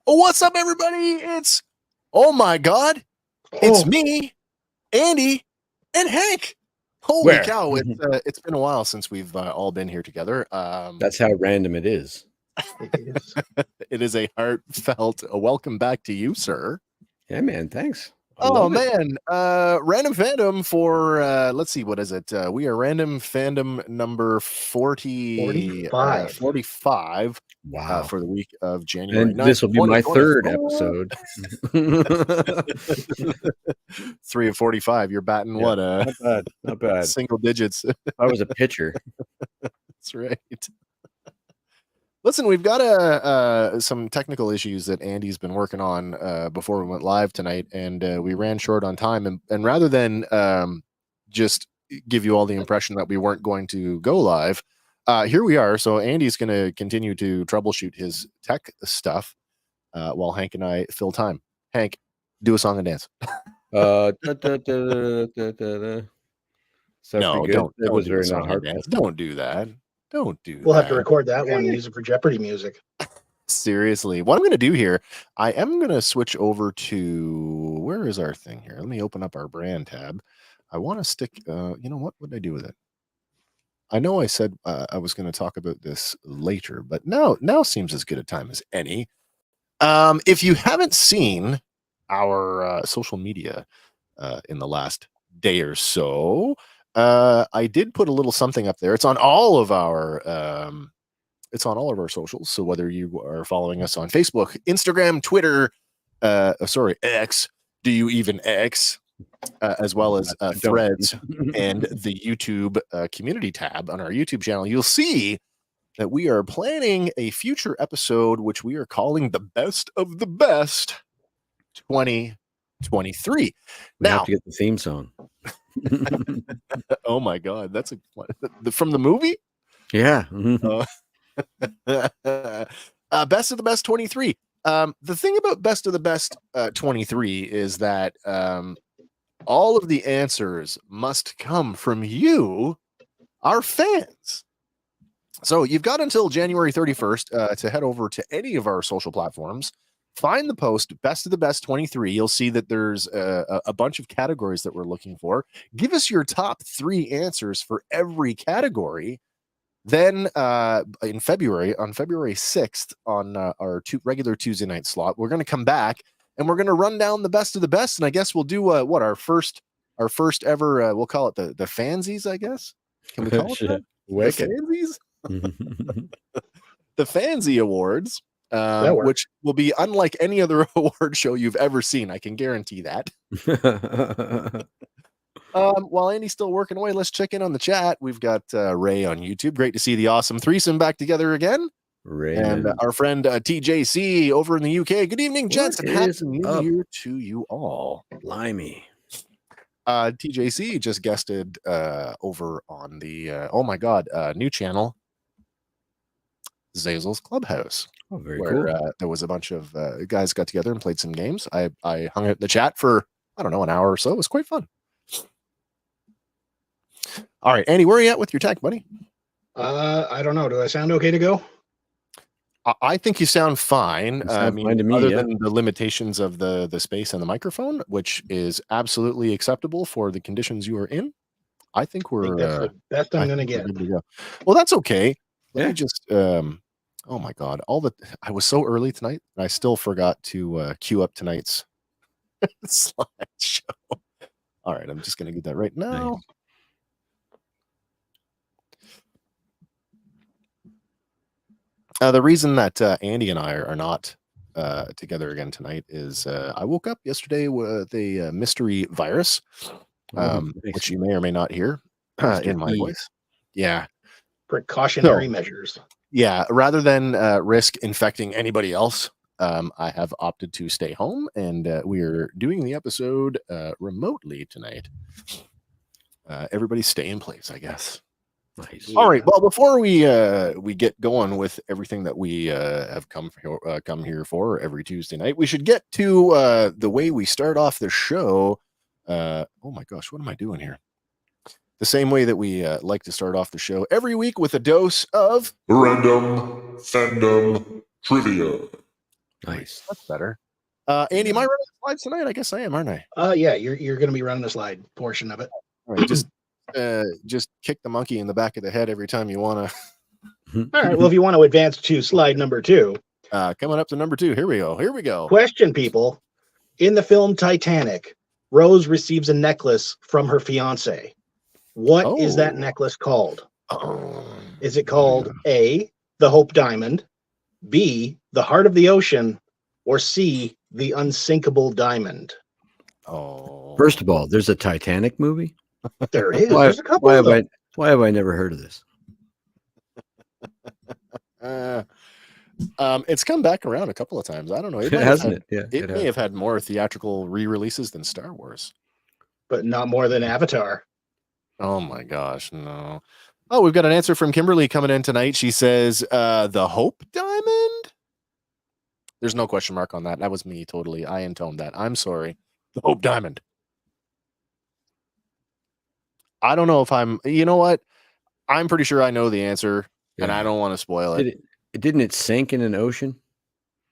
What's up, everybody? Oh my God, it's me, Andy, and Hank. Holy cow! It's been a while since we've all been here together. That's how random it is. It is a heartfelt welcome back to you, sir. Yeah, man. Thanks. Oh man, Random Fandom for let's see, what is it? We are Random Fandom number 45. 45. Wow. For the week of January 9th. And this will be my third episode. 3 of 45. You're batting what? Not bad. Single digits. I was a pitcher. That's right. Listen, we've got some technical issues that Andy's been working on before we went live tonight, and we ran short on time. And rather than just give you all the impression that we weren't going to go live, here we are. So Andy's going to continue to troubleshoot his tech stuff while Hank and I fill time. Hank, do a song and dance. No, don't. That was very not hard. Don't do that. Don't do that. We'll have to record that one and use it for Jeopardy music. Seriously. What I'm going to do here, I am going to switch over to, where is our thing here? Let me open up our brand tab. I want to stick, you know what did I do with it? I know I said I was going to talk about this later, but now seems as good a time as any. If you haven't seen our social media in the last day or so, I did put a little something up there. It's on all of our socials. So whether you are following us on Facebook, Instagram, Twitter, X, do you even X? As well as Threads and the YouTube community tab on our YouTube channel, you'll see that we are planning a future episode, which we are calling the Best of the Best 2023. We have to get the theme song. Oh my God, that's from the movie? Yeah. Best of the Best 23. The thing about Best of the Best 23 is that all of the answers must come from you, our fans. So you've got until January 31st to head over to any of our social platforms, find the post Best of the Best 23. You'll see that there's a bunch of categories that we're looking for. Give us your top 3 answers for every category. Then on February 6th on our regular Tuesday night slot, we're going to come back and we're going to run down the best of the best. And I guess we'll do our first ever, we'll call it the fansies, I guess. Can we call it that? The fansies? The Fansy Awards, which will be unlike any other award show you've ever seen. I can guarantee that. While Andy's still working away, let's check in on the chat. We've got Ray on YouTube. Great to see the awesome threesome back together again. Raymond. And our friend TJC over in the UK. Good evening, gents, and happy new year to you all. Blimey. TJC just guested over on the oh my God new channel, Zazel's Clubhouse. Oh, very cool. There was a bunch of guys got together and played some games. I hung out in the chat for I don't know an hour or so. It was quite fun. All right, Andy, where are you at with your tech, buddy? I don't know. Do I sound okay to go? I think you sound fine. I mean, to me, other than the limitations of the space and the microphone, which is absolutely acceptable for the conditions you are in. I think we're that's the best I'm gonna get. Well, that's okay. Let me just oh my God, I was so early tonight, and I still forgot to queue up tonight's slideshow. All right, I'm just gonna get that right now. Nice. The reason that Andy and I are not together again tonight is I woke up yesterday with a mystery virus, which you may or may not hear in my voice. Yeah. Precautionary measures. Yeah. Rather than risk infecting anybody else, I have opted to stay home, and we are doing the episode remotely tonight. Everybody stay in place, I guess. Nice. All right. Well, before we get going with everything that we have come here for every Tuesday night, we should get to the way we start off the show. Oh my gosh, what am I doing here? The same way that we like to start off the show every week with a dose of Random Fandom Trivia. Nice. That's better. Andy, am I running the slides tonight? I guess I am, aren't I? Yeah, you're going to be running the slide portion of it. All right, just kick the monkey in the back of the head every time you want All right. Well, if you want to advance to slide number 2, coming up to number 2. Here we go. Question, people. In the film Titanic, Rose receives a necklace from her fiance. What is that necklace called? Is it called A, the Hope Diamond, B, the Heart of the Ocean, or C, the Unsinkable Diamond? First of all, there's a Titanic movie. There is. There's a couple of them. Why have I never heard of this? It's come back around a couple of times. I don't know. It may have had more theatrical re-releases than Star Wars, but not more than Avatar. Oh my gosh, no. Oh, we've got an answer from Kimberly coming in tonight. She says, the Hope Diamond? There's no question mark on that. That was me, totally. I intoned that. I'm sorry. The Hope Diamond. I don't know if you know what? I'm pretty sure I know the answer, and I don't want to spoil it. Didn't it sink in an ocean?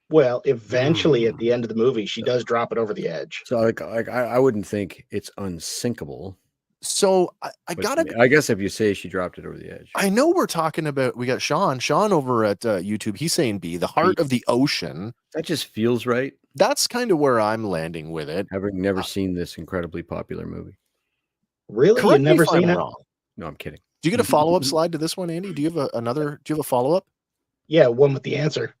Well, eventually at the end of the movie, she does drop it over the edge. So I wouldn't think it's unsinkable. So I guess if you say she dropped it over the edge. I know we're talking about, we got Sean over at YouTube. He's saying B, the Heart of the Ocean. That just feels right. That's kind of where I'm landing with it. Having never seen this incredibly popular movie. Really? You've never seen it? Wrong. No, I'm kidding. Do you get a follow-up slide to this one, Andy? Do you have a follow-up? Yeah, one with the answer.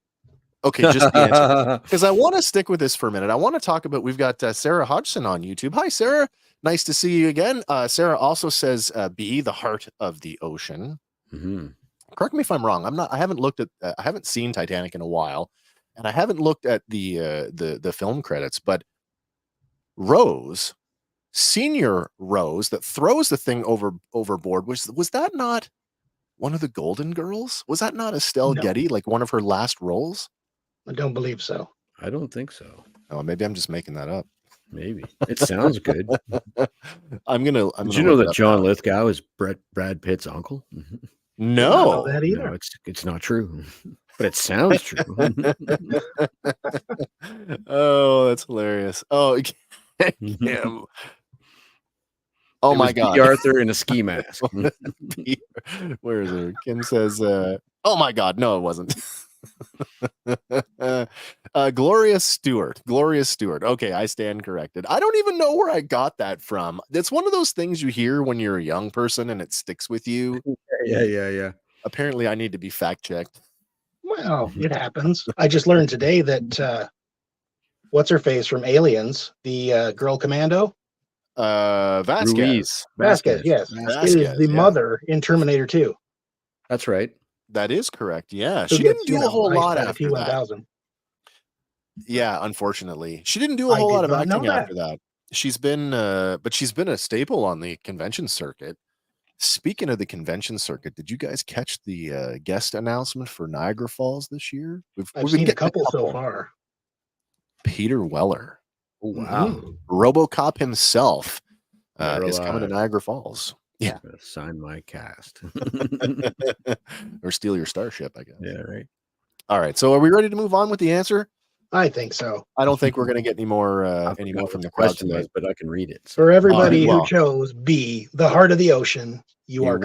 Okay, just the answer. Because I want to stick with this for a minute. I want to talk about, we've got Sarah Hodgson on YouTube. Hi, Sarah. Nice to see you again. Sarah also says B, the Heart of the Ocean. Mm-hmm. Correct me if I'm wrong. I haven't seen Titanic in a while, and I haven't looked at the film credits, but Rose, Senior Rose, that throws the thing overboard, was that not one of the Golden Girls? Was that not Estelle Getty, like one of her last roles? I don't believe so. I don't think so. Oh, maybe I'm just making that up. Maybe. It sounds good. Did you know that John Lithgow is Brad Pitt's uncle? No. That either. No, it's not true. But it sounds true. Oh, that's hilarious. Oh, Kim. Oh my God. Arthur in a ski mask. Where is it? Kim says, oh my God. No, it wasn't. Gloria Stewart. Okay, I stand corrected. I don't even know where I got that from. It's one of those things you hear when you're a young person and it sticks with you. Yeah. Apparently, I need to be fact checked. Well, it happens. I just learned today that what's her face from Aliens, the girl commando, Vasquez. Vasquez, yes, Vasquez, is the mother in Terminator 2. That's right. That is correct. Yeah, she didn't do a whole lot after that. Yeah, unfortunately, she didn't do a whole lot of acting after that. She's been a staple on the convention circuit. Speaking of the convention circuit, did you guys catch the guest announcement for Niagara Falls this year? I've seen a couple so far. Peter Weller. Oh, wow. RoboCop himself is coming to Niagara Falls. Yeah. Sign my cast. Or steal your starship, I guess. Yeah, right. All right. So are we ready to move on with the answer? I think so. I don't think we're going to get any more from the crowd tonight, but I can read it. So. For everybody who chose B, the Heart of the Ocean, you are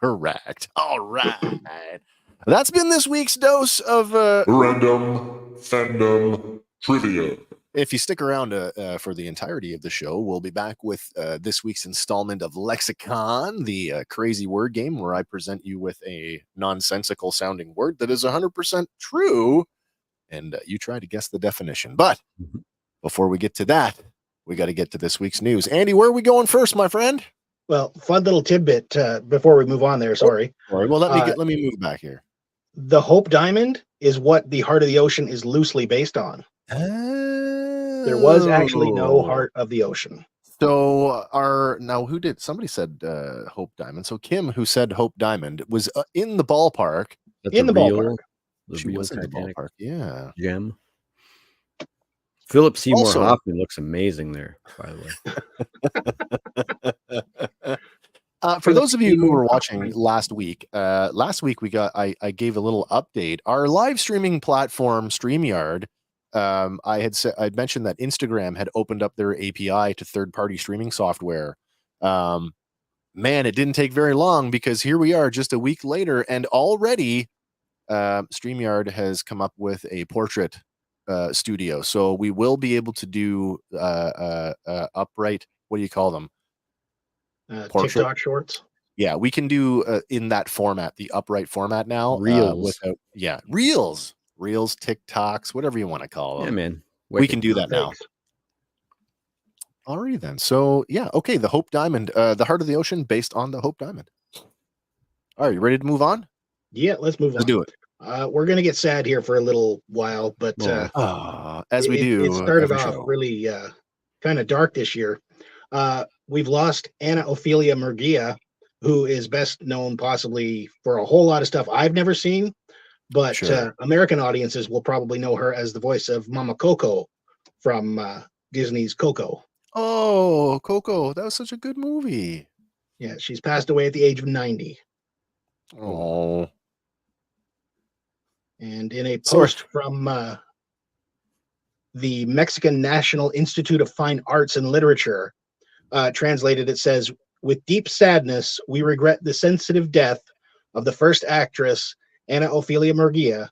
correct. All right. That's been this week's dose of Random Fandom Trivia. If you stick around for the entirety of the show, we'll be back with this week's installment of Lexicon, the crazy word game where I present you with a nonsensical sounding word that is 100% true and you try to guess the definition. But before we get to that, we got to get to this week's news. Andy, where are we going first, my friend? Well, fun little tidbit before we move on there. Sorry. All right. Well, let me move back here. The Hope Diamond is what the Heart of the Ocean is loosely based on. There was actually no Heart of the Ocean. So somebody said Hope Diamond. So Kim, who said Hope Diamond, was in the ballpark. Ballpark. She was in the ballpark. Yeah. Gem. Philip Seymour Also- Hoffman looks amazing there, by the way. For those of you who were watching last week I gave a little update. Our live streaming platform, StreamYard, I'd mentioned that Instagram had opened up their API to third-party streaming software. Man, it didn't take very long, because here we are just a week later, and already StreamYard has come up with a portrait studio. So we will be able to do upright, what do you call them? TikTok shorts. Yeah, we can do in that format, the upright format now. Reels. Reels, TikToks, whatever you want to call them. Yeah, man. We can do that now. Thanks. Alrighty then. So yeah, okay. The Hope Diamond, the Heart of the Ocean, based on the Hope Diamond. All right, you ready to move on? Yeah, let's move on. Let's do it. We're gonna get sad here for a little while, but As we do. It started every off show. really kind of dark this year. We've lost Anna Ophelia Murguia, who is best known possibly for a whole lot of stuff I've never seen, but Sure. American audiences will probably know her as the voice of Mama Coco from Disney's Coco. Oh, Coco, that was such a good movie. Yeah, she's passed away at the age of 90. Oh, And in a Sorry. post from the Mexican National Institute of Fine Arts and Literature, translated, it says, "With deep sadness, we regret the sensitive death of the first actress, Ana Ofelia Murguia,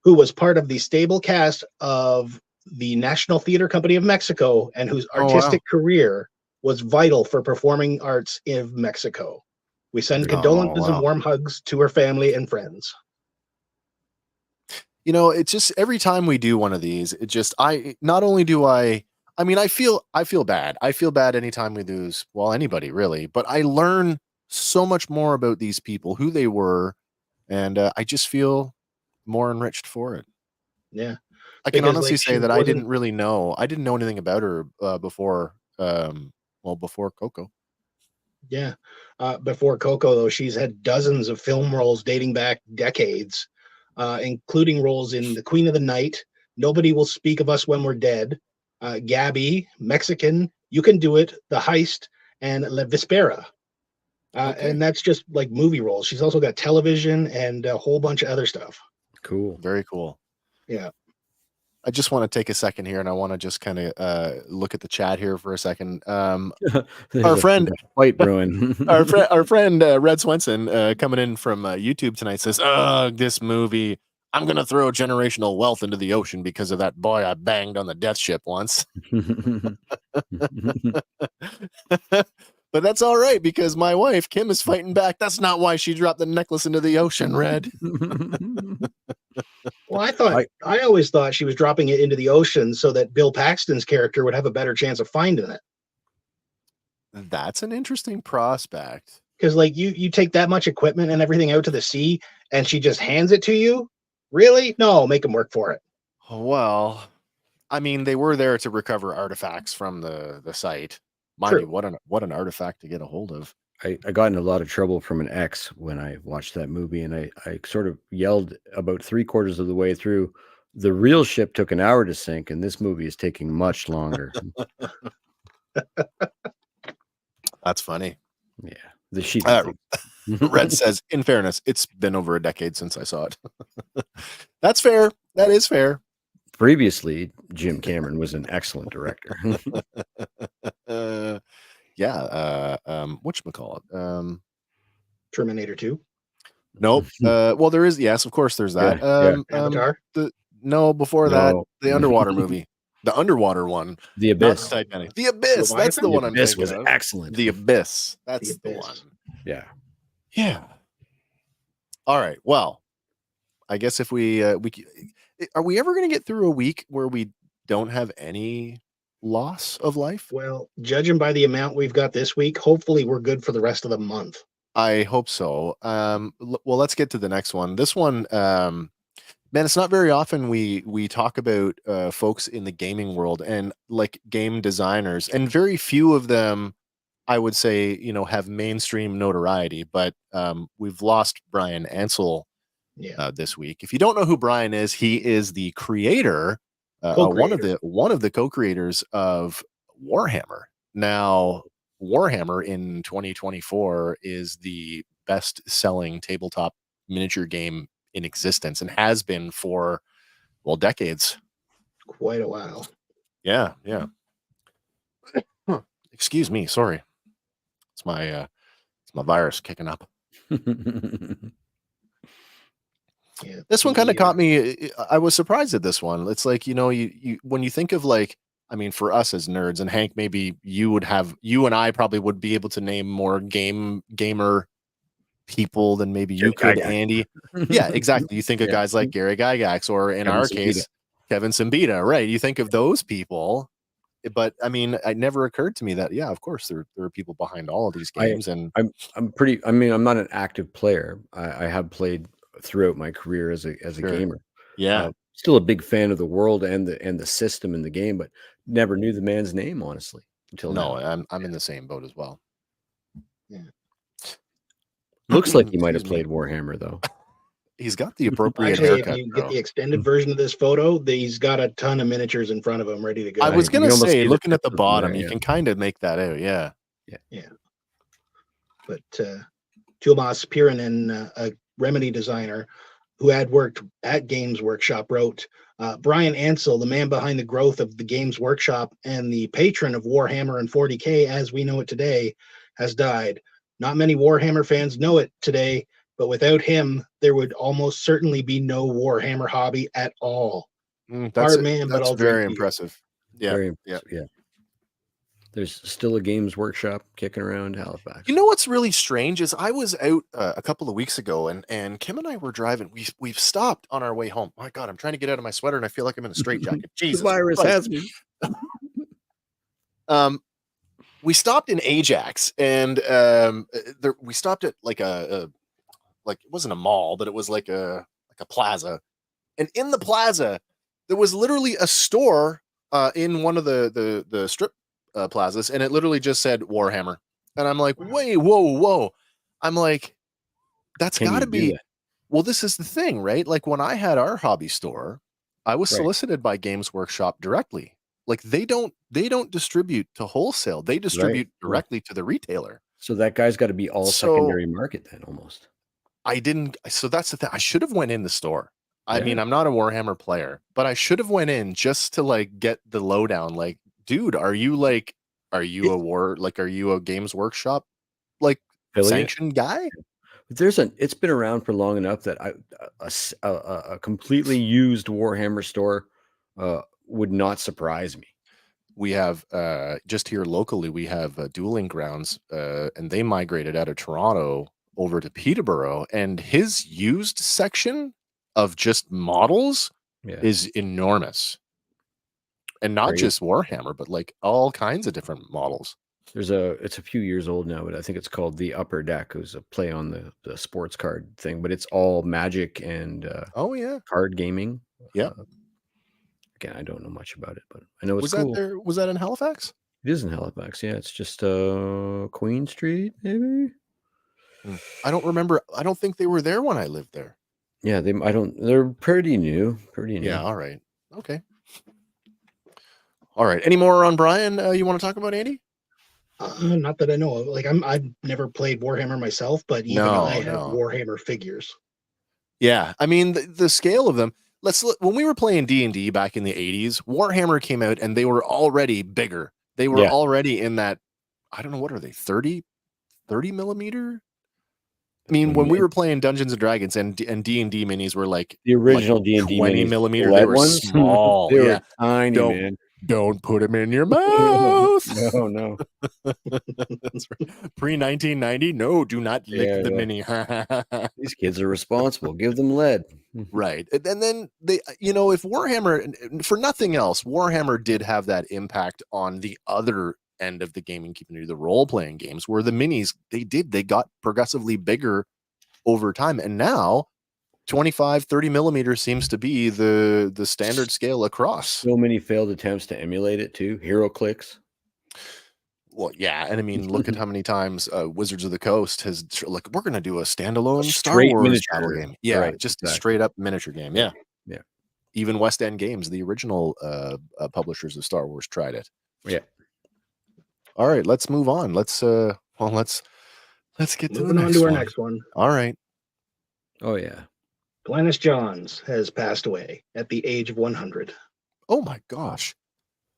who was part of the stable cast of the National Theater Company of Mexico and whose Oh, wow. artistic career was vital for performing arts in Mexico. We send condolences wow. and warm hugs to her family and friends." You know, it's just every time we do one of these, it just I feel bad. I feel bad anytime we lose, well, anybody really, but I learn so much more about these people, who they were, and I just feel more enriched for it. Yeah. I can Because, honestly like, say she that I wasn't- didn't really know. I didn't know anything about her before Coco. Yeah. Before Coco, though, she's had dozens of film roles dating back decades, including roles in The Queen of the Night, Nobody Will Speak of Us When We're Dead, Gabby, Mexican, You Can Do It, The Heist, and La Vispera. Okay. And that's just like movie roles. She's also got television and a whole bunch of other stuff. Cool. Very cool. Yeah. I just want to take a second here, and I want to just kind of look at the chat here for a second. There's Our a friend- fight brewing. Our friend Red Swenson coming in from YouTube tonight says, "Ugh, this movie. I'm gonna throw generational wealth into the ocean because of that boy I banged on the death ship once." But that's all right, because my wife Kim is fighting back. That's not why she dropped the necklace into the ocean, Red. Well, I always thought she was dropping it into the ocean so that Bill Paxton's character would have a better chance of finding it. That's an interesting prospect. Because like you take that much equipment and everything out to the sea, and she just hands it to you. Really? No, make him work for it. Well, I mean, they were there to recover artifacts from the site. Mind True. you, what an artifact to get a hold of. I got in a lot of trouble from an ex when I watched that movie, and I sort of yelled about 3/4 of the way through, the real ship took an hour to sink, and this movie is taking much longer. That's funny. Yeah. The sheep. Red says, in fairness, it's been over a decade since I saw it. That's fair. That is fair. Previously, Jim Cameron was an excellent director. Whatchamacallit? Terminator 2. Nope. Well, there is. Yes, of course, there's that. Yeah, Avatar. No, before that, No. the underwater movie, the underwater one, The not Abyss. the Titanic. The Abyss. That's the Leviathan? one The I'm Abyss thinking was of. excellent. The Abyss. That's The the Abyss. one. Yeah. Yeah. All right. Well, I guess if we are we ever going to get through a week where we don't have any loss of life? Well, judging by the amount we've got this week, hopefully we're good for the rest of the month. I hope so. Well, let's get to the next one. This one, man, it's not very often we talk about folks in the gaming world and like game designers, and very few of them, I would say, have mainstream notoriety. But we've lost Brian Ansel this week. If you don't know who Brian is, he is the creator, one of the co-creators of Warhammer. Now, Warhammer in 2024 is the best-selling tabletop miniature game in existence and has been for, well, decades. Quite a while. Yeah. Excuse me, sorry. It's my virus kicking up. Yeah, this one kind of caught me. I was surprised at this one. It's like, you when you think of like, I mean, for us as nerds, and Hank, maybe you and I probably would be able to name more gamer people than maybe you could, Andy. Yeah, exactly. You think of guys like Gary Gygax, or in our case, Kevin Simbita, right? You think of those people, but I mean, it never occurred to me that, yeah, of course, there are people behind all of these games. And I'm not an active player. I have played throughout my career as a gamer. Yeah. Still a big fan of the world and the system in the game, but never knew the man's name, honestly, until now. I'm in the same boat as well. Yeah. Looks like he might have played Warhammer, though. He's got the appropriate Actually, haircut. if you get the extended version of this photo, he's got a ton of miniatures in front of him ready to go. I was going to say, looking at the bottom, you can kind of make that out. Yeah. But Tuomas Pirinen, a Remedy designer who had worked at Games Workshop, wrote, Brian Ansel, the man behind the growth of the Games Workshop and the patron of Warhammer and 40K as we know it today, has died. Not many Warhammer fans know it today, but without him, there would almost certainly be no Warhammer hobby at all. That's very impressive. Yeah. Very impressive. Yeah. There's still a Games Workshop kicking around Halifax. You know what's really strange is I was out a couple of weeks ago, and Kim and I were driving. We've stopped on our way home. My God, I'm trying to get out of my sweater, and I feel like I'm in a straitjacket. Jesus, the virus has me. We stopped in Ajax, and we stopped at like it wasn't a mall, but it was like a plaza. And in the plaza, there was literally a store in one of the strip plazas, and it literally just said Warhammer. And I'm like, wait, whoa. I'm like, that's got to be. Well, this is the thing, right? Like when I had our hobby store, I was solicited by Games Workshop directly. Like they don't distribute to wholesale; they distribute directly to the retailer. So that guy's got to be all secondary market then, almost. I didn't. So that's the thing. I should have went in the store. I mean, I'm not a Warhammer player, but I should have went in just to like get the lowdown. Like, dude, are you a Games Workshop like sanctioned guy? It's been around for long enough that a completely used Warhammer store would not surprise me. We have just here locally, we have Dueling Grounds, and they migrated out of Toronto over to Peterborough, and his used section of just models is enormous. And not just Warhammer, but like all kinds of different models. It's a few years old now, but I think it's called The Upper Deck. It was a play on the sports card thing, but it's all Magic and card gaming. Yeah. Again, I don't know much about it, but I know it's cool. Was that in Halifax? It is in Halifax. Yeah, it's just Queen Street, maybe. I don't remember. I don't think they were there when I lived there. Yeah, they're pretty new. Yeah, all right. Okay. All right. Any more on Brian you want to talk about, Andy? Not that I know of. Like I've never played Warhammer myself, but even I have Warhammer figures. Yeah, I mean the scale of them. Let's look. When we were playing D&D back in the 80s, Warhammer came out and they were already bigger. They were already in that, I don't know, what are they, 30 millimeter? I mean, when we were playing Dungeons and Dragons and D&D minis were like the original D&D 20 millimeter. They were small. They were tiny, man. Don't put them in your mouth. No. Pre-1990, no, do not lick the mini. These kids are responsible. Give them lead. Right. And then they, if Warhammer, for nothing else, Warhammer did have that impact on the other end of the gaming community, the role-playing games, where the minis, they got progressively bigger over time. And now 25, 30 millimeters seems to be the standard scale across. So many failed attempts to emulate it too. Hero clicks. Well, yeah, and I mean, look at how many times Wizards of the Coast has like, we're going to do a standalone Star Wars battle game. Yeah, right, just exactly. straight up miniature game. Yeah, yeah. Even West End Games, the original publishers of Star Wars, tried it. Yeah. All right, let's move on. Let's get to Moving on to our next one. All right. Oh yeah. Glennis Johns has passed away at the age of 100. Oh my gosh!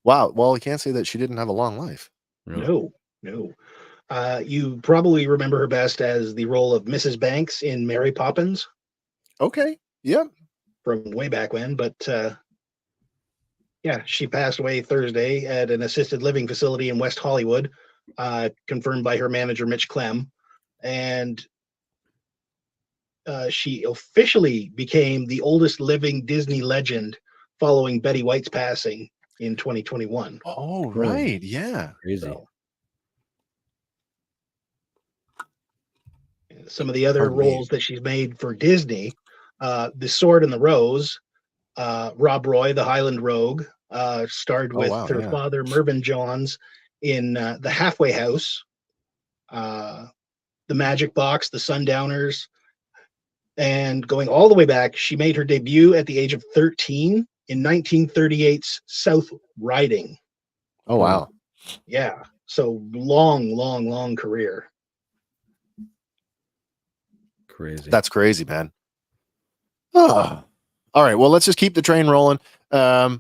Wow. Well, you can't say that she didn't have a long life. No. You probably remember her best as the role of Mrs. Banks in Mary Poppins. Okay. Yeah. From way back when, but she passed away Thursday at an assisted living facility in West Hollywood, confirmed by her manager, Mitch Clem. And she officially became the oldest living Disney legend following Betty White's passing in 2021. Oh, right. Yeah. Crazy. So, some of the other roles that she's made for Disney, The Sword and the Rose, Rob Roy, the Highland Rogue, starred with her father, Mervyn Johns, in The Halfway House, The Magic Box, The Sundowners, and going all the way back, she made her debut at the age of 13 in 1938's South Riding. Oh, wow. Yeah. So long career. Crazy. That's crazy, man. Oh. All right. Well, let's just keep the train rolling. Wow.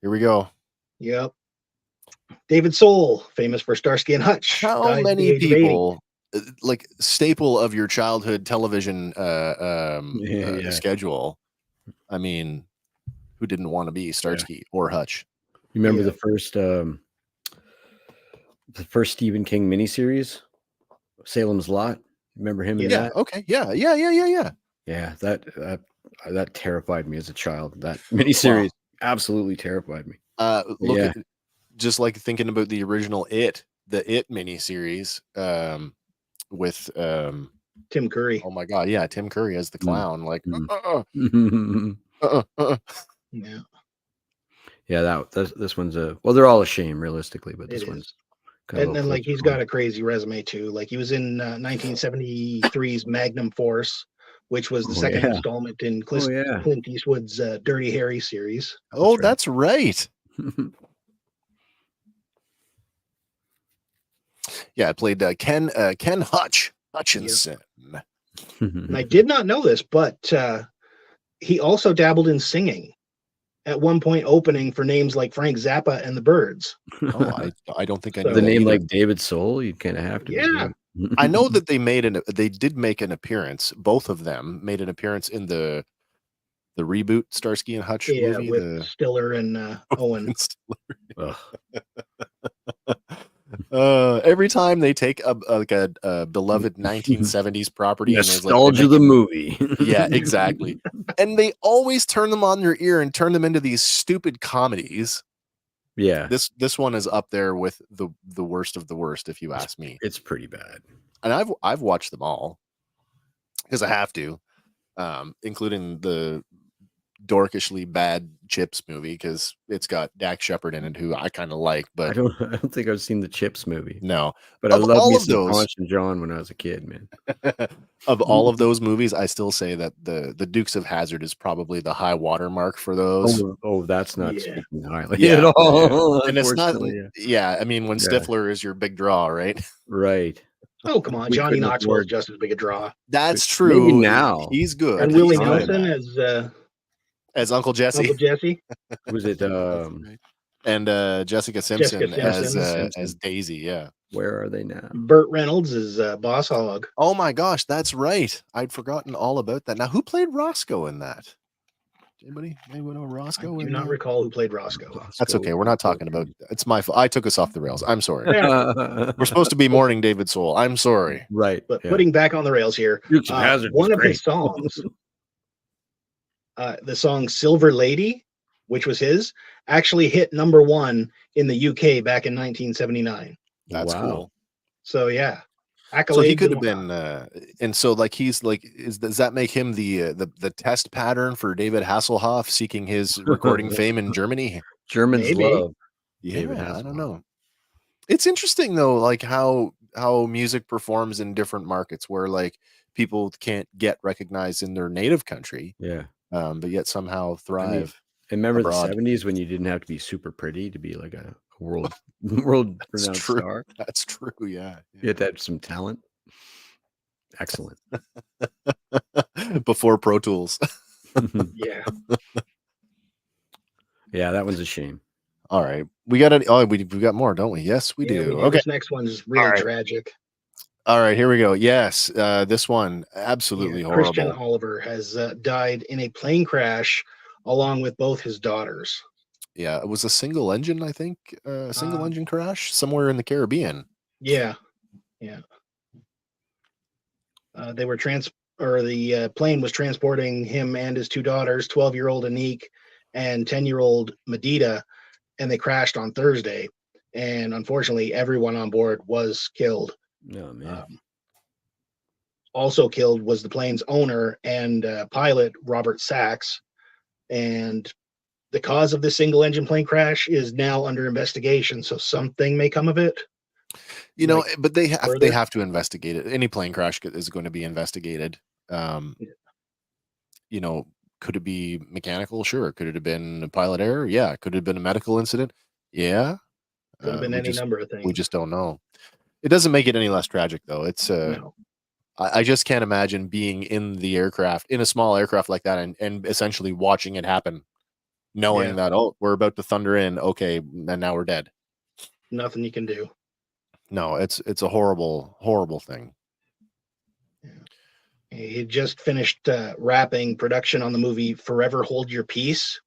Here we go. Yep. David Soul, famous for Starsky and Hutch. How many people, like staple of your childhood television schedule? I mean, who didn't want to be Starsky or Hutch? You remember the first Stephen King miniseries, Salem's Lot? Remember him in that? Okay. Yeah. Yeah, that terrified me as a child. That miniseries absolutely terrified me. Just like thinking about the original the It miniseries, with Tim Curry. Oh my God, yeah, Tim Curry as the clown. Like, yeah. This one's they're all a shame realistically, but this one's. And then, like, he's got a crazy resume too. Like, he was in 1973's Magnum Force, which was the second installment in Clint Eastwood's Dirty Harry series. Oh, that's right. Yeah, I played Ken Hutchinson. Yep. And I did not know this, but he also dabbled in singing. At one point, opening for names like Frank Zappa and the Byrds. Oh, I don't think I know the name either. Like David Soul. You kind of have to. Yeah, I know that they did make an appearance. Both of them made an appearance in the reboot Starsky and Hutch movie with Stiller and Owen. Every time they take a beloved 1970s property, nostalgia and the movie. Yeah, exactly. And they always turn them on their ear and turn them into these stupid comedies. Yeah, this one is up there with the worst of the worst, if you ask me. It's pretty bad, and I've watched them all because I have to, including the dorkishly bad Chips movie because it's got Dax Shepard in it, who I kind of like. But I don't think I've seen the Chips movie. No, but I love me some Ponch and John when I was a kid, man. Of all of those movies, I still say that the Dukes of Hazzard is probably the high watermark for those. Oh, that's not speaking highly at all. And it's not. Yeah, I mean, when Stifler is your big draw, right? Right. Oh, come on. Johnny Knoxville is just as big a draw. That's true. Maybe now he's good. And Willie Nelson as Uncle Jesse. Uncle Jesse. Was it and Jessica Simpson as Daisy, yeah. Where are they now? Burt Reynolds is Boss Hog. Oh my gosh, that's right. I'd forgotten all about that. Now, who played Roscoe in that? Anybody know Roscoe? I do not recall who played Roscoe. That's okay. We're not talking about it's my fault. I took us off the rails. I'm sorry. We're supposed to be mourning David Soul. I'm sorry. Right. But putting back on the rails here, Dukes of Hazzard one of his songs the song Silver Lady, which was his, actually hit #1 in the UK back in 1979. That's Wow. cool. So yeah, accolades. So he could and have whatnot. been, and so like he's like, does that make him the test pattern for David Hasselhoff seeking his recording fame in Germany? Germans Maybe. love Yeah, David I don't Hasselhoff. know. It's interesting though, like how music performs in different markets where like people can't get recognized in their native country, Yeah. but yet somehow thrive. And remember abroad. the 70s when you didn't have to be super pretty to be like a world world That's renowned true. star? That's true. Yeah. You had to have some talent. Excellent. Before Pro Tools. Yeah. Yeah, that one's a shame. All right. We got we've got more, don't we? Yes, we do. Okay. This next one's really right. tragic. All right, here we go. Yes, this one absolutely horrible. Christian Oliver has died in a plane crash along with both his daughters. Yeah, it was a single engine, I think, single engine crash somewhere in the Caribbean. Yeah. They were the plane was transporting him and his two daughters, 12-year-old Anik and 10-year-old Medita, and they crashed on Thursday. And unfortunately, everyone on board was killed. No, man. Also killed was the plane's owner and pilot, Robert Sachs. And the cause of this single engine plane crash is now under investigation. So something may come of it. You know, but they have to investigate it. Any plane crash is going to be investigated. You know, could it be mechanical? Sure. Could it have been a pilot error? Yeah. Could it have been a medical incident? Yeah. Could have been any number of things. We just don't know. It doesn't make it any less tragic, though. It's no. I just can't imagine being in the aircraft, in a small aircraft like that, and essentially watching it happen, knowing that, oh, we're about to thunder in. Okay, and now we're dead. Nothing you can do. No, it's a horrible, horrible thing. He had just finished wrapping production on the movie Forever Hold Your Peace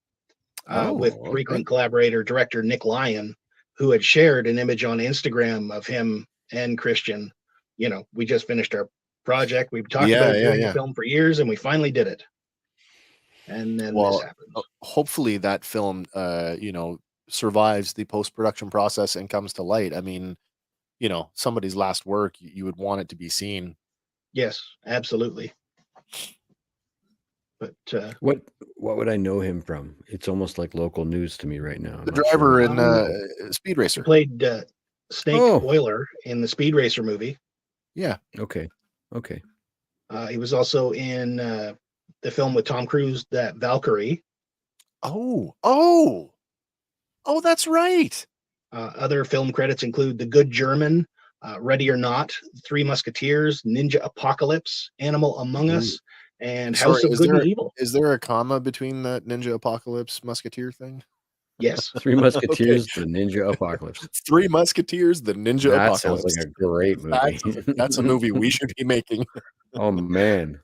with frequent collaborator director Nick Lyon, who had shared an image on Instagram of him and Christian. You know, we just finished our project. We've talked about doing the film for years, and we finally did it. And then this happens. Hopefully that film, you know, survives the post-production process and comes to light. I mean, you know, somebody's last work, you would want it to be seen. Yes, absolutely. But what would I know him from? It's almost like local news to me right now. The driver in Speed Racer. He played Snake Oiler in the Speed Racer movie. Yeah. Okay. He was also in the film with Tom Cruise, that Valkyrie. Oh, that's right. Other film credits include The Good German, Ready or Not, Three Musketeers, Ninja Apocalypse, Animal Among Us, and House of Good and Evil. Is there a comma between that Ninja Apocalypse Musketeer thing? Yes. Three Musketeers, The Ninja Apocalypse. Three Musketeers, The Ninja Apocalypse. That sounds like a great movie. That's a movie we should be making. Oh, man.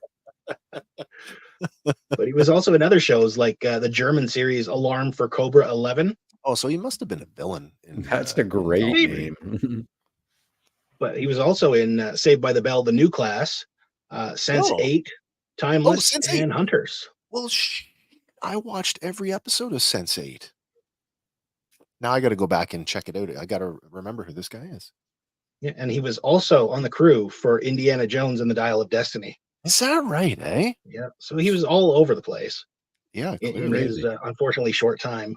But he was also in other shows like the German series Alarm for Cobra 11. Oh, so he must have been a villain. That's a great name. But he was also in Saved by the Bell, The New Class, Sense8, Timeless, and Hunters. Well, I watched every episode of Sense8. Now I got to go back and check it out. I got to remember who this guy is. Yeah, and he was also on the crew for Indiana Jones and the Dial of Destiny. Is that right, eh? Yeah, so he was all over the place. Yeah, in his unfortunately short time.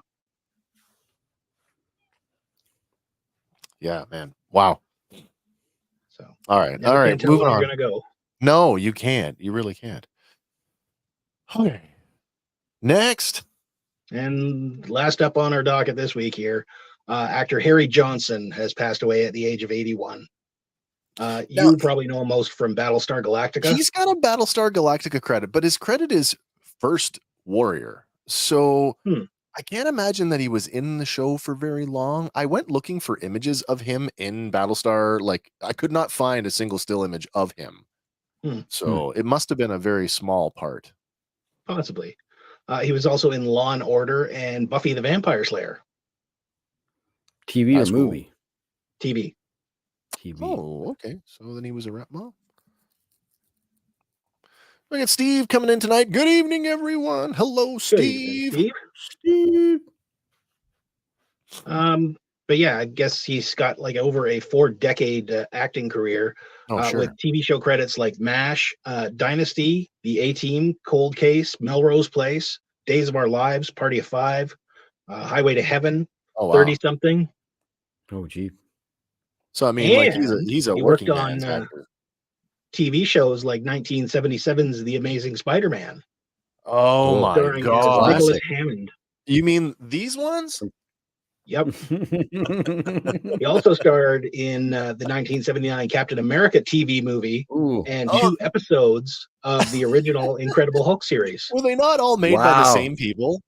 Yeah, man. Wow. So all right. Moving on. You're gonna go. No, you can't. You really can't. Okay. Next. And last up on our docket this week here, actor Harry Johnson has passed away at the age of 81. You probably know him most from Battlestar Galactica. He's got a Battlestar Galactica credit, but his credit is First Warrior. So I can't imagine that he was in the show for very long. I went looking for images of him in Battlestar. Like, I could not find a single still image of him. So it must have been a very small part. Possibly. He was also in Law and Order and Buffy the Vampire Slayer. TV or movie? TV. Oh, okay. So then he was around. Well, We got Steve coming in tonight. Good evening, everyone. Hello, Good evening, Steve. Steve. But yeah, I guess he's got like over a 4-decade acting career Sure. with TV show credits like MASH, Dynasty, The A-Team, Cold Case, Melrose Place, Days of Our Lives, Party of Five, Highway to Heaven, 30-something. Oh, gee. So I mean, like And he's a he working worked man's on actor. TV shows like 1977's The Amazing Spider-Man. Oh my starring as god! Nicholas Hammond. You mean these ones? Yep. He also starred in the 1979 Captain America TV movie and 2 episodes of the original Incredible Hulk series. Were they not all made by the same people?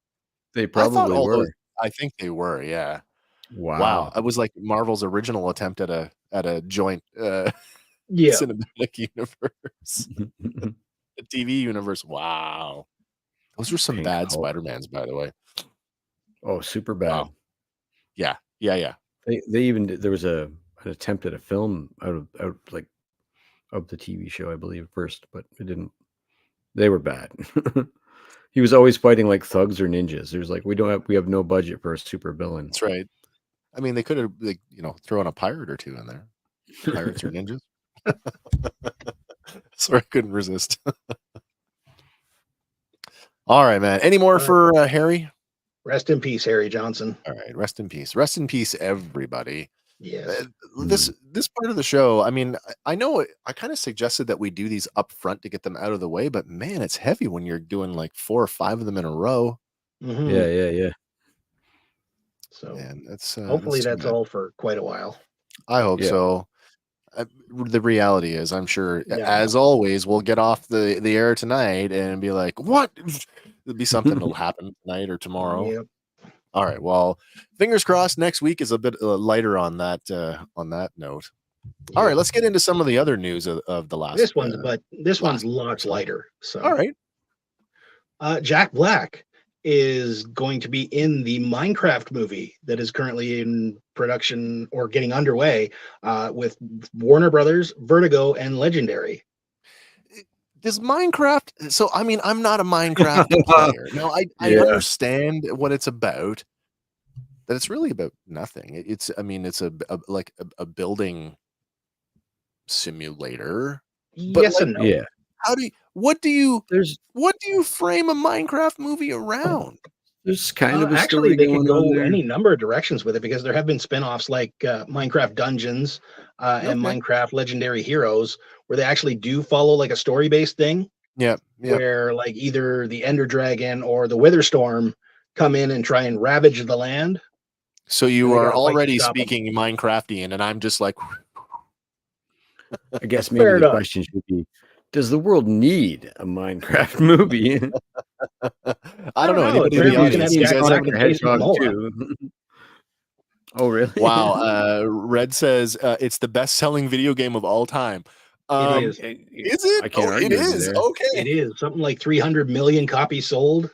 They probably were. I think they were. Yeah. Wow. It was like Marvel's original attempt at a joint cinematic universe, a TV universe. Wow. Those were some Pink bad Hulk. Spider-Mans, by the way. Oh, super bad. Wow. Yeah. They even there was an attempt at a film out of the TV show, I believe, first, but it didn't. They were bad. He was always fighting like thugs or ninjas. There's like we have no budget for a super villain. That's right. I mean, they could have thrown a pirate or two in there. Pirates or ninjas. Sorry, I couldn't resist. All right, man. Any more for Harry? Rest in peace, Harry Johnson. All right, rest in peace. Rest in peace, everybody. Yes. This part of the show, I mean, I know I kind of suggested that we do these up front to get them out of the way, but man, it's heavy when you're doing like 4 or 5 of them in a row. Mm-hmm. Yeah. So man, hopefully that's all for quite a while. I hope so. The reality is, I'm sure, as always, we'll get off the air tonight and be like, what? There'll be something that'll happen tonight or tomorrow. Yep. All right. Well, fingers crossed. Next week is a bit lighter on that note. All right. Let's get into some of the other news of the last. This one's lots lighter. So all right. Jack Black is going to be in the Minecraft movie that is currently in production or getting underway with Warner Brothers, Vertigo, and Legendary. Does Minecraft? So, I mean, I'm not a Minecraft player. No, I understand what it's about, but it's really about nothing. It's a building simulator. Yes and no. Yeah. What do you frame a Minecraft movie around? There's kind of a actually story they can going go on there. any number of directions with it because there have been spin-offs like Minecraft Dungeons and Minecraft Legendary Heroes where they actually do follow like a story-based thing. Yeah. Where like either the Ender Dragon or the Wither Storm come in and try and ravage the land. So you are already speaking Minecraftian, and I'm just like, I guess maybe the question should be, does the world need a Minecraft movie? I don't know. Anybody in the audience? You guys have Hedgehog too. Oh, really? Wow. Red says it's the best-selling video game of all time. It is. Is it? I can't argue it is. there. Okay. It is something like 300 million copies sold.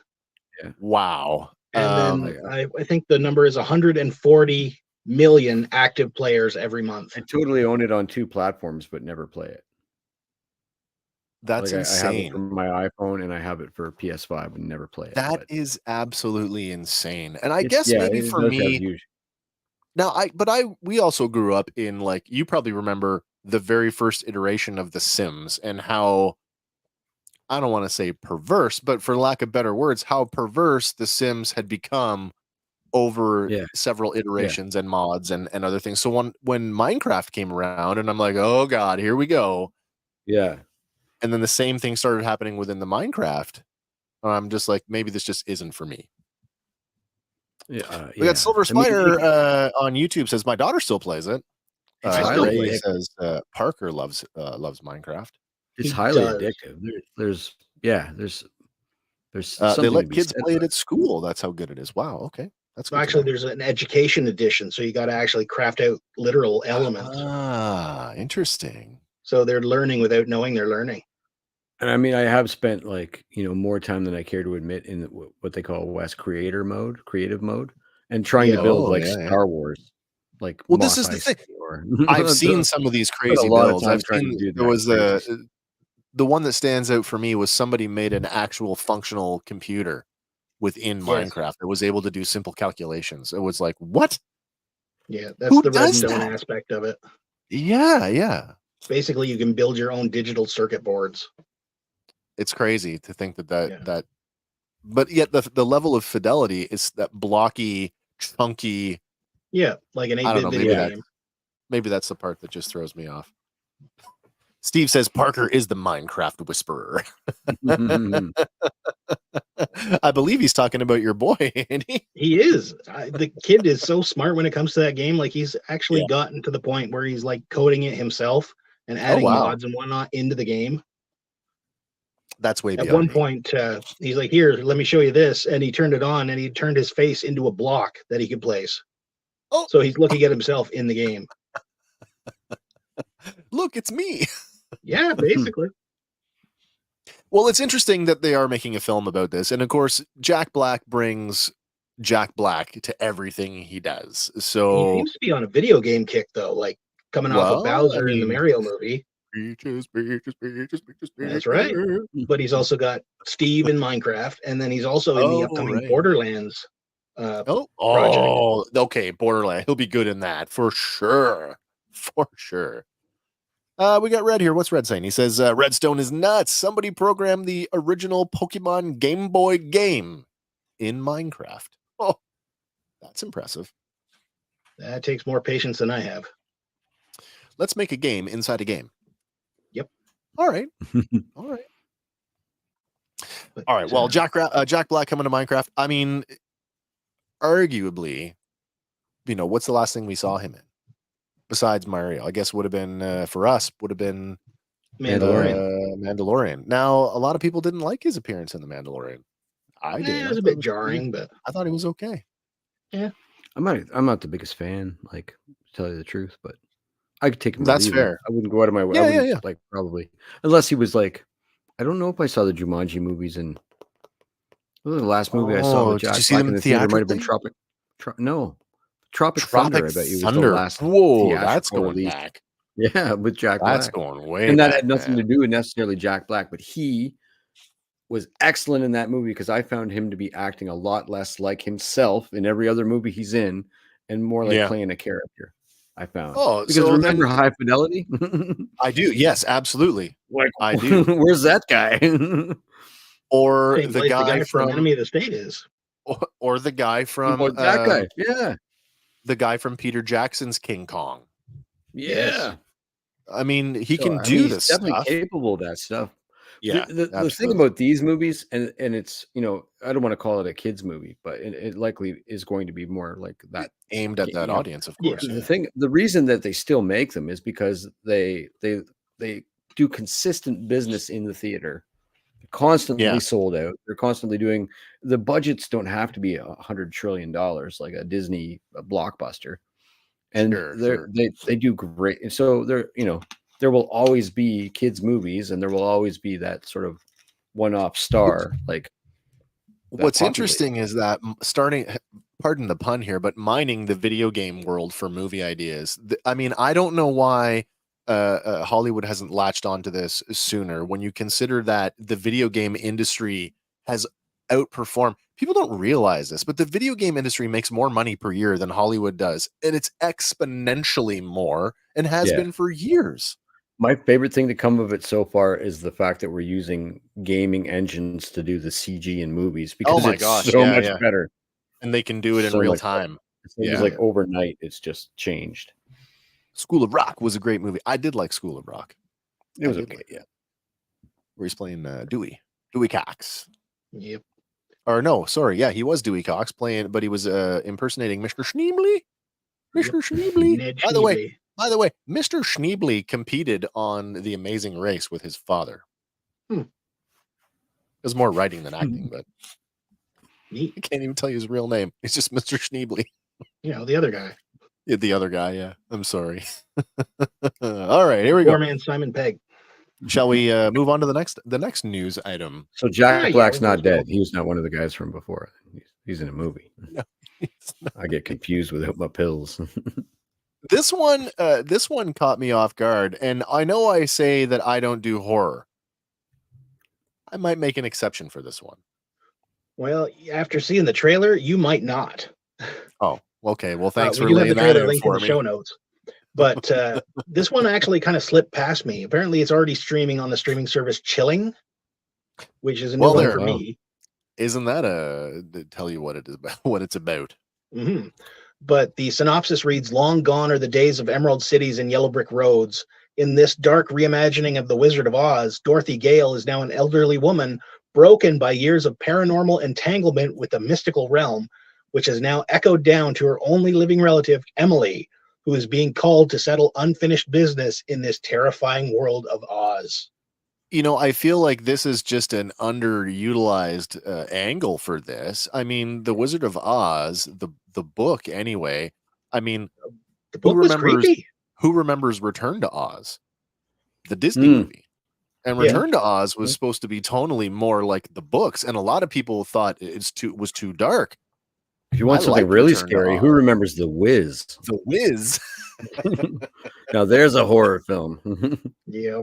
Yeah. Wow. And then I think the number is 140 million active players every month. I totally own it on 2 platforms, but never play it. That's insane. I have it for my iPhone and I have it for PS5 and never play it. That is absolutely insane. And I guess maybe for me now, we also grew up in, like, you probably remember the very first iteration of The Sims and how, I don't want to say perverse, but for lack of better words, how perverse The Sims had become over several iterations and mods and other things. So when Minecraft came around, and I'm like, oh God, here we go. Yeah. And then the same thing started happening within the Minecraft. I'm just like, maybe this just isn't for me. Yeah, we got Silver Spider on YouTube says my daughter still plays it. Ray says Parker loves Minecraft. It's highly addictive. There's they let kids play it at school. That's how good it is. Wow. Okay. That's actually there's an education edition, so you got to actually craft out literal elements. Ah, interesting. So they're learning without knowing they're learning. And I mean, I have spent more time than I care to admit in what they call West creative mode, and trying to build Star Wars. Like, well, this is the thing. I've seen some of these crazy builds. I've seen there the one that stands out for me was somebody made an actual functional computer within Minecraft that was able to do simple calculations. It was like, what? Yeah, that's Who the does redstone that? aspect of it. Yeah. Basically, you can build your own digital circuit boards. It's crazy to think that Yeah. but yet the level of fidelity is that blocky, chunky. Yeah, like an I don't 8-bit know. video game. Maybe that's the part that just throws me off. Steve says Parker is the Minecraft whisperer. I believe he's talking about your boy, Andy. He is. The kid is so smart when it comes to that game. Like, he's actually gotten to the point where he's like coding it himself and adding mods and whatnot into the game. That's way beyond At one me. point, he's like, "Here, let me show you this," and he turned it on, and he turned his face into a block that he could place. Oh, so he's looking at himself in the game. Look, it's me. Yeah, basically. Well, it's interesting that they are making a film about this, and of course, Jack Black brings Jack Black to everything he does. So he seems to be on a video game kick, though, like coming off of Bowser in the Mario movie. Peaches. That's right. But he's also got Steve in Minecraft, and then he's also in the upcoming Borderlands. Project. Okay, Borderlands. He'll be good in that for sure. For sure. We got Red here. What's Red saying? He says, Redstone is nuts. Somebody programmed the original Pokemon Game Boy game in Minecraft. Oh, that's impressive. That takes more patience than I have. Let's make a game inside a game. Yep. All right. All right. Well, Jack Black coming to Minecraft. I mean, arguably, what's the last thing we saw him in? Besides Mario, I guess would have been for us would have been Mandalorian. Now, a lot of people didn't like his appearance in the Mandalorian. I did. It was a bit jarring, but I thought he was okay. Yeah, I'm not the biggest fan, like, to tell you the truth, but I could take him. That's fair. I wouldn't go out of my way. Yeah. Like, probably, unless he was like, I don't know if I saw the Jumanji movies and the last movie I saw with Jack did you see Black them in the theater might have been theatrically? Tropic Thunder. I bet it was the last. Whoa, that's going release. back. Yeah, with Jack Black. That's going way and that back, had nothing to do with necessarily Jack Black, but he was excellent in that movie because I found him to be acting a lot less like himself in every other movie he's in and more like playing a character. I found. Because so remember High Fidelity? I do. Yes, absolutely. Like, I do. Where's that guy? Or same the place guy from Enemy of the State is. or the guy from that guy. Yeah. The guy from Peter Jackson's King Kong. Yeah. I mean, he can do this definitely stuff. Capable of that stuff. Yeah. The thing about these movies, and it's, I don't want to call it a kids movie, but it likely is going to be more like that, aimed at that audience, of course. The reason that they still make them is because they do consistent business in the theater, constantly sold out. They're constantly doing, the budgets don't have to be $100 trillion like a Disney blockbuster, and they do great. And so there will always be kids movies, and there will always be that sort of one-off star. Like, what's interesting is that pardon the pun here, but mining the video game world for movie ideas. I mean, I don't know why Hollywood hasn't latched onto this sooner. When you consider that the video game industry has outperformed, people don't realize this, but the video game industry makes more money per year than Hollywood does, and it's exponentially more and has been for years. My favorite thing to come of it so far is the fact that we're using gaming engines to do the CG in movies, because it's so much better, and they can do it in real time. It's like overnight, it's just changed. School of Rock was a great movie. I did like School of Rock. It was okay, where he's playing Dewey Cox. Yep. Or no, sorry, he was Dewey Cox playing, but he was impersonating Mr. Schneebly. Mr. Schneebly. By the way, Mr. Schneebly competed on The Amazing Race with his father. It was more writing than acting, but neat. I can't even tell you his real name. It's just Mr. Schneebly. The other guy. The other guy, yeah. I'm sorry. All right, here we go. Poor man Simon Pegg. Shall we move on to the next news item? So Jack Black's not dead. He was not one of the guys from before. He's in a movie. No, I get confused with my pills. This one caught me off guard, and I know I say that I don't do horror, I might make an exception for this one. Well, after seeing the trailer, you might not. Oh, okay. Well, thanks We for do have laying the that trailer in linked in for the me. show notes. But this one actually kind of slipped past me. Apparently, it's already streaming on the streaming service Chilling, which is a new one for me. Isn't that to tell you what it is about? What it's about? Mm-hmm. But the synopsis reads: "Long gone are the days of emerald cities and yellow brick roads. In this dark reimagining of the Wizard of Oz, Dorothy Gale is now an elderly woman broken by years of paranormal entanglement with the mystical realm, which has now echoed down to her only living relative, Emily, who is being called to settle unfinished business in this terrifying world of Oz." You know, I feel like this is just an underutilized angle for this. I mean, The Wizard of Oz, the book anyway. I mean, The book was creepy. who remembers Return to Oz, the Disney movie? And Return to Oz was supposed to be tonally more like the books, and a lot of people thought was too dark. If you want something really scary, who remembers The Wiz? The Wiz. Now there's a horror film. Yeah.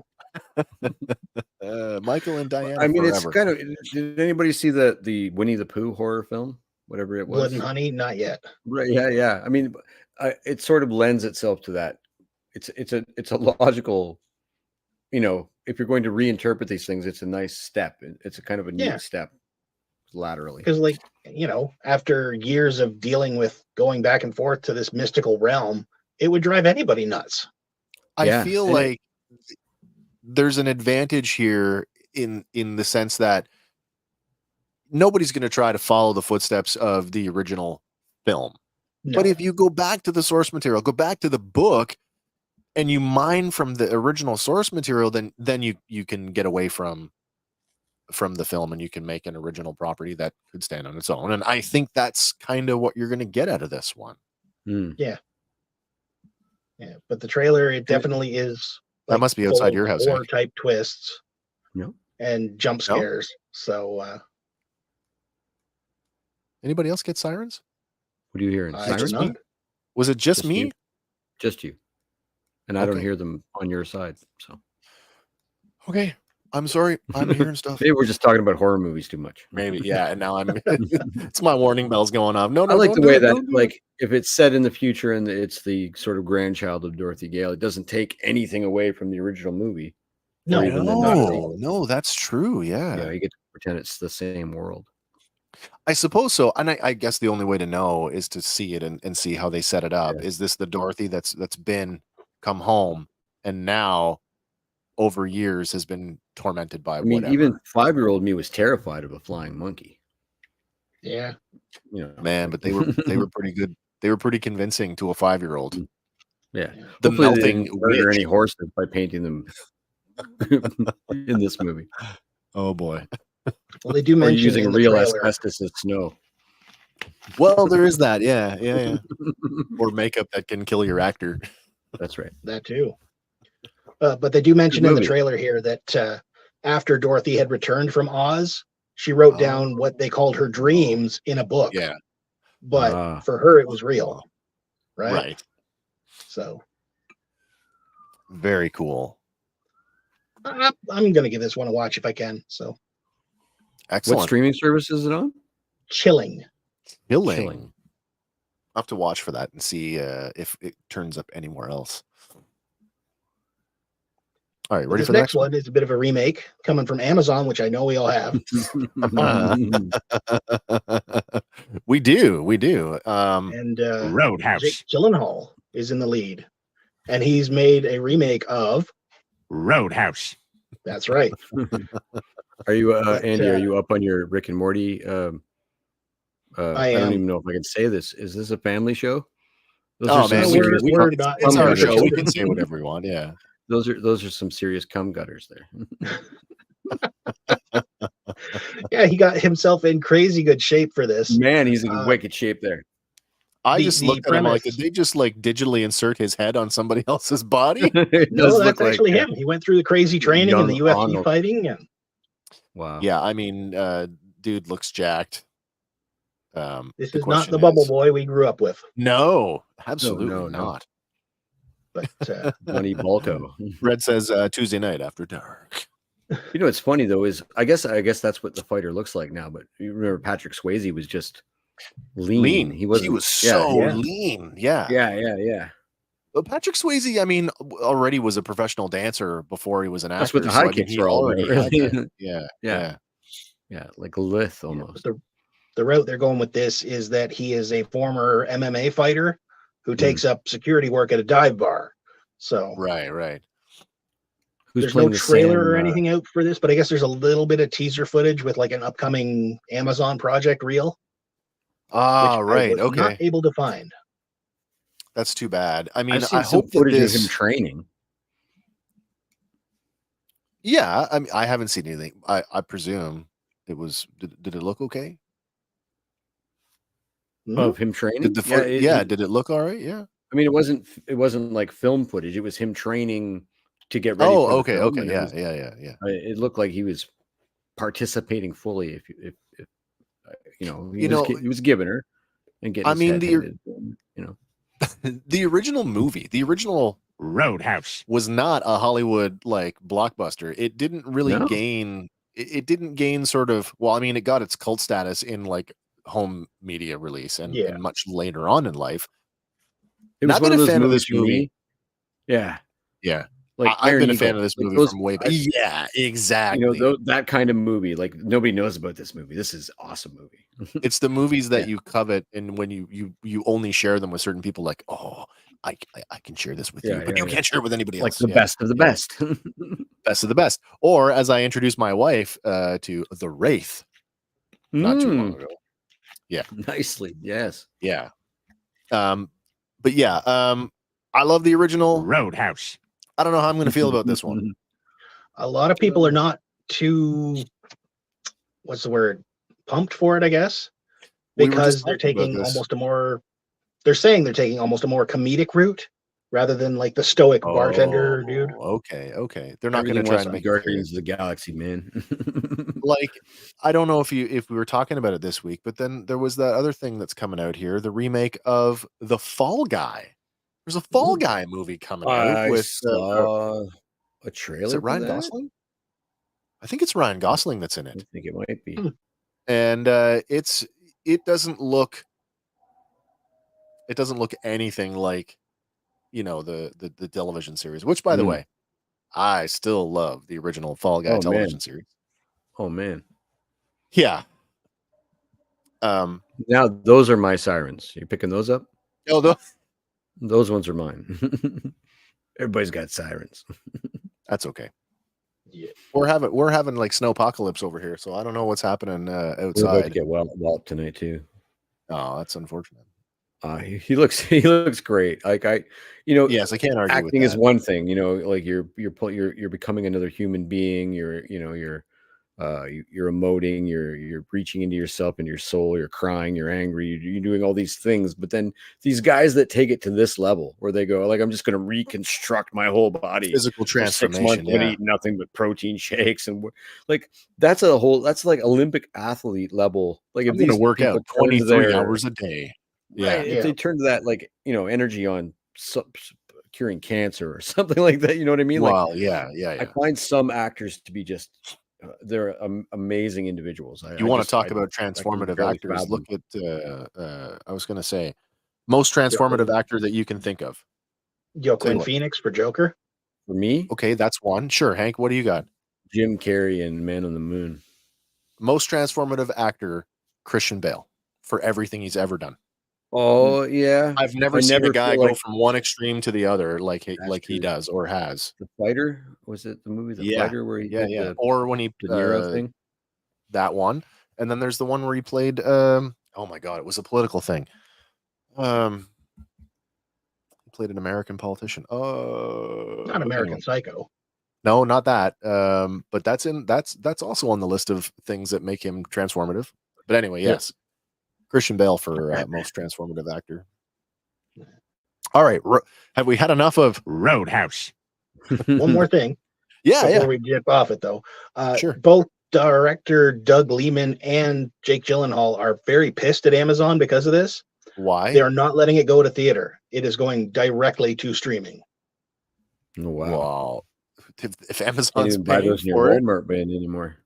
Michael and Diana. I mean, forever. it's kind of. Did anybody see the Winnie the Pooh horror film? Whatever it was. Blood and Honey, not yet. Right? Yeah. I mean, it sort of lends itself to that. It's a logical. You know, if you're going to reinterpret these things, it's a nice step. It's a kind of a neat step laterally. Because, like, you know, after years of dealing with going back and forth to this mystical realm, it would drive anybody nuts. I feel like there's an advantage here in the sense that nobody's going to try to follow the footsteps of the original film. No. But if you go back to the source material, go back to the book, and you mine from the original source material, then you can get away from the film, and you can make an original property that could stand on its own. And I think that's kind of what you're going to get out of this one. Yeah. But the trailer, it definitely is. That must be outside your house. Horror type twists. No. And jump scares. So. Anybody else get sirens? What are you hearing? Sirens? Was it just me? You. Just you. And I don't hear them on your side. So. Okay. I'm sorry. I'm hearing stuff. Maybe we're just talking about horror movies too much. Maybe. Yeah. And now it's my warning bells going off. No, I like the way that, like, if it's set in the future and it's the sort of grandchild of Dorothy Gale, it doesn't take anything away from the original movie. No, that's true. Yeah. Yeah. You get to pretend it's the same world. I suppose so. And I guess the only way to know is to see it and see how they set it up. Yeah. Is this the Dorothy that's been come home and now over years has been tormented by whatever? Even 5-year-old me was terrified of a flying monkey. Yeah. You know, man, but they were pretty good. They were pretty convincing to a 5-year-old. Yeah. The melting murder any horses by painting them in this movie. Oh boy. Well, they do mention using real asbestos as snow. Well, there is that. Yeah. Or makeup that can kill your actor. That's right. That too. But they do mention in the trailer here that after Dorothy had returned from Oz, she wrote down what they called her dreams in a book. Yeah. But for her, it was real. Right. So. Very cool. I'm going to give this one a watch if I can. So. Excellent. What streaming service is it on? Chilling. I'll have to watch for that and see if it turns up anywhere else. All right, ready for the next one? Is a bit of a remake coming from Amazon, which I know we all have. We do. And Roadhouse. Jake Gyllenhaal is in the lead, and he's made a remake of Roadhouse. That's right. Are you, Andy? Are you up on your Rick and Morty? I don't even know if I can say this. Is this a family show? Man, it's our show. We can say whatever we want. Yeah. Those are some serious cum gutters there. Yeah, he got himself in crazy good shape for this. Man, he's in wicked shape there. I just looked at him like, did they just like digitally insert his head on somebody else's body? No, that's actually him. He went through the crazy training in the UFC fighting. And wow. Yeah, I mean, dude looks jacked. This is not the bubble boy we grew up with. No, absolutely not. But Money Balto. Red says Tuesday night after dark. You know, what's funny though is I guess that's what the fighter looks like now. But you remember Patrick Swayze was just lean. He wasn't. was so yeah, lean. Yeah. yeah. But Patrick Swayze, I mean, already was a professional dancer before he was an That's actor. what the so, high I mean, kicks he are all already about. had Really. that. Yeah. Yeah. Yeah, like lithe Yeah, almost. but the route they're going with this is that he is a former MMA fighter who takes up security work at a dive bar. So Right. Who's there's playing no the trailer Sam, or anything out for this, but I guess there's a little bit of teaser footage with like an upcoming Amazon project reel, Ah, which right. I was not Okay. able to find. That's too bad. I mean, I've seen I some hope that footage of him this. training. Yeah, I mean, I haven't seen anything. I presume it was. Did it look okay? Of him training. Did it look all right? Yeah. I mean, it wasn't like film footage. It was him training to get ready Oh, for the okay. film, Okay. and Yeah. it looked like he was participating fully. If he was giving her and getting. I mean, his head handed, the original movie, the original Roadhouse, was not a Hollywood like blockbuster. It didn't really No. gain. It didn't gain sort of. Well, I mean, it got its cult status in like home media release and much later on in life. It was Not one been of a those fan of movies this for movie. me. Yeah. Like I've been a fan of this movie from way back. Yeah, exactly. That kind of movie. Like nobody knows about this movie. This is an awesome movie. It's the movies that you covet, and when you only share them with certain people, like, oh, I can share this with you, but you can't share it with anybody else. Like the best of the best. Best of the best. Or as I introduced my wife to The Wraith not too long ago. Yeah. Nicely. Yes. Yeah. But yeah, I love the original Roadhouse. I don't know how I'm going to feel about this one. A lot of people are not too, what's the word, pumped for it, I guess, because they're taking almost a more, they're saying they're taking almost a more comedic route rather than like the stoic bartender dude. Okay. They're not going to try to make Guardians of the Galaxy, man. Like, I don't know if we were talking about it this week, but then there was that other thing that's coming out here, the remake of The Fall Guy. There's a Fall Guy movie coming out with a trailer. Is it Ryan Gosling? I think it's Ryan Gosling that's in it. I think it might be. And it doesn't look anything like the television series, which by the way, I still love the original Fall Guy television series. Oh man. Yeah. Now those are my sirens. You picking those up? Oh, those ones are mine. Everybody's got sirens. That's okay. Yeah. We're having like snowpocalypse over here, so I don't know what's happening outside. We're about to get walloped tonight too. Oh, that's unfortunate. He looks great. Like yes, I can't argue. Acting with is one thing, like you're becoming another human being. You're emoting, you're reaching into yourself and your soul, you're crying, you're angry, you're doing all these things. But then these guys that take it to this level where they go like, I'm just going to reconstruct my whole body, physical transformation, 6 months, eat nothing but protein shakes, and like that's like Olympic athlete level. Like I'm going to work out 23 hours a day. Yeah, right, if they turn to that, like energy on curing cancer or something like that, you know what I mean? Well, like, yeah. I find some actors to be just. They're amazing individuals. You want to talk about transformative actors? Look at I was going to say most transformative actor that you can think of. Joaquin Phoenix for Joker. For me, okay, that's one. Sure, Hank. What do you got? Jim Carrey and Man on the Moon. Most transformative actor, Christian Bale, for everything he's ever done. Oh yeah, I've never seen a guy go from one extreme to the other like he does or has. The Fighter, was it the movie The Fighter where he did or when he De Niro thing? That one, and then there's the one where he played. Oh my god, it was a political thing. He played an American politician. Not American Psycho. No, not that. But that's also on the list of things that make him transformative. But anyway, yes. Christian Bale for most transformative actor. All right. Have we had enough of Roadhouse? One more thing. Before we dip off it, though. Sure. Both director Doug Liman and Jake Gyllenhaal are very pissed at Amazon because of this. Why? They are not letting it go to theater. It is going directly to streaming. Oh, wow. Well, if Can't Amazon's even buy paying those in your for it. Walmart brand anymore.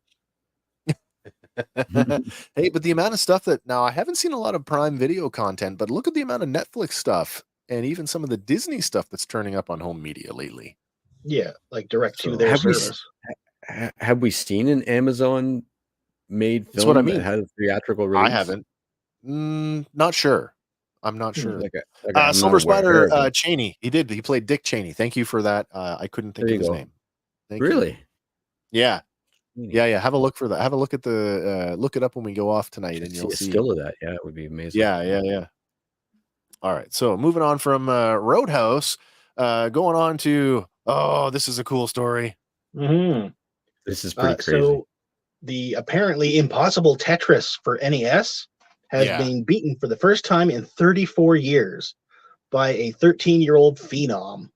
Hey, but the amount of stuff that now I haven't seen a lot of Prime Video content, but look at the amount of Netflix stuff and even some of the Disney stuff that's turning up on home media lately. Yeah, like direct to So their have we service. have we seen an Amazon made That's what I film mean. that had a theatrical release? I haven't. Not sure. I'm not sure. I'm Silver not aware of Spider it. Cheney. He played Dick Cheney. Thank you for that. I couldn't think There of you his go. name. Thank you. Really? Yeah. Hmm. Yeah. Have a look for that. Have a look at the look it up when we go off tonight, and See you'll a see. still of that. Yeah, it would be amazing. Yeah. All right. So moving on from Roadhouse, going on to this is a cool story. Mm-hmm. This is pretty crazy. So the apparently impossible Tetris for NES has been beaten for the first time in 34 years by a 13-year-old phenom.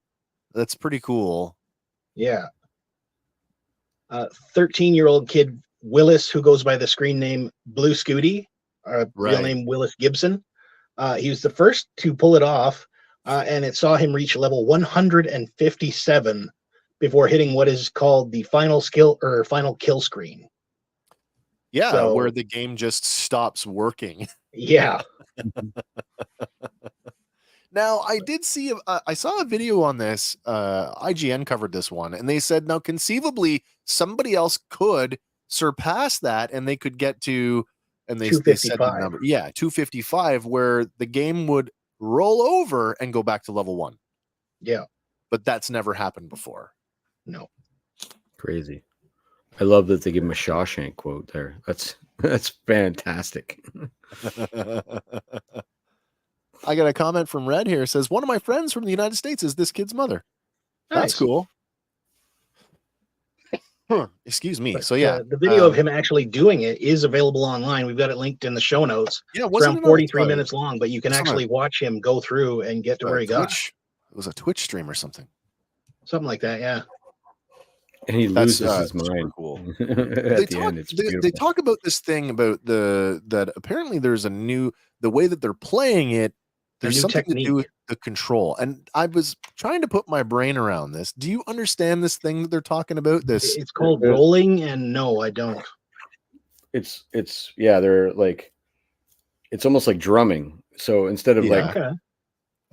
That's pretty cool. Yeah. 13-year-old kid Willis, who goes by the screen name Blue Scooty, real name Willis Gibson. He was the first to pull it off, and it saw him reach level 157 before hitting what is called the final kill screen. Yeah, So, where the game just stops working. Yeah. Now, I did see, I saw a video on this. IGN covered this one, and they said, now, conceivably, somebody else could surpass that, and they could get to, and they said the number, 255, where the game would roll over and go back to level 1. Yeah. But that's never happened before. No. Crazy. I love that they give him a Shawshank quote there. That's fantastic. I got a comment from Red here. It says, one of my friends from the United States is this kid's mother. That's Nice. cool. Excuse me. But, so yeah, the video of him actually doing it is available online. We've got it linked in the show notes. Yeah, it's around 43 minutes long, but you can actually watch him go through and get to where he got. It was a Twitch stream or something. Something like that, yeah. And he loses his mind. Cool. They talk about this thing about that apparently there's the way that they're playing it. There's something to do with the control. And I was trying to put my brain around this. Do you understand this thing that they're talking about? It's called rolling, and no, I don't. They're like, it's almost like drumming. So instead of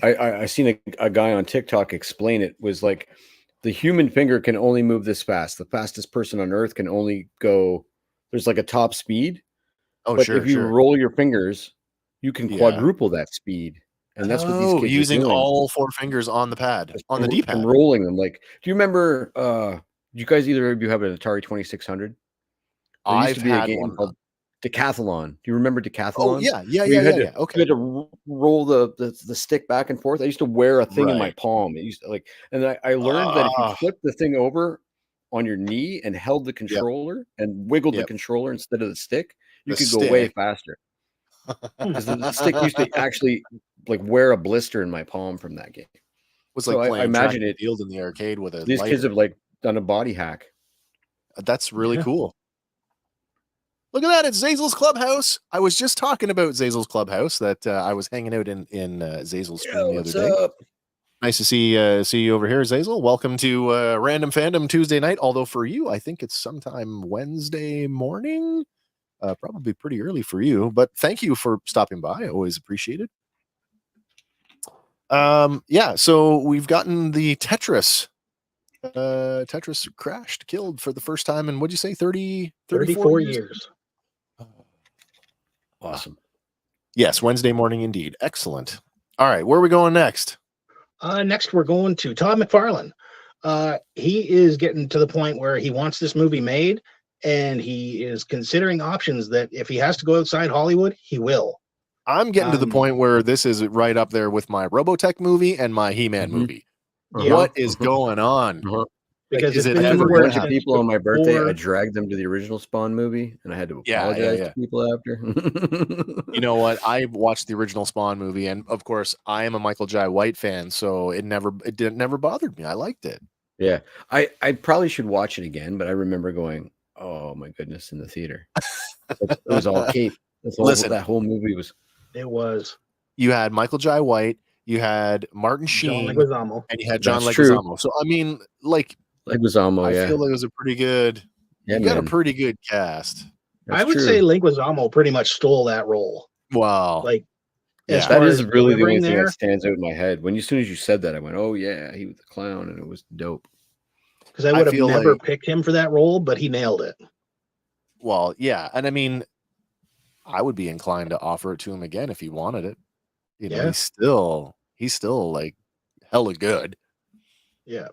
I seen a guy on TikTok explain it, was like, the human finger can only move this fast. The fastest person on earth can only go, there's like a top speed. But if you roll your fingers, you can quadruple that speed. And that's what these kids using are doing. all 4 fingers on the pad, on the D-pad. And rolling them. Like, do you remember, you guys, either of you have an Atari 2600? There used to be a game called Decathlon. Do you remember Decathlon? Oh, yeah. Okay. You had to roll the stick back and forth. I used to wear a thing in my palm. It used to, and I learned that if you flipped the thing over on your knee and held the controller and wiggled the controller instead of the stick, you could go way faster. Because the stick used to actually wear a blister in my palm from that game. It was like playing I imagine it field in the arcade with a these kids have done a body hack. That's really cool. Look at that. It's Zazel's Clubhouse. I was just talking about Zazel's Clubhouse that I was hanging out in Zazel's stream the other day. Up? Nice to see you over here, Zazel. Welcome to Random Fandom Tuesday night. Although for you, I think it's sometime Wednesday morning. Probably pretty early for you, but thank you for stopping by. I always appreciate it. So we've gotten the Tetris. Tetris crashed, killed for the first time in, what'd you say, 34 years? Awesome. Yes, Wednesday morning indeed. Excellent. All right, where are we going next? Next, we're going to Todd McFarlane. He is getting to the point where he wants this movie made, and he is considering options that if he has to go outside Hollywood, he will. I'm getting to the point where this is right up there with my Robotech movie and my He-Man movie. What is going on? Because is it ever a bunch of people on my birthday? I dragged them to the original Spawn movie, and I had to apologize to people after. You know what? I watched the original Spawn movie, and of course, I am a Michael Jai White fan, so it never bothered me. I liked it. Yeah, I probably should watch it again, but I remember going, "Oh my goodness!" in the theater. It was all cape. Listen, that whole movie was. It was. You had Michael Jai White, you had Martin Sheen, and you had John Leguizamo. So I mean, Leguizamo, I yeah. feel like it was a pretty good. Yeah, You got a man. pretty good cast. I would That's say true. Leguizamo pretty much stole that role. Wow. Like, as Yeah. far That is as really the only delivering thing there, that stands out in my head. As soon as you said that, I went, "Oh yeah, he was the clown," and it was dope. because I I would have feel never like- picked him for that role, but he nailed it. Well, yeah, and I mean, I would be inclined to offer it to him again if he wanted it. You know, Yeah. he's still like hella good. Yeah.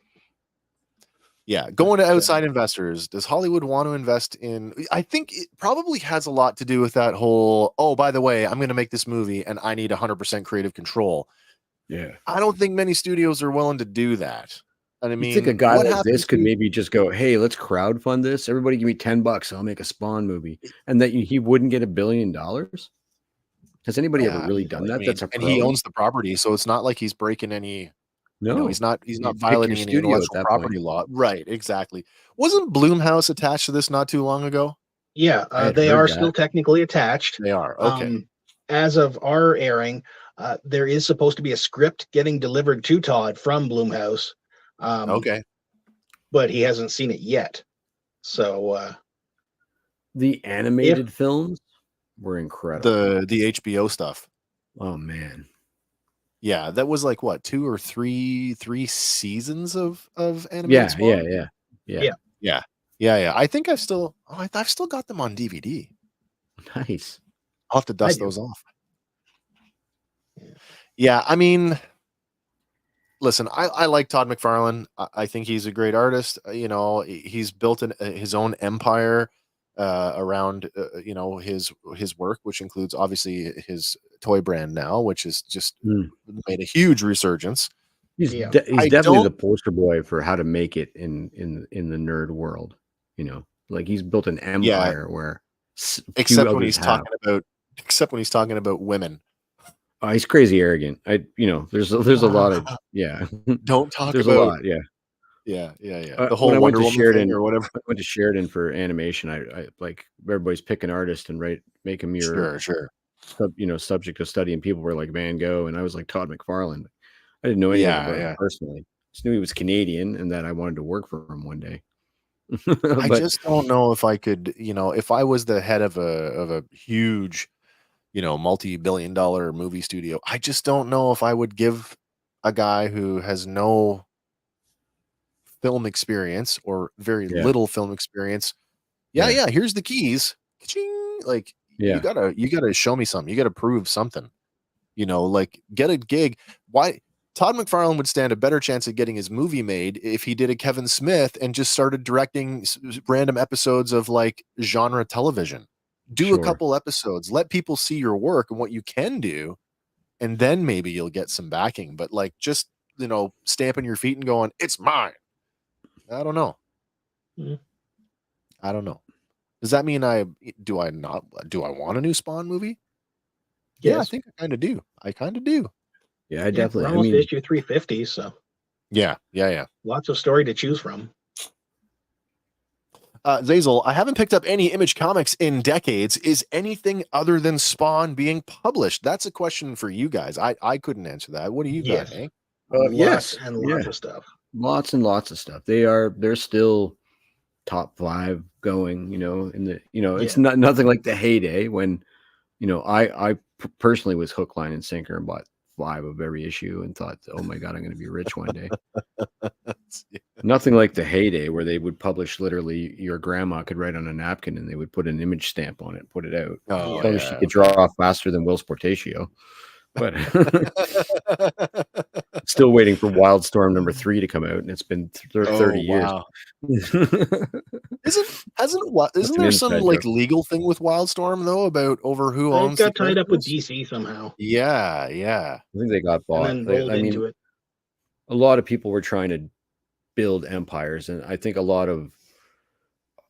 Yeah, going to outside investors. Does Hollywood want to invest in? I think it probably has a lot to do with that whole, oh, by the way, I'm going to make this movie and I need 100% creative control. Yeah. I don't think many studios are willing to do that. And I You mean, think a guy what like happens this could to- maybe just go, "Hey, let's crowdfund this. Everybody give me $10. I'll make a Spawn movie," and that he wouldn't get $1 billion? Has anybody ever Yeah, really done I that? mean, That's a and he pro? owns the property, so it's not like he's breaking any. No, You know, he's not You pick violating your any studio at intellectual that property point. law. Right, exactly. Wasn't Bloomhouse attached to this not too long ago? Yeah, I had they heard are that. still technically attached. They are. Okay. As of our airing, there is supposed to be a script getting delivered to Todd from Bloomhouse. Okay. But he hasn't seen it yet. So The animated films were incredible. The HBO stuff. Oh man. Yeah, that was like what, 2 or 3 seasons of animated Spawn? Yeah. I think I've still got them on DVD. Nice. I'll have to dust do. those off. Yeah, I mean, listen, I like Todd McFarlane. I think he's a great artist. You know, he's built his own empire around his work, which includes obviously his toy brand now, which has just made a huge resurgence. He's Yeah. he's definitely the poster boy for how to make it in the nerd world. You know, like he's built an empire where except when he's talking about women. Oh, he's crazy arrogant. There's a lot of Don't talk there's about a lot, yeah. When The whole I went Wonder to Woman Sheridan thing or whatever. I went to Sheridan for animation. I like everybody's pick an artist and make him your Sure. Subject of study, and people were like Van Gogh, and I was like Todd McFarlane. I didn't know anything about him personally. Just knew he was Canadian and that I wanted to work for him one day. I just don't know if I could, if I was the head of a huge, multi-billion-dollar movie studio, I just don't know if I would give a guy who has no film experience or very little film experience. Here's the keys. Ka-ching! Like you gotta show me something. You gotta prove something. Like get a gig. Why? Todd McFarlane would stand a better chance of getting his movie made if he did a Kevin Smith and just started directing random episodes of like genre television. Do a couple episodes, let people see your work and what you can do, and then maybe you'll get some backing. But like just stamping your feet and going, "It's mine." I don't know. I don't know. Does that mean do I want a new Spawn movie? Yes. Yeah, I think I kind of do. Yeah, I definitely. We're almost issue 350, so Yeah. lots of story to choose from. Zazel, I haven't picked up any Image comics in decades. Is anything other than Spawn being published? That's a question for you guys. I couldn't answer that. What do you got, Hank? Lots and lots of stuff. Lots and lots of stuff. They're still top 5 going. It's not nothing like the heyday when, I personally was hook, line, and sinker and bought 5 of every issue and thought, oh my God, I'm going to be rich one day. Nothing like the heyday where they would publish literally your grandma could write on a napkin and they would put an image stamp on it and put it out. She could draw faster than Will Sportatio. But still waiting for Wildstorm #3 to come out, and it's been 30 years. Isn't there some like legal thing with Wildstorm though about over who owns? It got tied up with DC somehow. Yeah. I think they got bought. And then rolled into it. A lot of people were trying to build empires, and I think a lot of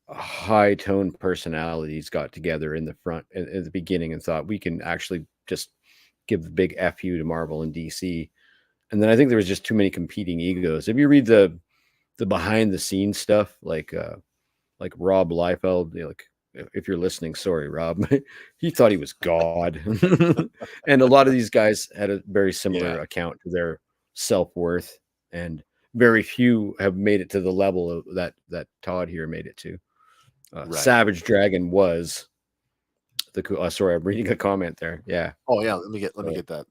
high tone personalities got together in the front at the beginning and thought we can actually just give the big FU to Marvel and DC. And then I think there was just too many competing egos. If you read the behind the scenes stuff, like Rob Liefeld, if you're listening, sorry, Rob, he thought he was God. And a lot of these guys had a very similar account to their self-worth. And very few have made it to the level of that Todd here made it to. Right. Savage Dragon was the cool. Sorry, I'm reading a comment there. Yeah. Oh yeah, let me get that.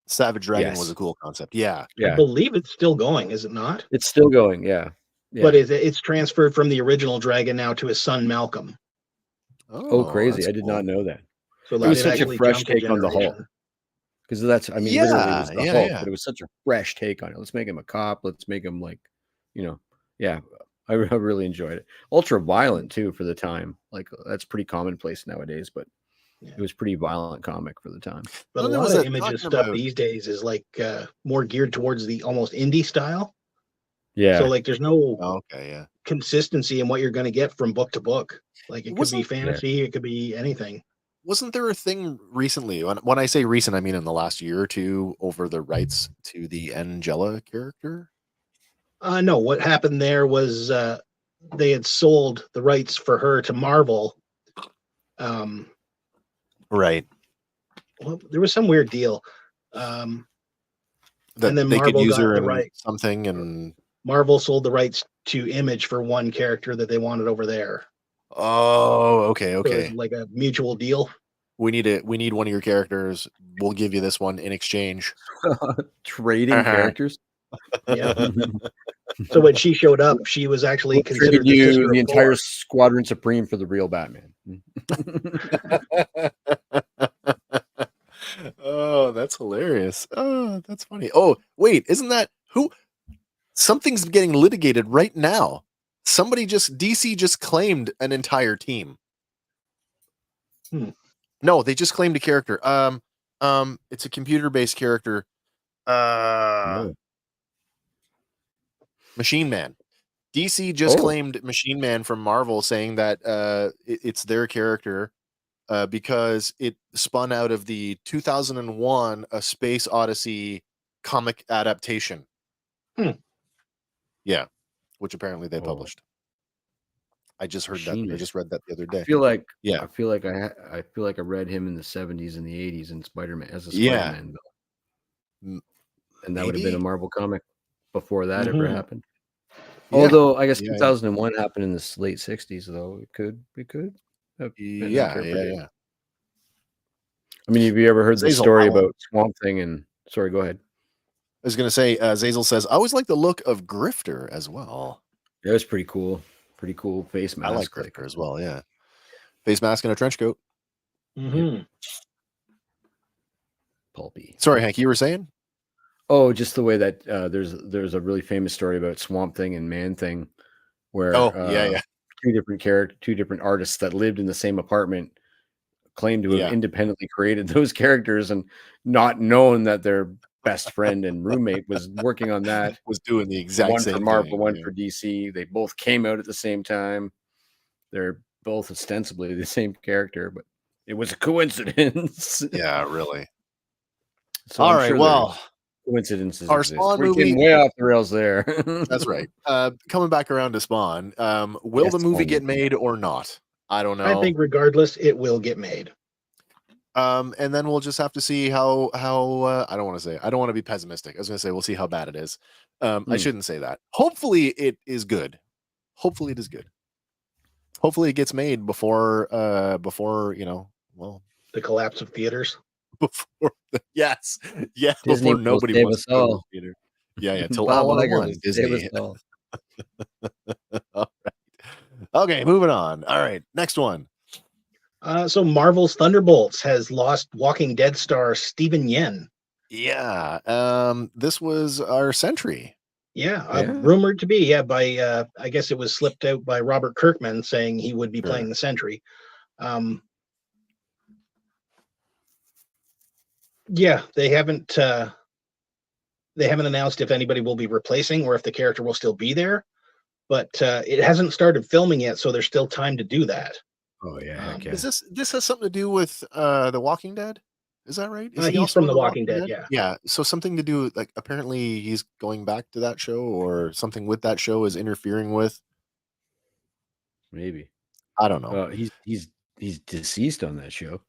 Savage Dragon was Yes. a cool concept. Yeah. I believe it's still going, is it not? It's still going. Yeah. But it's transferred from the original dragon now to his son Malcolm. Oh, crazy! I did cool. not know that. So it was such a fresh take on the Hulk. Because that's, I mean, literally it was the Hulk, but it was such a fresh take on it. Let's make him a cop. Let's make him like, I really enjoyed it. Ultra violent too for the time. Like that's pretty commonplace nowadays, but it was pretty violent comic for the time. But a lot of Image's stuff these days is like more geared towards the almost indie style. Yeah. So like there's no consistency in what you're going to get from book to book. Like it could be fantasy, it could be anything. Wasn't there a thing recently? When I say recent, I mean in the last year or two over the rights to the Angela character? No, what happened there was they had sold the rights for her to Marvel. Right. Well, there was some weird deal. And then they Marvel could use got her the in rights. something, and Marvel sold the rights to Image for one character that they wanted over there. Oh, okay. So it was like a mutual deal. We need one of your characters. We'll give you this one in exchange. Trading characters. Yeah. So when she showed up, she was actually considered the sister the of entire Thor. Squadron Supreme for the real Batman. Oh, that's hilarious. Oh, that's funny. Oh, wait, isn't that who? Something's getting litigated right now. DC just claimed an entire team. No, they just claimed a character. It's a computer-based character. Machine Man. DC just claimed Machine Man from Marvel, saying that it's their character because it spun out of the 2001 A Space Odyssey comic adaptation. Yeah, which apparently they published. I just heard that. I just read that the other day. I feel like I read him in the 70s and the 80s in Spider-Man as a Spider-Man villain. And that would have been a Marvel comic before that ever happened. Although I guess 2001 happened in the late 60s, though it could have been interpreted. I mean, have you ever heard the story about Swamp Thing? And sorry, go ahead. I was going to say, Zazel says, I always like the look of Grifter as well. Yeah, it was pretty cool. Pretty cool face mask. I like Grifter as well, yeah. Face mask and a trench coat. Pulpy. Sorry, Hank, you were saying? Oh, just the way that there's a really famous story about Swamp Thing and Man Thing, where two different artists that lived in the same apartment claimed to have independently created those characters and not known that their best friend and roommate was working on that. Was doing the exact one same for Marvel, thing, one for DC. They both came out at the same time. They're both ostensibly the same character, but it was a coincidence. Yeah, really. So all right, well, coincidences. Our Spawn movie, getting way off the rails there. That's right. Coming back around to Spawn, will the movie get made or not? I don't know. I think regardless, it will get made. And then we'll just have to see how I don't want to be pessimistic. I was going to say we'll see how bad it is. I shouldn't say that. Hopefully it is good. Hopefully it is good. Hopefully it gets made before the collapse of theaters. Before Disney before nobody wants to go to the theater. Yeah, till all one Disney. All right. Okay, moving on. All right, next one. So Marvel's Thunderbolts has lost Walking Dead star Steven Yeun. Yeah. This was our Sentry. Rumored to be. By I guess it was slipped out by Robert Kirkman saying he would be playing the Sentry. They haven't announced if anybody will be replacing or if the character will still be there, but it hasn't started filming yet, so there's still time to do that. Oh yeah. Is this has something to do with The Walking Dead? Is that right? Is he's from The Walking Dead. Yeah. So something to do with, like, apparently he's going back to that show, or something with that show is interfering with. Maybe. I don't know. He's deceased on that show.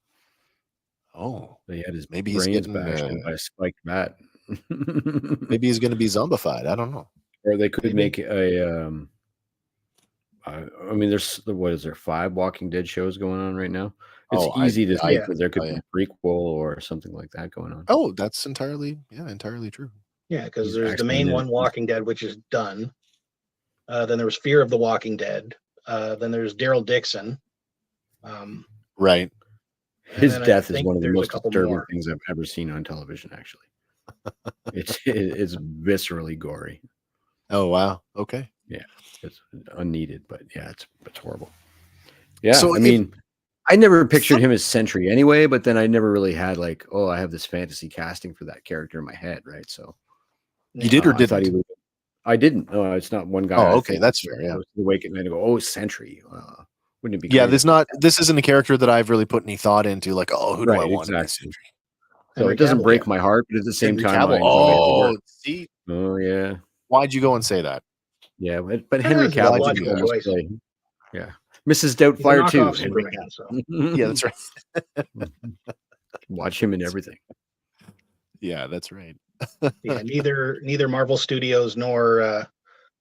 Oh, he had his maybe brains he's getting bashed in by a spiked bat. Maybe he's going to be zombified. I don't know. Or they could Maybe. make a. I mean, there's what is there 5 Walking Dead shows going on right now? It's Oh, easy to think yeah. that there could Oh, be yeah. a prequel or something like that going on. Oh, that's entirely true. Yeah, because These there's the X-Men main in one, it. Walking Dead, which is done. Then there was Fear of the Walking Dead. Then there's Daryl Dixon. Right. And His then I death is think one of the there's a most couple disturbing more. things I've ever seen on television. Actually, it's viscerally gory. Oh wow. Okay. It's unneeded, but yeah, it's horrible. Yeah, So I if- mean, I never pictured him as Sentry anyway, but then I never really had like, oh, I have this fantasy casting for that character in my head, right? So You did or I thought he didn't? was. I didn't. No, it's not one guy. Oh, I okay, think that's that fair, yeah. goes to Awake at night and go, oh, Sentry. Wouldn't it be? Yeah, great if- this isn't a character that I've really put any thought into. Like, oh, who do I Right, want? to be exactly. Sentry? So Henry it doesn't Cavill. break my heart, but at the same Henry time, Cavill. I enjoy his Oh, work. see, Oh yeah, why'd you go and say that? yeah. But Henry That's a Cavill logical can almost choice. play. Yeah, Mrs. He's a Doubtfire too. knockoff Henry Superman, so Yeah, that's right. Watch him in everything. Yeah, that's right. yeah, neither Marvel Studios nor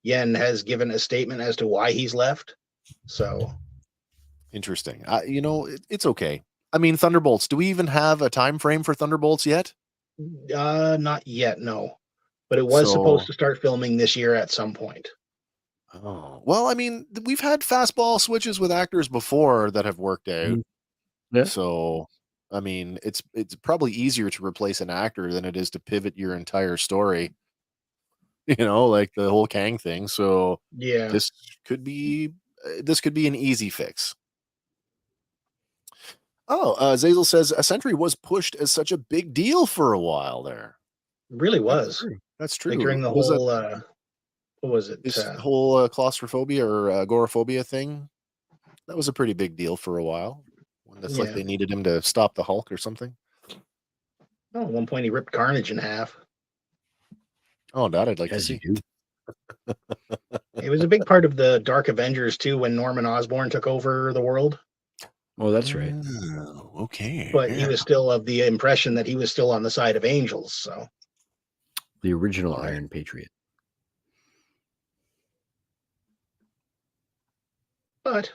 Yen has given a statement as to why he's left. So Interesting. It's okay. I mean, Thunderbolts. Do we even have a time frame for Thunderbolts yet? not yet, no. But it was supposed to start filming this year at some point. Oh, well, I mean, we've had fastball switches with actors before that have worked out. Yeah. So, I mean, it's probably easier to replace an actor than it is to pivot your entire story. Like the whole Kang thing. So Yeah. this could be an easy fix. Oh, Zazel says a Sentry was pushed as such a big deal for a while there. Really was. That's true. Like during the Was that whole what was it? this whole claustrophobia or agoraphobia thing? That was a pretty big deal for a while. When that's like Yeah. they needed him to stop the Hulk or something. At one point he ripped Carnage in half. Oh, that I'd like to As see. you do. It was a big part of the Dark Avengers too when Norman Osborn took over the world. Oh, that's right. Oh, okay. But he yeah. was still of the impression that he was still on the side of angels. So The original All right. Iron Patriot. but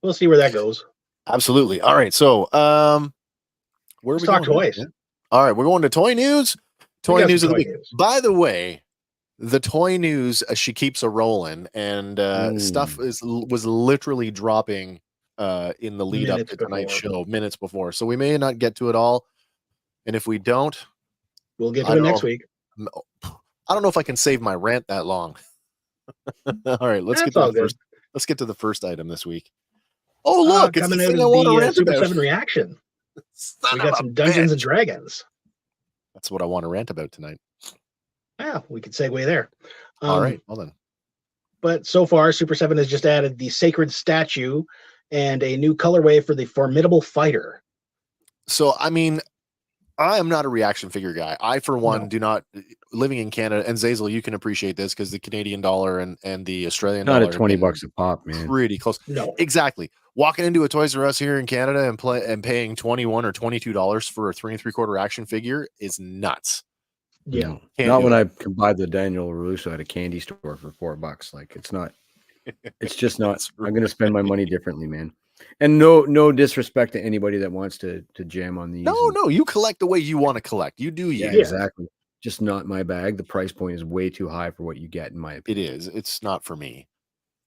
we'll see where that goes. Absolutely. All right. So, where are Let's we talk going? toys. All right, we're going to toy news. We Toy got news of some the toy week. news. By the way, the toy news she keeps a rolling, and stuff was literally dropping in the lead Minutes up to tonight's before. show, minutes before. So we may not get to it all, and if we don't, We'll get I to it don't next know. week. I don't know if I can save my rant that long. All right, let's That's get to all the first. good. Let's get to the first item this week. Oh look, it's the coming out thing of I want to the rant Super about. 7 reaction. Son We of got a some Dungeons and bitch. Dragons. That's what I want to rant about tonight. Yeah, we could segue there. All right, well then. But so far, Super 7 has just added the Sacred Statue and a new colorway for the Formidable Fighter. So, I mean, I am not a reaction figure guy. I, for one, No. do not, living in Canada, and Zazel, you can appreciate this because the Canadian dollar and the Australian Not dollar at have 20 been bucks a pop, man. pretty close. No. Exactly. Walking into a Toys R Us here in Canada and paying $21 or $22 for a 3 3/4 action figure is nuts. Yeah. No. Can't Not do when it. I can buy the Daniel LaRusso at a candy store for $4. Like it's not. It's just not. That's I'm going to spend my money differently, man. And no disrespect to anybody that wants to jam on these. No, you collect the way you want to collect. You do you. Yeah, exactly. Just not my bag. The price point is way too high for what you get, in my opinion. It is. It's not for me.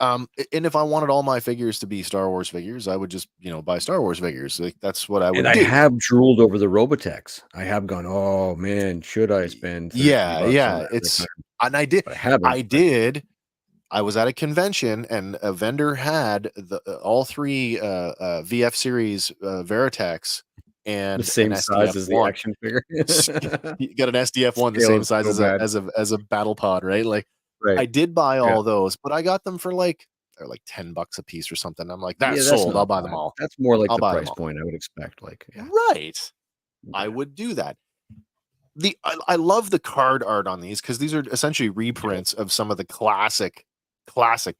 And if I wanted all my figures to be Star Wars figures, I would just, buy Star Wars figures. Like, that's what I would And do. I have drooled over the Robotechs. I have gone, oh man, should I spend? $30 Yeah. on that It's, time? and I did. But I haven't. I did. I was at a convention and a vendor had all three VF series Veritex and the same an size as the SDF1. action figure. You got an SDF1 the Scale same is size so bad. as a battle pod, right? Like Right. I did buy Yeah. all those, but I got them for they're like $10 a piece or something. I'm like, that's Yeah, sold. not I'll buy them bad. all. That's more like I'll the buy them price all. point I would expect. Like, yeah. Right. I would do that. I love the card art on these because these are essentially reprints of some of the classic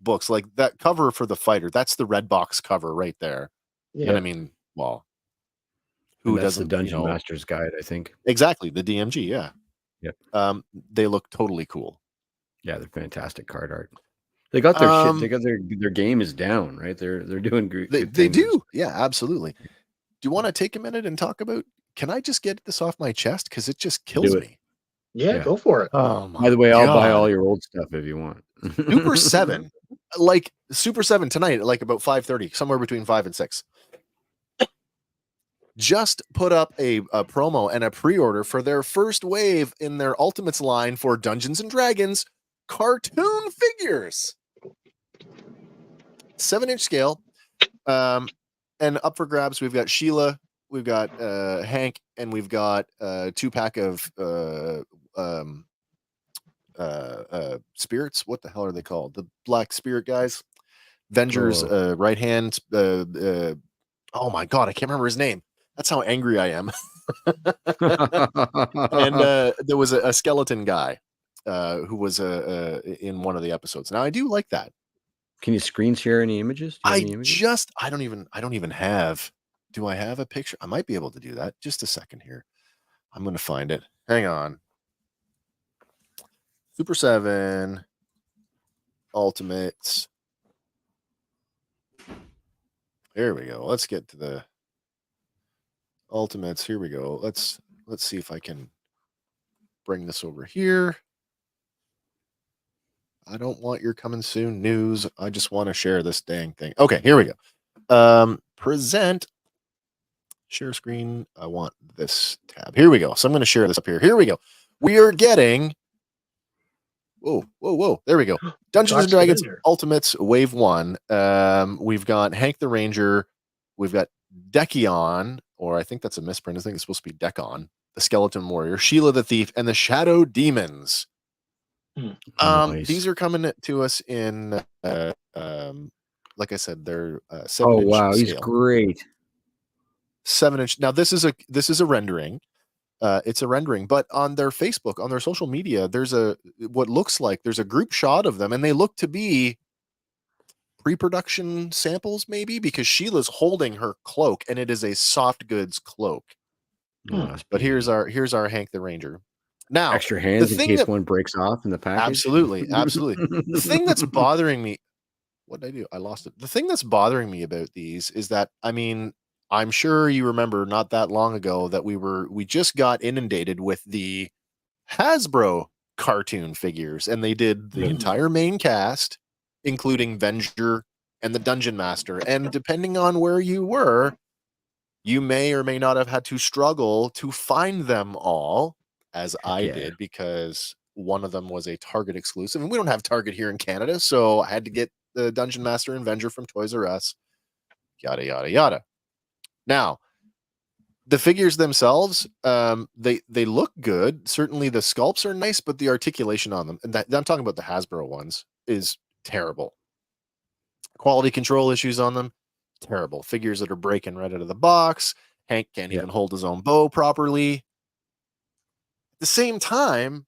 books. Like that cover for the fighter, that's the red box cover right there. Yeah. And I mean, well, And who that's the doesn't? Dungeon Master's Guide, I think. Exactly, the DMG, yeah. Yep. They look totally cool. Yeah, they're fantastic card art. They got their shit. They Um, got their game is down, right? They're doing good they things. do. Yeah, absolutely. Do you want to take a minute and talk about? Can I just get this off my chest because it just kills Do it. me? Yeah, Yeah. go for it. Oh By my the way, I'll buy all God. your old stuff if you want. Super 7, like Super 7 tonight, like about 5:30, somewhere between 5 and 6. Just put up a promo and a pre-order for their first wave in their Ultimates line for Dungeons and Dragons cartoon figures. 7-inch scale. And up for grabs, we've got Sheila, we've got Hank, and we've got 2-pack of spirits. What the hell are they called? The black spirit guys. Venger's right hand. Oh my God, I can't remember his name. That's how angry I am. And there was a skeleton guy who was in one of the episodes. Now I do like that. Can you screen share any images? Do you have any images? I don't even have. Do I have a picture? I might be able to do that. Just a second here. I'm going to find it. Hang on. Super 7 Ultimates. There we go. Let's get to the Ultimates. Here we go. Let's see if I can bring this over here. I don't want your coming soon news. I just want to share this dang thing. Okay, here we go. Present share screen. I want this tab. Here we go. So I'm going to share this up here. Here we go. We are getting whoa. There we go. Dungeons and Dragons Ultimates Wave 1. We've got Hank the Ranger. We've got Decion, or I think that's a misprint. I think it's supposed to be Decon, the Skeleton Warrior, Sheila the Thief, and the Shadow Demons. Nice. These are coming to us in like I said, they're 7-inch. Oh wow, scale. he's great. 7-inch. Now this is a rendering. It's a rendering, but on their Facebook, on their social media, there's what looks like there's a group shot of them, and they look to be pre-production samples, maybe, because Sheila's holding her cloak, and it is a soft goods cloak. But here's our Hank the Ranger. Now, extra hands in case one breaks off in the package. Absolutely. The thing that's bothering me, what did I do? I lost it. The thing that's bothering me about these is that, I mean, I'm sure you remember not that long ago that we just got inundated with the Hasbro cartoon figures, and they did the entire main cast, including Venger and the Dungeon Master. And depending on where you were, you may or may not have had to struggle to find them all, as I did, because one of them was a Target exclusive, and we don't have Target here in Canada, so I had to get the Dungeon Master and Venger from Toys R Us. Yada yada yada. Now, the figures themselves, they look good. Certainly, the sculpts are nice, but the articulation on them, and I'm talking about the Hasbro ones, is terrible. Quality control issues on them, terrible. Figures that are breaking right out of the box. Hank can't even hold his own bow properly. At the same time,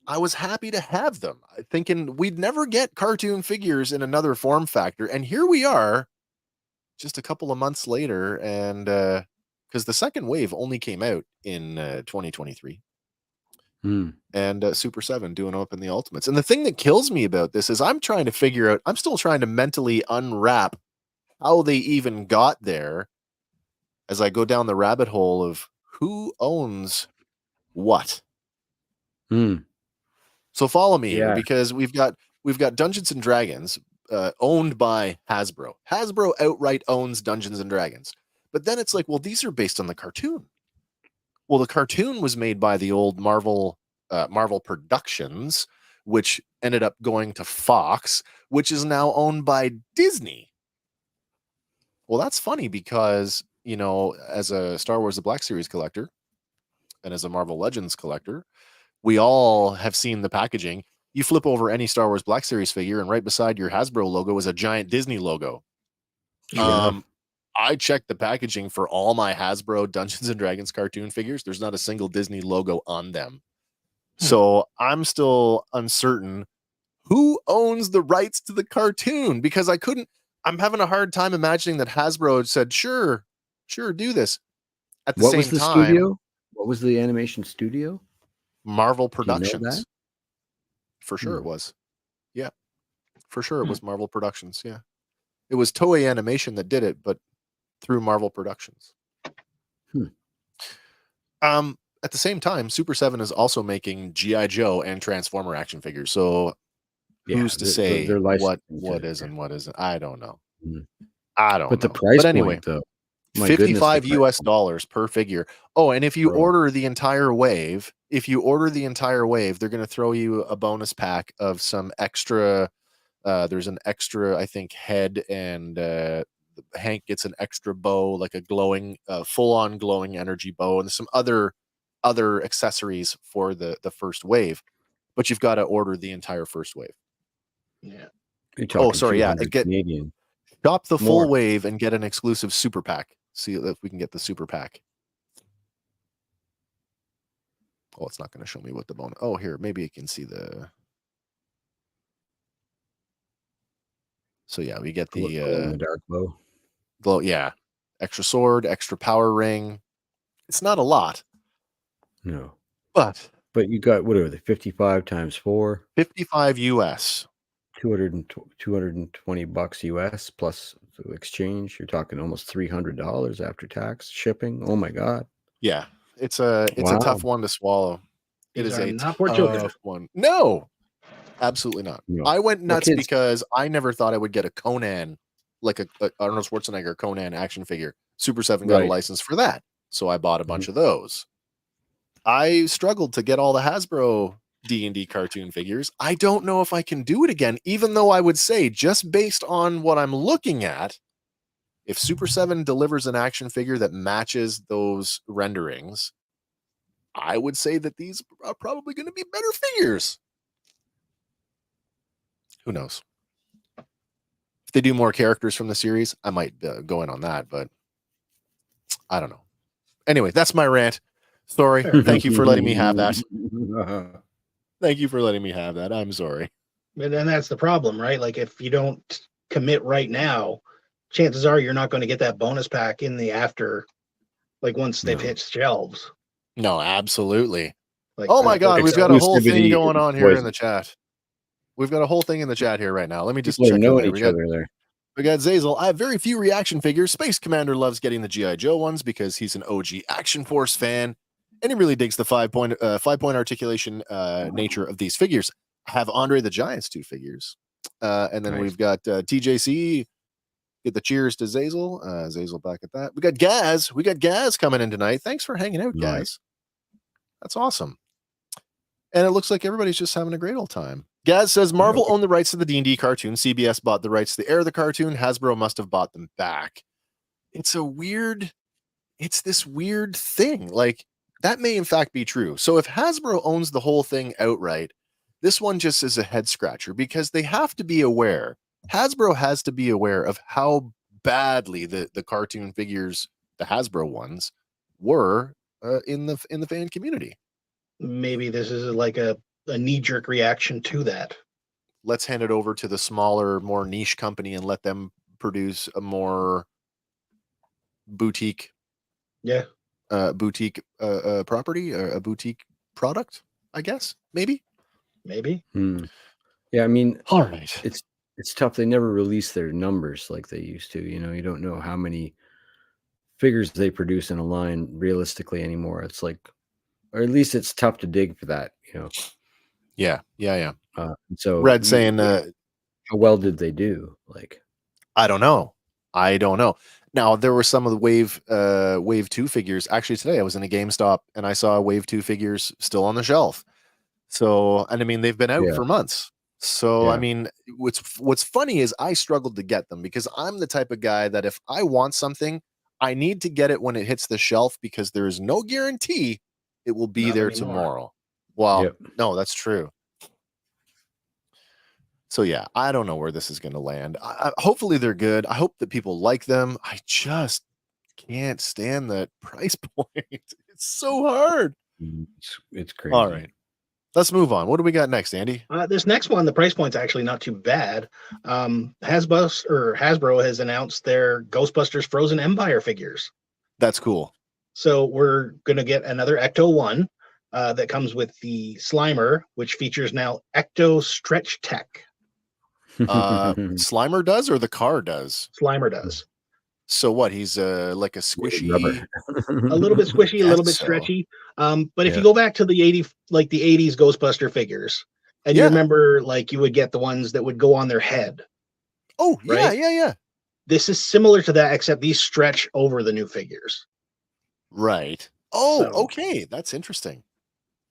I was happy to have them, thinking we'd never get cartoon figures in another form factor, and here we are, just a couple of months later, and because the second wave only came out in 2023. And Super 7 doing up in the Ultimates. And the thing that kills me about this is I'm still trying to mentally unwrap how they even got there as I go down the rabbit hole of who owns what. So follow me here, because we've got Dungeons and Dragons owned by Hasbro. Hasbro outright owns Dungeons and Dragons. But then it's like, well, these are based on the cartoon. Well, the cartoon was made by the old Marvel Productions, which ended up going to Fox, which is now owned by Disney. Well, that's funny because, you know, as a Star Wars The Black Series collector and as a Marvel Legends collector, we all have seen the packaging. You flip over any Star Wars Black Series figure, and right beside your Hasbro logo is a giant Disney logo. I checked the packaging for all my Hasbro Dungeons and Dragons cartoon figures. There's not a single Disney logo on them. So I'm still uncertain who owns the rights to the cartoon, because I'm having a hard time imagining that Hasbro had said, sure, do this. At the what same was the time, studio? What was the animation studio? Marvel Productions. For sure it was. Yeah. For sure it was Marvel Productions. Yeah. It was Toei Animation that did it, but through Marvel Productions. At the same time, Super 7 is also making G.I. Joe and Transformer action figures. So who's to say what is and what isn't? I don't know. I don't know. But the price but anyway, point, though. My goodness, the $55 price US point. dollars per figure. Oh, and if you Bro. order the entire wave, they're going to throw you a bonus pack of some extra. There's an extra, I think, head, and Hank gets an extra bow, like a glowing, full-on glowing energy bow, and some other accessories for the first wave. But you've got to order the entire first wave. Yeah. You're talking sorry, yeah, 200 Canadian. Shop the full More. wave and get an exclusive super pack. See if we can get the super pack. Oh, it's not going to show me what the bonus. Oh, here, maybe you can see the. So yeah, we get Glow in the the dark bow. glow. Yeah, extra sword, extra power ring. It's not a lot, No. but you got, what are they, 55 times 4? 55 US. 220 bucks US plus the exchange. You're talking almost $300 after tax, shipping. Oh my God. Yeah, it's a tough one to swallow. It is a not for children. tough one. No, absolutely not. No. I went nuts kids. because I never thought I would get a Conan, like a Arnold Schwarzenegger Conan action figure. Super 7 got a Right. license for that, so I bought a bunch of those. I struggled to get all the Hasbro D&D cartoon figures. I don't know if I can do it again, even though I would say, just based on what I'm looking at, if Super 7 delivers an action figure that matches those renderings, I would say that these are probably going to be better figures. Who knows? If they do more characters from the series, I might go in on that, but I don't know. Anyway, that's my rant. Sorry. Thank you for letting me have that. Thank you for letting me have that. I'm sorry. But then that's the problem, right? Like if you don't commit right now, chances are you're not going to get that bonus pack in the after, like once they've hit shelves. No, absolutely. Like, oh my God, we've got a whole thing exclusivity going on here poison. in the chat. We've got a whole thing in the chat here right now. Let me just People are check. knowing each other there. We got Zazel. I have very few reaction figures. Space Commander loves getting the G.I. Joe ones because he's an OG Action Force fan, and he really digs the five-point articulation nature of these figures. I have Andre the Giant's 2 figures. And then we've got TJC. Get the cheers to Zazel. Zazel back at that. We got Gaz. We got Gaz coming in tonight. Thanks for hanging out, Gaz. That's awesome. And it looks like everybody's just having a great old time. Gaz says Marvel owned the rights to the D&D cartoon. CBS bought the rights to the air of the cartoon. Hasbro must have bought them back. It's this weird thing. Like, that may in fact be true. So if Hasbro owns the whole thing outright, this one just is a head scratcher because they have to be aware. Hasbro has to be aware of how badly the cartoon figures, the Hasbro ones, were in the fan community. Maybe this is like a knee-jerk reaction to that. Let's hand it over to the smaller, more niche company and let them produce a more boutique property, or a boutique product, I guess. Maybe. Yeah, I mean, all right. It's tough. They never release their numbers like they used to. You know, you don't know how many figures they produce in a line realistically anymore. It's like, or at least it's tough to dig for that, you know. Yeah. So Red saying, how well did they do? Like, I don't know. Now there were some of the Wave 2 figures. Actually, today I was in a GameStop and I saw Wave 2 figures still on the shelf. So, and I mean, they've been out for months. So, I mean, what's funny is I struggled to get them because I'm the type of guy that if I want something, I need to get it when it hits the shelf because there is no guarantee it will be there tomorrow. Well, no, that's true. So yeah, I don't know where this is going to land. Hopefully they're good. I hope that people like them. I just can't stand that price point. It's so hard. It's crazy. All right. Let's move on. What do we got next, Andy? This next one, the price point's actually not too bad. Hasbro has announced their Ghostbusters Frozen Empire figures. That's cool. So we're going to get another Ecto 1. that comes with the Slimer, which features now Ecto Stretch Tech. Slimer does or the car does? Slimer does. So what? He's like a squishy Rubber. A little bit squishy, a little bit Guess so. stretchy. But if Yeah. you go back to the 80s Ghostbuster figures, and you Yeah. remember like you would get the ones that would go on their head. Oh, yeah, Right? yeah. This is similar to that, except these stretch over the new figures. Right. Oh, So- okay. That's interesting.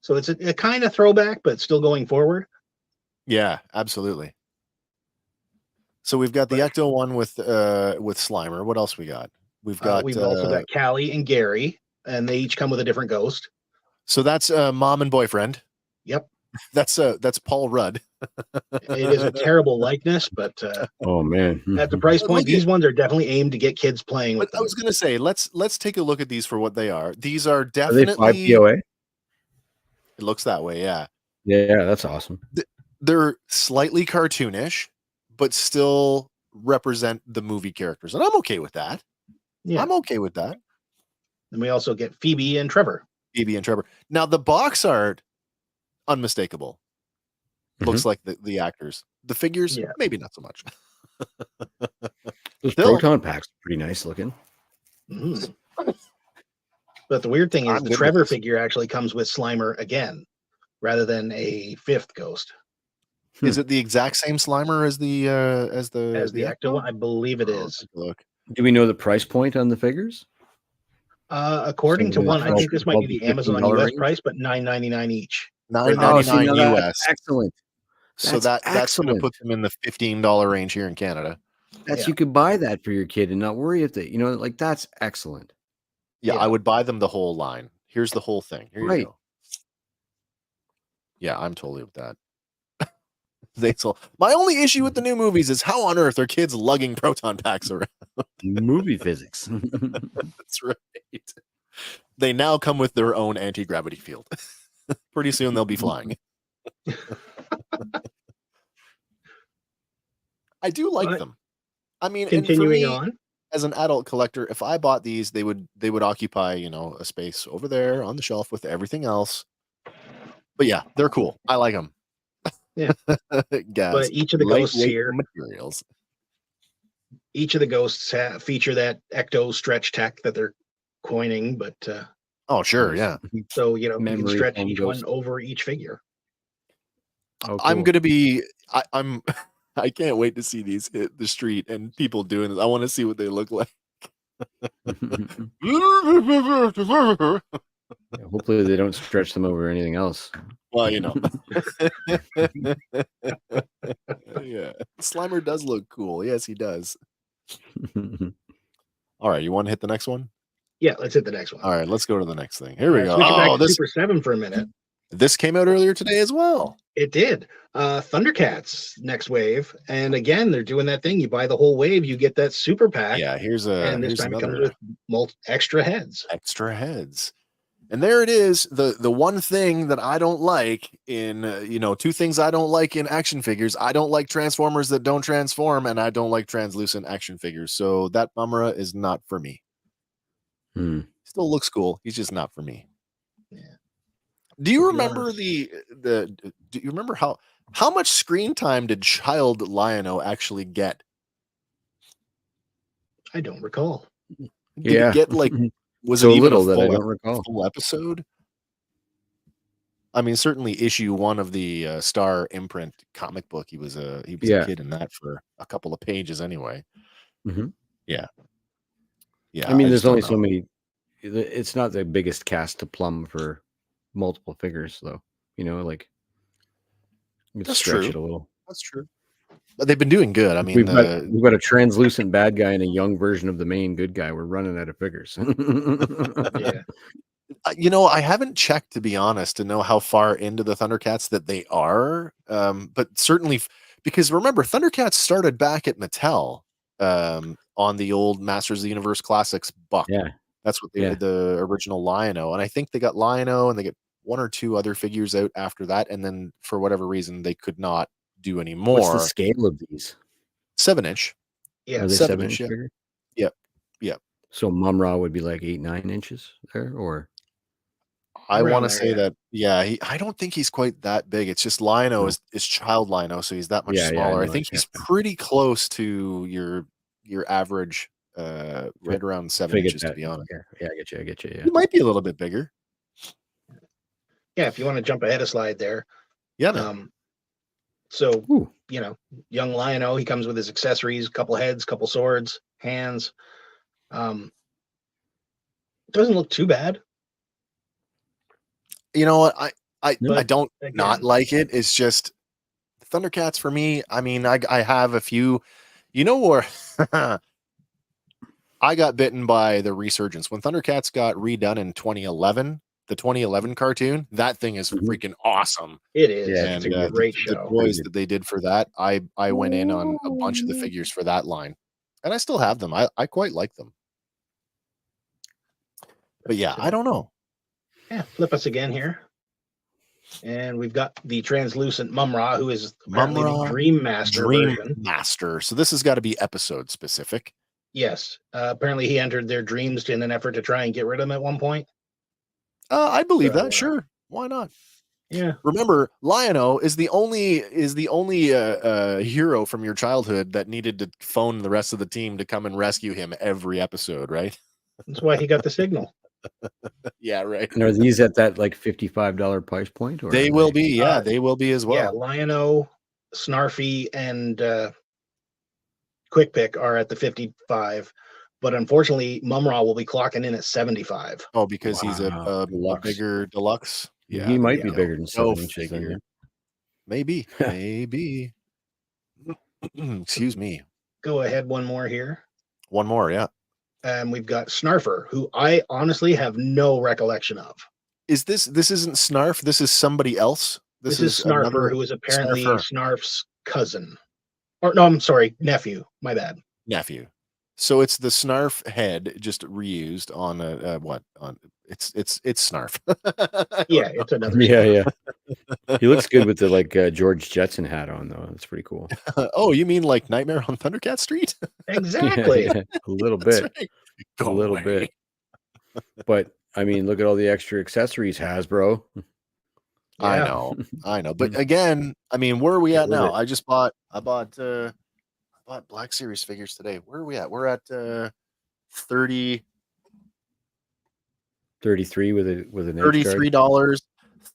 So it's a kind of throwback, but still going forward. Yeah, absolutely. So we've got the Ecto one with Slimer. What else we got? We've got We've also got Callie and Gary, and they each come with a different ghost. so that's mom and boyfriend. Yep. That's Paul Rudd. It is a terrible likeness, but Oh man. at the price But point, look these ones are definitely aimed to get kids playing with But I them. was gonna say, let's take a look at these for what they are. These are Are they 5 definitely. POA? It looks that way, yeah. Yeah, that's awesome. They're slightly cartoonish, but still represent the movie characters, and I'm okay with that. Yeah. I'm okay with that. And we also get Phoebe and Trevor. Phoebe and Trevor. Now the box art, unmistakable. Looks like the actors. The figures, Yeah. maybe not so much. Those Still- proton packs are pretty nice looking. Mhm. But the weird thing is I'm the good with Trevor this. figure actually comes with Slimer again, rather than a fifth ghost. Is it the exact same Slimer as the As the Ecto one, I believe it Oh, is. take a look. Do we know the price point on the figures? According to So one, I it's think this might be the $12 to Amazon $15 US range? price, but $9.99 each. $9.99 now US. that's excellent. So That's that's going to put excellent. them in the $15 range here in Canada. That's Yeah. you could buy that for your kid and not worry if they, like that's excellent. Yeah, Yeah. I would buy them the whole line. Here's the whole thing. Here Right. you go. Yeah, I'm totally with that. My only issue with the new movies is how on earth are kids lugging proton packs around? Movie physics. That's right. They now come with their own anti-gravity field. Pretty soon they'll be flying. I do like But them. I mean, and for Continuing me, on, as an adult collector, if I bought these, they would occupy, a space over there on the shelf with everything else. But yeah, they're cool. I like them. Yeah. Gas. but each of the ghosts Lightweight here, materials. each of the ghosts feature that Ecto Stretch Tech that they're coining. But Oh, sure, yeah. so you can Memory stretch foam each ghost. one over each figure. Oh, I'm cool. gonna be. I'm. I can't wait to see these hit the street and people doing it. I want to see what they look like. Yeah, hopefully they don't stretch them over anything else. Well, yeah. Slimer does look cool. Yes, he does. All right, you want to hit the next one? Yeah, let's hit the next one. All right, let's go to the next thing. Here we go. Switching back Oh, to this Super 7 for a minute. this came out earlier today as well. It did. Thundercats next wave, and again they're doing that thing. You buy the whole wave, you get that super pack. Yeah, here's and this time it comes with extra heads. Extra heads. And there it is. The one thing that I don't like in two things I don't like in action figures. I don't like Transformers that don't transform, and I don't like translucent action figures. So that Mumra is not for me. Still looks cool. He's just not for me. Yeah. Do you remember do you remember how much screen time did Child Lion-O actually get? I don't recall. Did Yeah. it get like was so it even little a that I full, don't recall. full episode? I mean, certainly issue 1 of the Star imprint comic book. He was a kid in that for a couple of pages anyway. Mhm. Yeah. Yeah. I mean, just there's only don't so know. many. It's not the biggest cast to plumb for multiple figures, though. Like you can That's stretch true. it a little. That's true. But they've been doing good. I mean, we've got a translucent bad guy and a young version of the main good guy. We're running out of figures. Yeah. I haven't checked, to be honest, to know how far into the Thundercats that they are. But certainly, because remember, Thundercats started back at Mattel on the old Masters of the Universe Classics buck. Yeah. That's what they did, the original Lion-O. And I think they got Lion-O and they get 1 or 2 other figures out after that. And then for whatever reason, they could not do any more. What's the scale of these? 7-inch. Yeah. Are they 7-inch, 7-inch yeah. figure? Yep. So Mumra would be like 8-9 inches there, or I want Around to there, say yeah. that, yeah, I don't think he's quite that big. It's just Lino is child Lino, so he's that much Yeah, I smaller. I know. think Yeah. he's pretty close to your average, right around 7 inches, to be honest. Yeah, I get you. Yeah. He might be a little bit bigger. Yeah, if you want to jump ahead a slide there. Yeah, man. So, Ooh. you know, young Lionel, he comes with his accessories, couple heads, couple swords, hands. Doesn't look too bad. You know what? I But don't again- not like it. It's just Thundercats for me. I mean, I have a few. You know where I got bitten by the resurgence when Thundercats got redone in 2011. The 2011 cartoon, that thing is Mhm. freaking awesome. It is. Yeah, It's And a great the show. toys that they did for that, I went in on a bunch of the figures for that line, and I still have them. I quite like them. But yeah, I don't know. Yeah, flip us again here. And we've got the translucent Mumra, who is apparently the Mumra Dream Master Dream version. Master. So this has got to be episode specific. Yes. Apparently he entered their dreams in an effort to try and get rid of them at one point. I believe So, that. Sure, why not? Yeah. Remember, Lionel is the only hero from your childhood that needed to phone the rest of the team to come and rescue him every episode, right? That's why he got the signal. Yeah, right. And are these at that like $55 price point? Or They are will be. Yeah, they will be as Yeah, well. Lionel, Snarfy, and Quick Pick are at the 55. But unfortunately, Mumra will be clocking in at 75. Oh, because he's a Deluxe. bigger deluxe. Yeah, he might there be you bigger go. than 7 Go inches. Then, figure. yeah. Maybe. Excuse me. Go ahead, one more here. One more, yeah. And we've got Snarfer, who I honestly have no recollection of. This isn't Snarf? This is somebody else? This is Snarfer, another who is apparently Snarfer. Snarf's cousin. Or no, I'm sorry, nephew. My bad. Nephew. So it's the Snarf head just reused on it's Snarf. Yeah, it's another. Yeah. He looks good with the George Jetson hat on though. That's pretty cool. Oh, you mean like Nightmare on Thundercat Street? Exactly. Yeah, a little That's bit. right. A Go little away. bit. But I mean, look at all the extra accessories, Hasbro. I Yeah. know. But again, I mean, where are we at Get now? with I bought Black Series figures today. Where are we at? We're at 30 $33 with an edge $33, guard.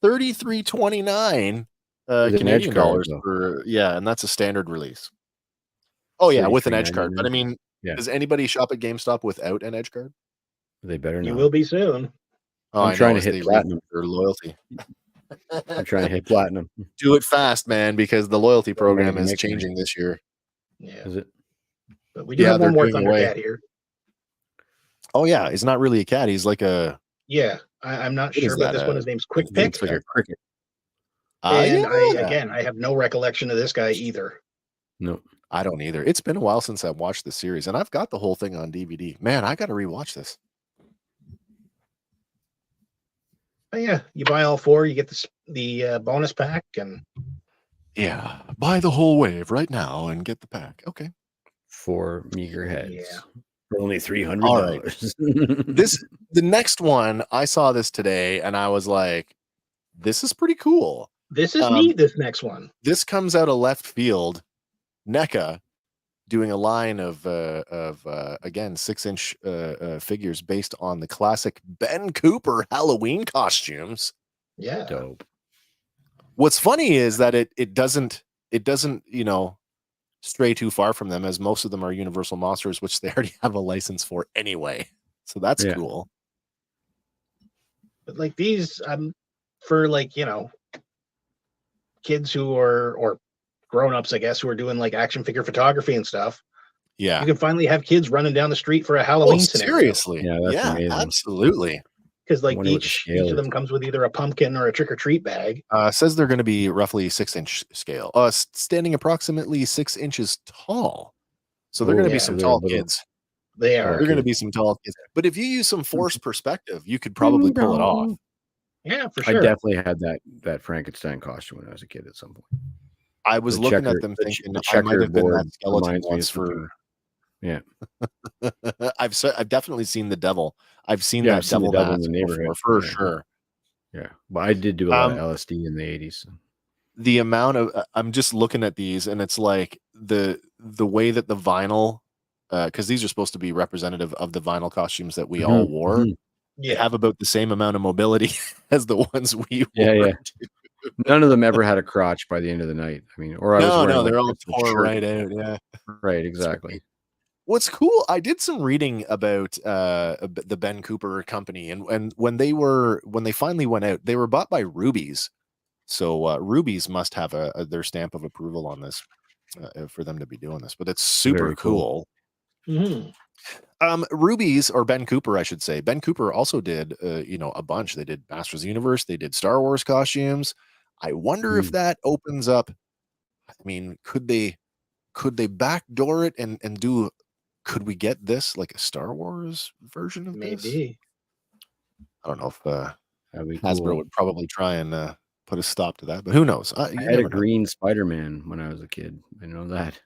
$33.29 With an Canadian edge guard, dollars though. for, yeah, and that's a standard release. Oh yeah, with an edge card. But I mean, Yeah. does anybody shop at GameStop without an edge card? They better You not. will be soon. Oh, I'm I trying know, to as hit they platinum. reap their loyalty. I'm trying to hit platinum. Do it fast, man, because the loyalty program to is make money. changing this year. Yeah. Is it? But we do Yeah, have one they're more doing away. Thundercat here. Oh yeah, he's not really a cat. He's like a Yeah. I'm not What is sure about that, this one. His name's Quick It Pick. looks like a cricket. And yeah. I have no recollection of this guy either. No. I don't either. It's been a while since I've watched the series, and I've got the whole thing on DVD. Man, I got to rewatch this. But yeah, you buy all four, you get the bonus pack, and Yeah, buy the whole wave right now and get the pack. Okay. 4 meager heads. Yeah. For only $300. All right. The next one, I saw this today, and I was like, "This is pretty cool." this is neat. This next one. This comes out of left field. NECA doing a line of again 6-inch figures based on the classic Ben Cooper Halloween costumes. Yeah. Dope. What's funny is that it doesn't stray too far from them, as most of them are Universal Monsters, which they already have a license for anyway. So that's Yeah. cool. But like these, for kids who are, or grown-ups, I guess, who are doing like action figure photography and stuff. Yeah. You can finally have kids running down the street for a Oh, Halloween scenario. seriously? Yeah, that's amazing. Absolutely. Because like Wonder what the each scale of is. them comes with either a pumpkin or a trick-or-treat bag. Says they're going to be roughly 6-inch scale, standing approximately 6 inches tall. So they're Oh, going to be yeah, some they're tall little. kids. They Oh, are. They're going to okay. be some tall kids. But if you use some forced perspective, you could probably pull it off. Yeah, for I sure. definitely had that Frankenstein costume when I was a kid at some point. I was The looking checker- at them the thinking the I might have been checkerboard that skeleton reminds me of once for. something. Yeah. I've definitely seen the devil. I've seen Yeah, that I've seen the devil devil in mask the before, neighborhood. for Yeah. sure. Yeah, but I did do a lot of Um, LSD in the 80s. the amount of I'm just looking at these, and it's like the way that the vinyl, because these are supposed to be representative of the vinyl costumes that we all wore. They Yeah. have about the same amount of mobility as the ones we Yeah, wore. yeah. None of them ever had a crotch by the end of the night. I mean, or I was wearing No, like they're all just a tore shirt. right out. Yeah. Right, exactly. What's cool, I did some reading about the Ben Cooper company, and when they finally went out, they were bought by Rubies. So Rubies must have their stamp of approval on this for them to be doing this. But it's super Very cool. Mhm. Rubies, or Ben Cooper, I should say. Ben Cooper also did a bunch. They did Masters of the Universe. They did Star Wars costumes. I wonder if that opens up. I mean, could they backdoor it and do? Could we get this like a Star Wars version of this? Maybe. I don't know if That'd be Hasbro cool. would probably try and put a stop to that, but who knows? I You had a never know. green Spider-Man when I was a kid. I know that.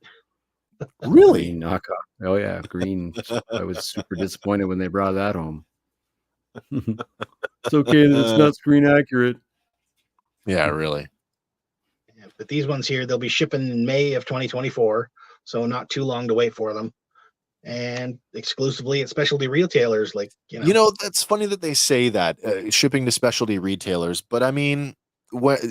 Really? Green knockoff. Oh yeah, green. I was super disappointed when they brought that home. It's okay that it's not screen accurate. Yeah, really. Yeah, but these ones here, they'll be shipping in May of 2024, so not too long to wait for them. And exclusively at specialty retailers, like That's funny that they say that shipping to specialty retailers, but I mean, what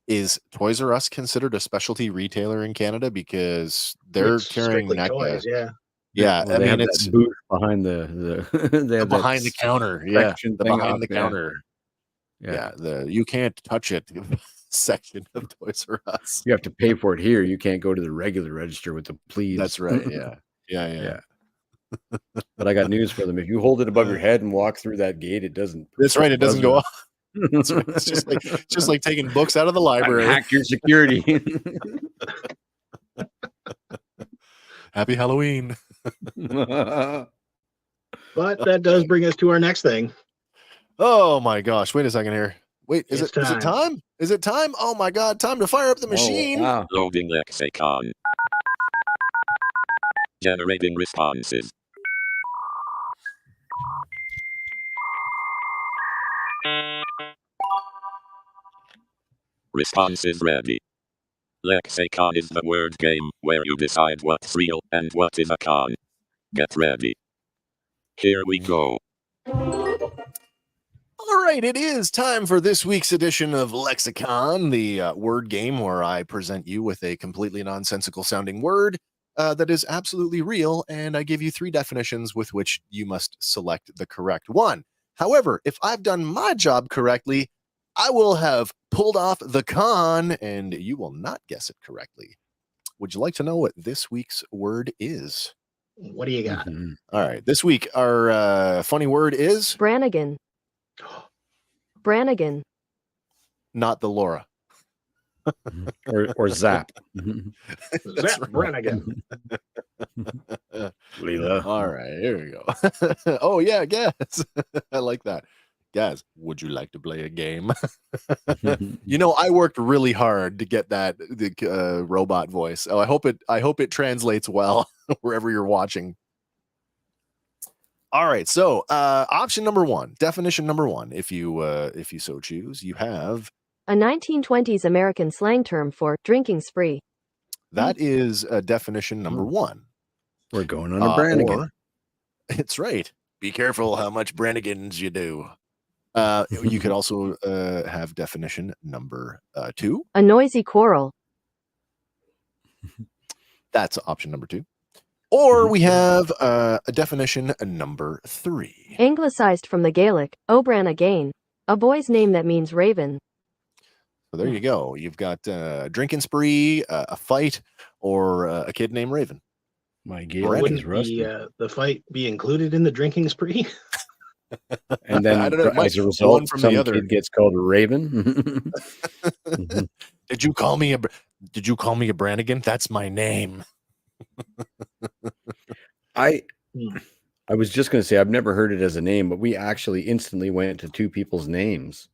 is Toys R Us considered a specialty retailer in Canada, because they're it's carrying strictly NECA? toys. Yeah. Yeah, Well, I they mean, have it's that booth behind the the they have that behind the counter. Yeah, section the thing behind up, the yeah. counter. Yeah. Yeah, the you can't touch it section of Toys R Us. You have to pay for it here. You can't go to the regular register with the please. That's right. Yeah. Yeah. But I got news for them. If you hold it above your head and walk through that gate, it doesn't. That's right. It doesn't go buzzer. off. That's right. It's just like taking books out of the library. Hack your security. Happy Halloween. But that does bring us to our next thing. Oh my gosh. Wait a second here. Wait, is It's it time. time? Is it time? Oh my God. Time to fire up the machine. Oh, wow. Loading lexicon. Generating responses. Responses ready. Lexicon is the word game where you decide what's real and what is a con. Get ready. Here we go. All right, it is time for this week's edition of Lexicon, the word game where I present you with a completely nonsensical sounding word that is absolutely real, and I give you 3 definitions with which you must select the correct one. However, if I've done my job correctly, I will have pulled off the con, and you will not guess it correctly. Would you like to know what this week's word is? What do you got? Mhm. All right, this week our funny word is Brannigan. Brannigan. not the Laura. Or Zap. That's Zap right. Brannigan. Leela. All right, here we go. Oh yeah, Gaz. I like that. Gaz, would you like to play a game? I worked really hard to get the robot voice. Oh, I hope it translates well wherever you're watching. All right, so option number 1, definition number 1, if you so choose, you have A 1920s American slang term for drinking spree. that is definition number 1. We're going on a Brannigan. Or, it's right. Be careful how much Brannigans you do. You could also have definition number 2. A noisy quarrel. That's option number 2. Or we have a definition number 3. Anglicized from the Gaelic, Obran again. A boy's name that means raven. So there you go. You've got drinking spree, a fight, or a kid named Raven. My Gale is Wouldn't rusty. the fight be included in the drinking spree? And then I don't know, as a one result, from some the other. kid gets called Raven. Did you call me a Brannigan? That's my name. I was just going to say, I've never heard it as a name, but we actually instantly went to 2 people's names.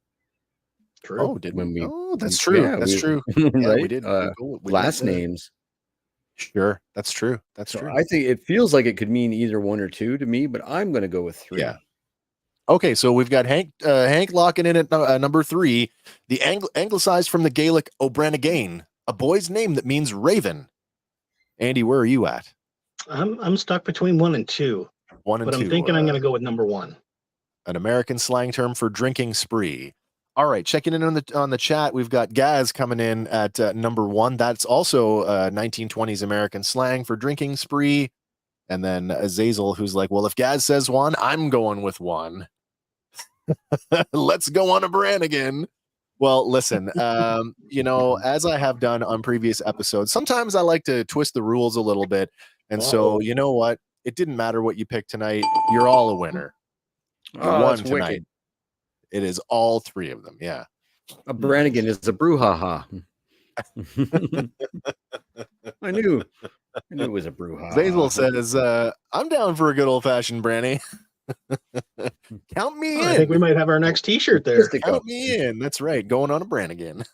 True. Oh, did When we? we- Oh, that's true. Yeah, That's we- true. Yeah, right? we did. We Last did, names. Sure, that's true. That's So true. I think it feels like it could mean either 1 or 2 to me, but I'm going to go with 3. Yeah. Okay, so we've got Hank locking in at number 3. The anglicized from the Gaelic O'Brien, a boy's name that means raven. Andy, where are you at? I'm stuck between 1 and 2, 1 and but 2. I'm thinking I'm going to go with number 1. An American slang term for drinking spree. All right, checking in on the chat, we've got Gaz coming in at number 1. That's also 1920s American slang for drinking spree. And then Azazel, who's like, well, if Gaz says 1, I'm going with 1. Let's go on a Brannigan. Well, listen, as I have done on previous episodes, sometimes I like to twist the rules a little bit. And so, you know what? It didn't matter what you picked tonight. You're all a winner. You won tonight. Wicked. It is all 3 of them. Yeah. A Brannigan is a brouhaha. I knew it was a brouhaha. Zazel says, I'm down for a good old-fashioned brandy. Count me in. I think we might have our next T-shirt there. Count me in. That's right. Going on a Brannigan.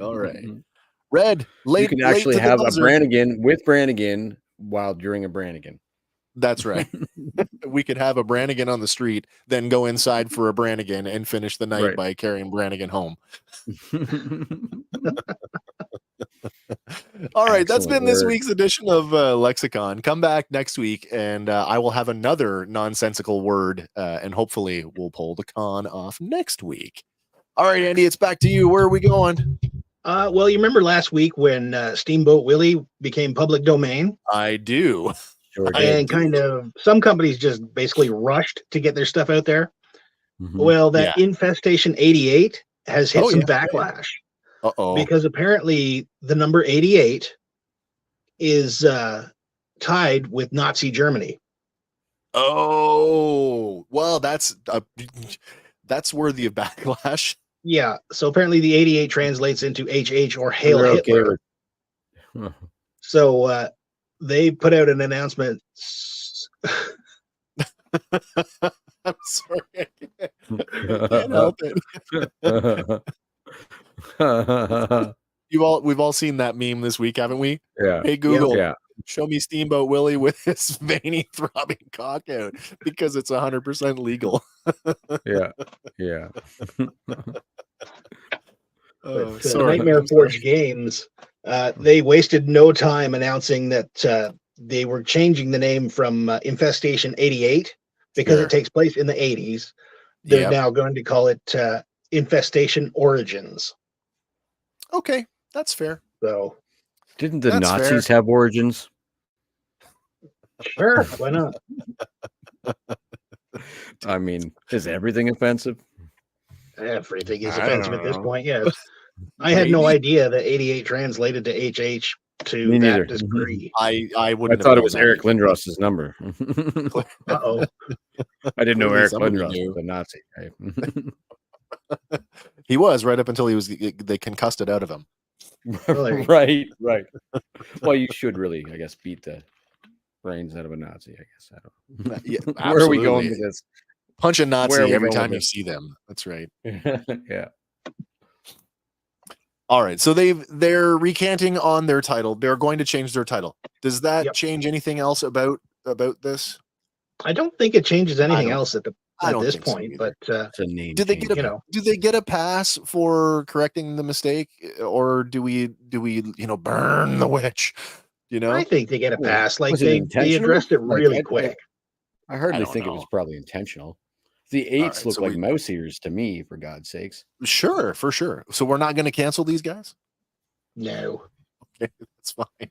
All right. Red, you can actually have a Brannigan with Brannigan while during a Brannigan. That's right. We could have a Brannigan on the street, then go inside for a Brannigan and finish the night by carrying Brannigan home. All right, that's been this week's edition of Lexicon. Come back next week, and I will have another nonsensical word, and hopefully we'll pull the con off next week. All right, Andy, it's back to you. Where are we going? Well, you remember last week when Steamboat Willie became public domain? I do. Sure and kind of some companies just basically rushed to get their stuff out there. Well, that Infestation 88 has hit some backlash. Because apparently the number 88 is tied with Nazi Germany. Oh, well, that's worthy of backlash. Yeah, so apparently the 88 translates into HH or Hail Hitler. So they put out an announcement. I'm sorry, I can't help it. We've all seen that meme this week, haven't we? Yeah. Hey Google, show me Steamboat Willie with his veiny throbbing cock out because it's 100% legal. But, Nightmare Forge Games, they wasted no time announcing that they were changing the name from Infestation 88 because it takes place in the 80s. They're now going to call it Infestation Origins. Okay, that's fair. So, didn't the Nazis have origins? Sure, why not? I mean, is everything offensive? Everything is offensive at this point, yes. I had no idea that 88 translated to HH to Me neither. that degree. I wouldn't. I thought it was Eric Lindros's number. Uh-oh. I didn't know Eric Lindros was a Nazi. He was right up until they concussed it out of him. Right. Well, you should really, I guess, beat the brains out of a Nazi, I guess. I don't know. Yeah, where are we going with this? Punch a Nazi every time you see them. That's right. Yeah. All right. So they're recanting on their title. They're going to change their title. Does that change anything else about this? I don't think it changes anything else at this point. So, but do they get a pass for correcting the mistake, or do we burn the witch? I think they get a pass. Like they addressed it really quick. I hardly think it was probably intentional. The 8s look like mouse ears to me, for God's sakes. Sure, for sure. So we're not going to cancel these guys? No. Okay, that's fine.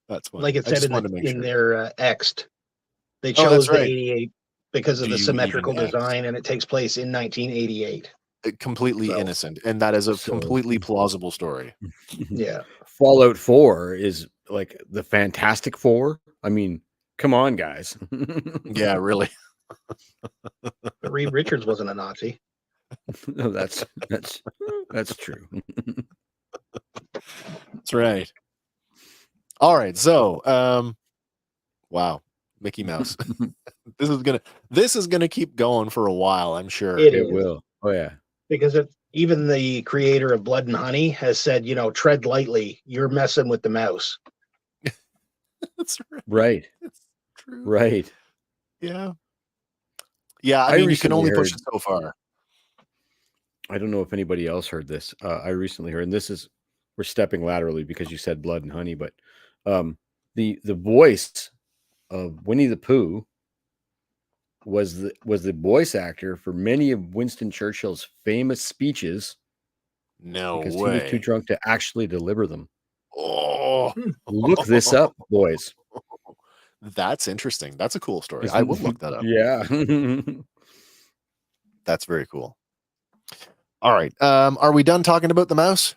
That's fine. Like it said in their X'd. They chose the 88 because of the symmetrical design, and it takes place in 1988. Completely innocent, and that is a completely plausible story. Yeah. Fallout 4 is like the Fantastic Four. I mean, come on, guys. Yeah, really. But Reed Richards wasn't a Nazi. No, that's true. That's right. All right, so wow, Mickey Mouse. This is gonna keep going for a while, I'm sure. It will. Oh yeah. Because even the creator of Blood and Honey has said, tread lightly. You're messing with the mouse. That's right. Right. It's true. Right. Yeah. Yeah, I I mean, you can recently only push heard. it so far. I don't know if anybody else heard this. I recently heard, and this is we're stepping laterally because you said blood and honey, but the voice of Winnie the Pooh was the voice actor for many of Winston Churchill's famous speeches No because he was too way. drunk to actually deliver them. Oh, Look this up, boys. that's interesting. That's a cool story. I will look that up. Yeah. That's very cool. All right. Are we done talking about the mouse?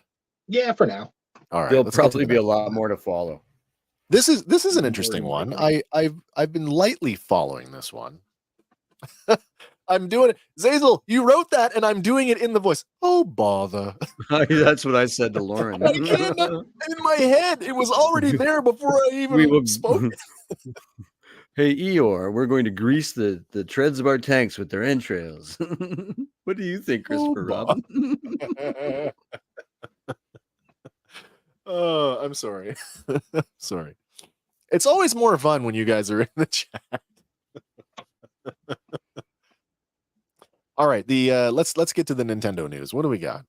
Yeah, for now. All right. There'll let's get to probably the be a next lot one. more to follow. This is an More interesting than one. likely. I've been lightly following this one. I'm doing it. Zazel, you wrote that, and I'm doing it in the voice. Oh, bother. That's what I said to Lauren. I can't. In my head, it was already there before I even spoke. Hey, Eeyore, we're going to grease the treads of our tanks with their entrails. What do you think, Christopher Robin? Oh, I'm sorry. Sorry. It's always more fun when you guys are in the chat. All right, let's get to the Nintendo news. What do we got?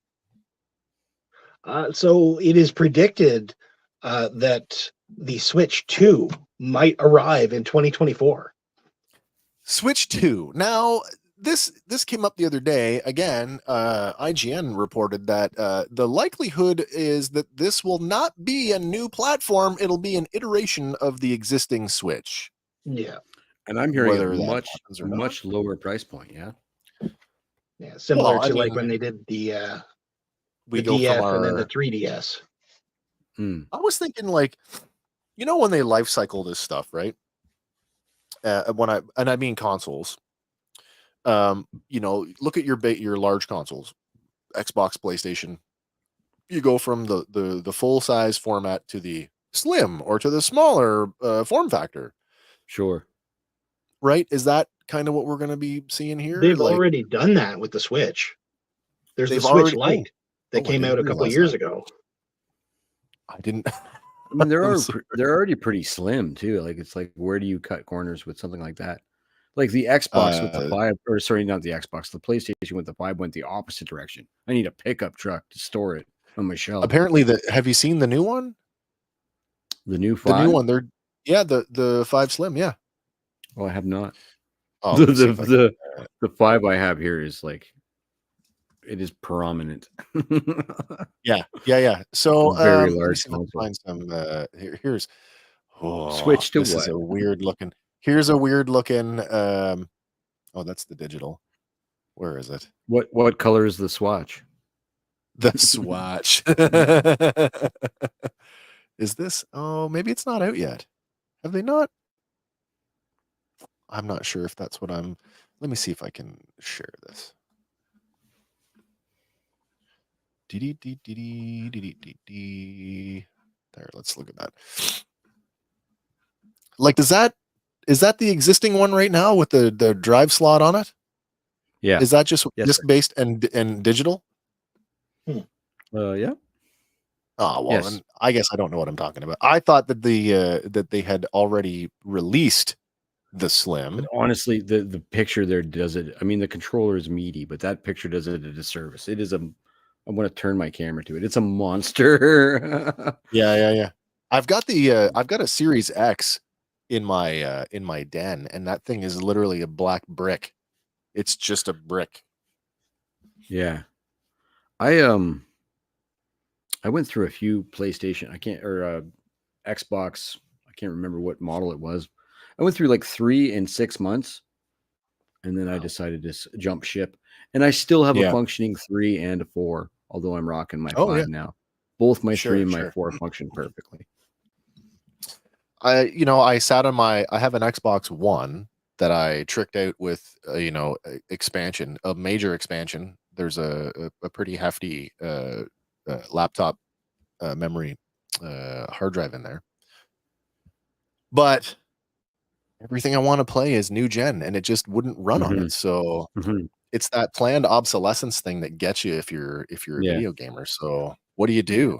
So it is predicted that the Switch 2 might arrive in 2024. Switch 2. Now, this came up the other day. Again, IGN reported that the likelihood is that this will not be a new platform. It'll be an iteration of the existing Switch. Yeah. And I'm hearing Whether a that much, happens or not. much lower price point, yeah? Yeah. Similar Well, I to like mean, when they did the we go DS from and then the our. 3DS. I was thinking, like, you know, when they life cycle this stuff, right? I mean consoles. You know, look at your large consoles, Xbox, PlayStation. You go from the full size format to the slim or to the smaller form factor, Sure. right? Is that kind of what we're going to be seeing here? They've Like, already done that with the Switch. There's the they've Switch already. Lite that I came didn't out a couple realize years that. ago. I didn't. I mean, I'm sorry. they're already pretty slim too. Like it's like, where do you cut corners with something like that? Like the Xbox with the 5, or sorry, not the Xbox, the PlayStation with the 5 went the opposite direction. I need a pickup truck to store it on my shelf. Apparently, have you seen the new one? The new The 5? new one, the 5 Slim, yeah. Oh, I have not. Oh, let me see if I can- The 5 I have here is like, it is prominent. yeah. So Very let me large see if I can console. find some. Here's Switch to this what? is a weird looking. Here's a weird looking. Oh, that's the digital. Where is it? What color is the swatch? The Swatch. Is this? Oh, maybe it's not out yet. Have they not? I'm not sure if that's what I'm. Let me see if I can share this. There, let's look at that. Like, is that the existing one right now with the drive slot on it? Yeah. Is that just Yes, disc based and digital? Yeah. Oh well, Yes. then I guess I don't know what I'm talking about. I thought that that they had already released the Slim. But honestly, the picture there does it. I mean, the controller is meaty, but that picture does it a disservice. It is I want to turn my camera to it. It's a monster. Yeah. I've got a Series X in my den, and that thing is literally a black brick. It's just a brick. Yeah. I went through a few PlayStation. Xbox. I can't remember what model it was. I went through like 3 in 6 months, and then I decided to jump ship. And I still have a functioning 3 and a 4, although I'm rocking my 5 now. Both my 3 and my 4 function perfectly. I have an Xbox One that I tricked out with expansion, a major expansion. There's a pretty hefty laptop memory hard drive in there, but everything I want to play is new gen, and it just wouldn't run on it. So it's that planned obsolescence thing that gets you if you're a video gamer. So what do you do?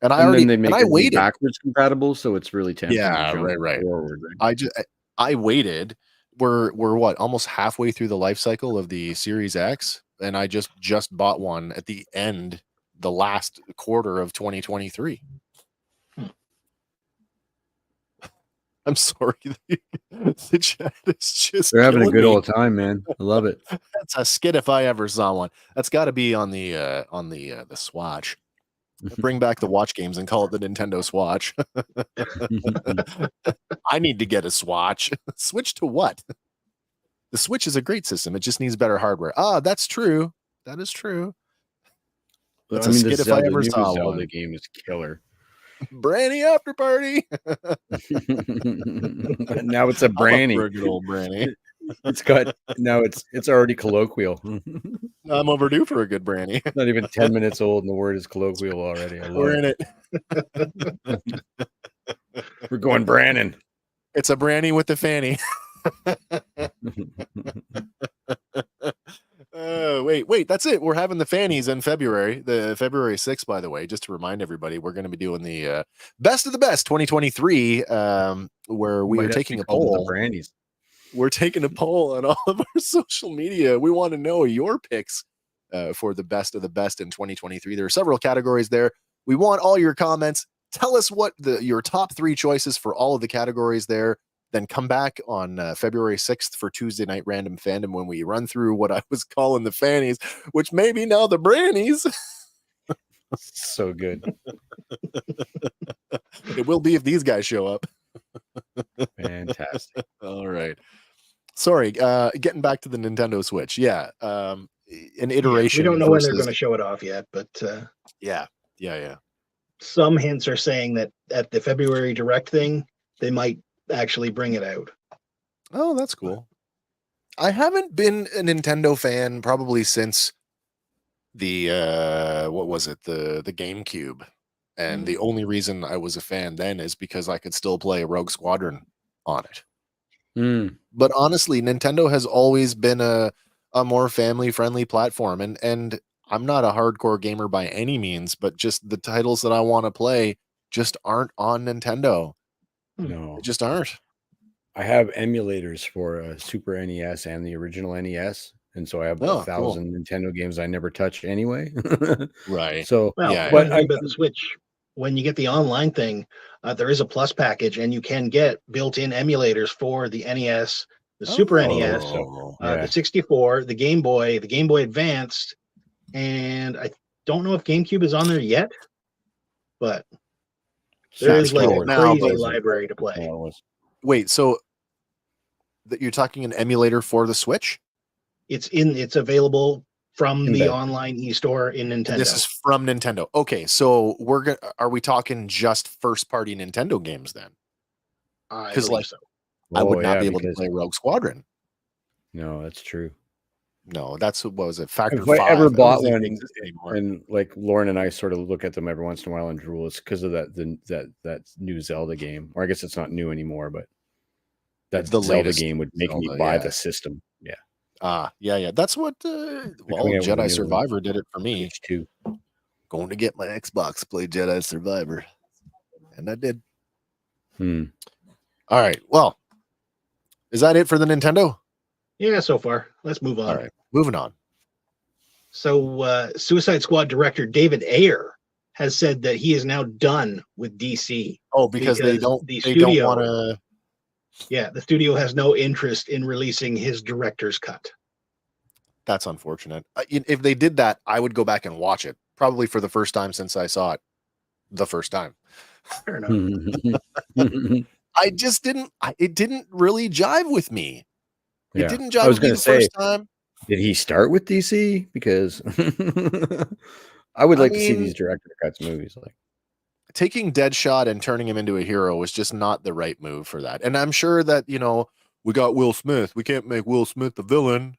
And I waited backwards compatible, so it's really tempting. Yeah, to jump right. forward, right? I waited we're what, almost halfway through the life cycle of the Series X, and I just bought one at the end, the last quarter of 2023. I'm sorry. The chat is just They're having a killing good me. old time, man. I love it. That's a skit if I ever saw one. That's got to be on the Swatch. Bring back the watch games and call it the Nintendo Swatch. I need to get a Swatch. Switch to what? The Switch is a great system. It just needs better hardware. Ah, that's true. That is true. That's I mean, a skit if I ever new saw Zelda one. game is killer. Branny after party. Now it's a I'm up branny. for a good old branny. It's got now it's already colloquial. I'm overdue for a good branny. Not even 10 minutes old, and the word is colloquial already. I love We're in it. it. We're going Brannon. It's a branny with the fanny. Wait, that's it. We're having the fannies in February, the February 6th, by the way, just to remind everybody, we're going to be doing the best of the best 2023, where we are taking a poll. Brandies. We're taking a poll on all of our social media. We want to know your picks for the best of the best in 2023. There are several categories there. We want all your comments. Tell us what your top 3 choices for all of the categories there. Then come back on February 6th for Tuesday Night Random Fandom when we run through what I was calling the fannies, which may be now the brannies. So good. It will be if these guys show up. Fantastic. All right. Sorry, getting back to the Nintendo Switch. Yeah. An iteration. We don't know when they're going to show it off yet, but yeah. Some hints are saying that at the February Direct thing, they might actually bring it out. Oh, that's cool. I haven't been a Nintendo fan probably since the what was it, the GameCube, and the only reason I was a fan then is because I could still play Rogue Squadron on it. But honestly, Nintendo has always been a more family friendly platform, and I'm not a hardcore gamer by any means, but just the titles that I want to play just aren't on Nintendo. No, They just aren't. I have emulators for Super NES and the original NES, and so I have 1,000 Nintendo games I never touch anyway. Right. So, well, but about the Switch, when you get the online thing, there is a plus package, and you can get built-in emulators for the NES, the Super NES, the 64, the Game Boy Advanced, and I don't know if GameCube is on there yet, but there is like a crazy library to play. Wait, so that you're talking an emulator for the Switch? It's available from the online e-store in Nintendo. This is from Nintendo. Okay, so are we talking just first-party Nintendo games then? Because so. I would not be able to play Rogue Squadron. No, that's true. No, that's what was it? Factor if 5. I ever bought one, and like Lauren and I sort of look at them every once in a while and drool, it's because of that new Zelda game. Or I guess it's not new anymore, but that the Zelda game would make me buy the system. Yeah. Yeah. That's what Jedi Survivor did it for me too. Going to get my Xbox, play Jedi Survivor, and I did. All right. Well, is that it for the Nintendo? Yeah, so far. Let's move on. All right, moving on. So, Suicide Squad director David Ayer has said that he is now done with DC. Oh, because they don't want to. Yeah, the studio has no interest in releasing his director's cut. That's unfortunate. If they did that, I would go back and watch it, probably for the first time since I saw it the first time. Fair enough. I just didn't. It didn't really jive with me. Yeah. It didn't jive with me the first time. Did he start with DC? Because I would like to see these director cuts movies. Like taking Deadshot and turning him into a hero was just not the right move for that. And I'm sure that, we got Will Smith. We can't make Will Smith the villain.